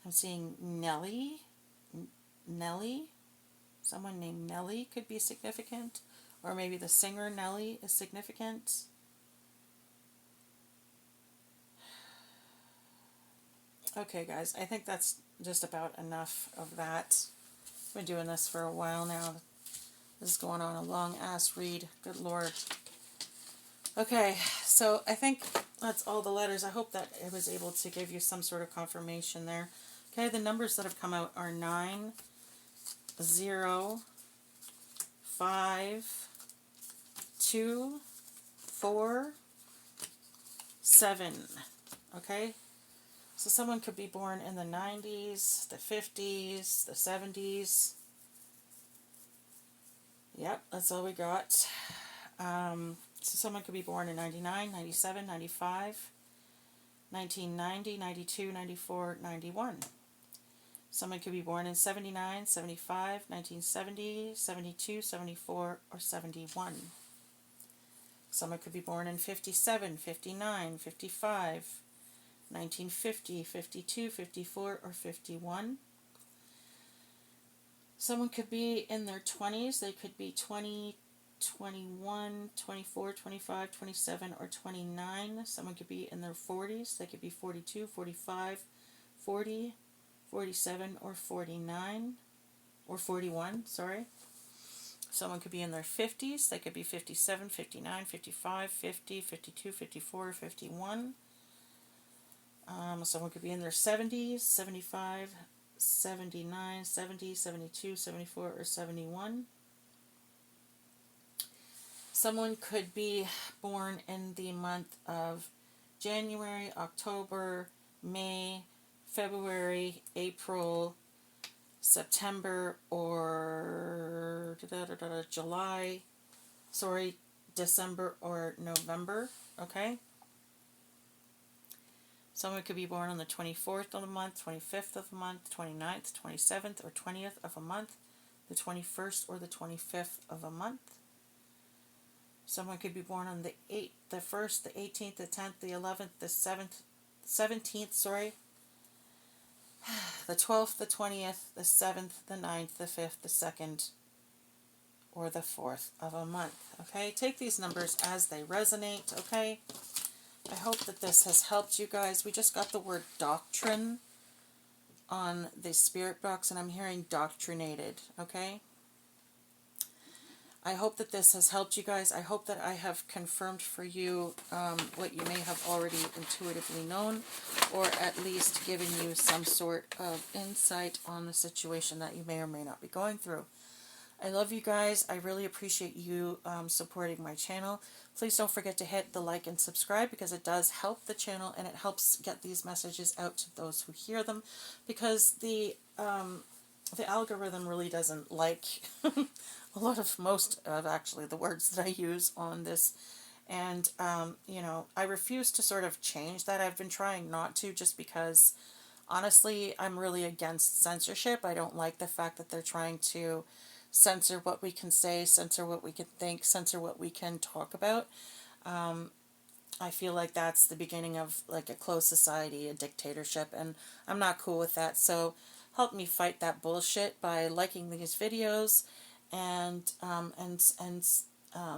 I'm seeing Nellie. Nellie. Someone named Nellie could be significant. Or maybe the singer Nellie is significant. Okay, guys, I think that's just about enough of that. I've been doing this for a while now. This is going on a long-ass read. Good Lord. Okay, so I think that's all the letters. I hope that it was able to give you some sort of confirmation there. Okay, the numbers that have come out are 9, 0, 5, 2, 4, 7. Okay? So someone could be born in the 90s, the 50s, the 70s. Yep, that's all we got. So someone could be born in 99, 97, 95, 1990, 92, 94, 91. Someone could be born in 79, 75, 1970, 72, 74, or 71. Someone could be born in 57, 59, 55, 1950, 52, 54, or 51. Someone could be in their 20s. They could be 20, 21, 24, 25, 27, or 29. Someone could be in their 40s. They could be 42, 45, 40, 47, or 49, or 41, sorry. Someone could be in their 50s. They could be 57, 59, 55, 50, 52, 54, or 51. Someone could be in their 70s, 75, 79, 70, 72, 74, or 71. Someone could be born in the month of January, October, May, February, April, September, or July, December, or November, okay? Someone could be born on the 24th of the month, 25th of the month, 29th, 27th, or 20th of a month, the 21st or the 25th of a month. Someone could be born on the 8th, the 1st, the 18th, the 10th, the 11th, the 7th, 17th, sorry, the 12th, the 20th, the 7th, the 9th, the 5th, the 2nd, or the 4th of a month. Okay, take these numbers as they resonate. Okay, I hope that this has helped you guys. We just got the word doctrine on the spirit box, and I'm hearing doctrinated. Okay, I hope that this has helped you guys. I hope that I have confirmed for you what you may have already intuitively known, or at least given you some sort of insight on the situation that you may or may not be going through. I love you guys. I really appreciate you supporting my channel. Please don't forget to hit the like and subscribe, because it does help the channel and it helps get these messages out to those who hear them, because the algorithm really doesn't like most of actually the words that I use on this. And, you know, I refuse to sort of change that. I've been trying not to, just because honestly, I'm really against censorship. I don't like the fact that they're trying to censor what we can say, censor what we can think, censor what we can talk about. I feel like that's the beginning of like a closed society, a dictatorship, and I'm not cool with that. So help me fight that bullshit by liking these videos and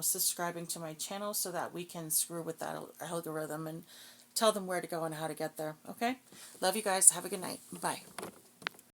subscribing to my channel, so that we can screw with that algorithm and tell them where to go and how to get there. Okay? Love you guys. Have a good night. Bye.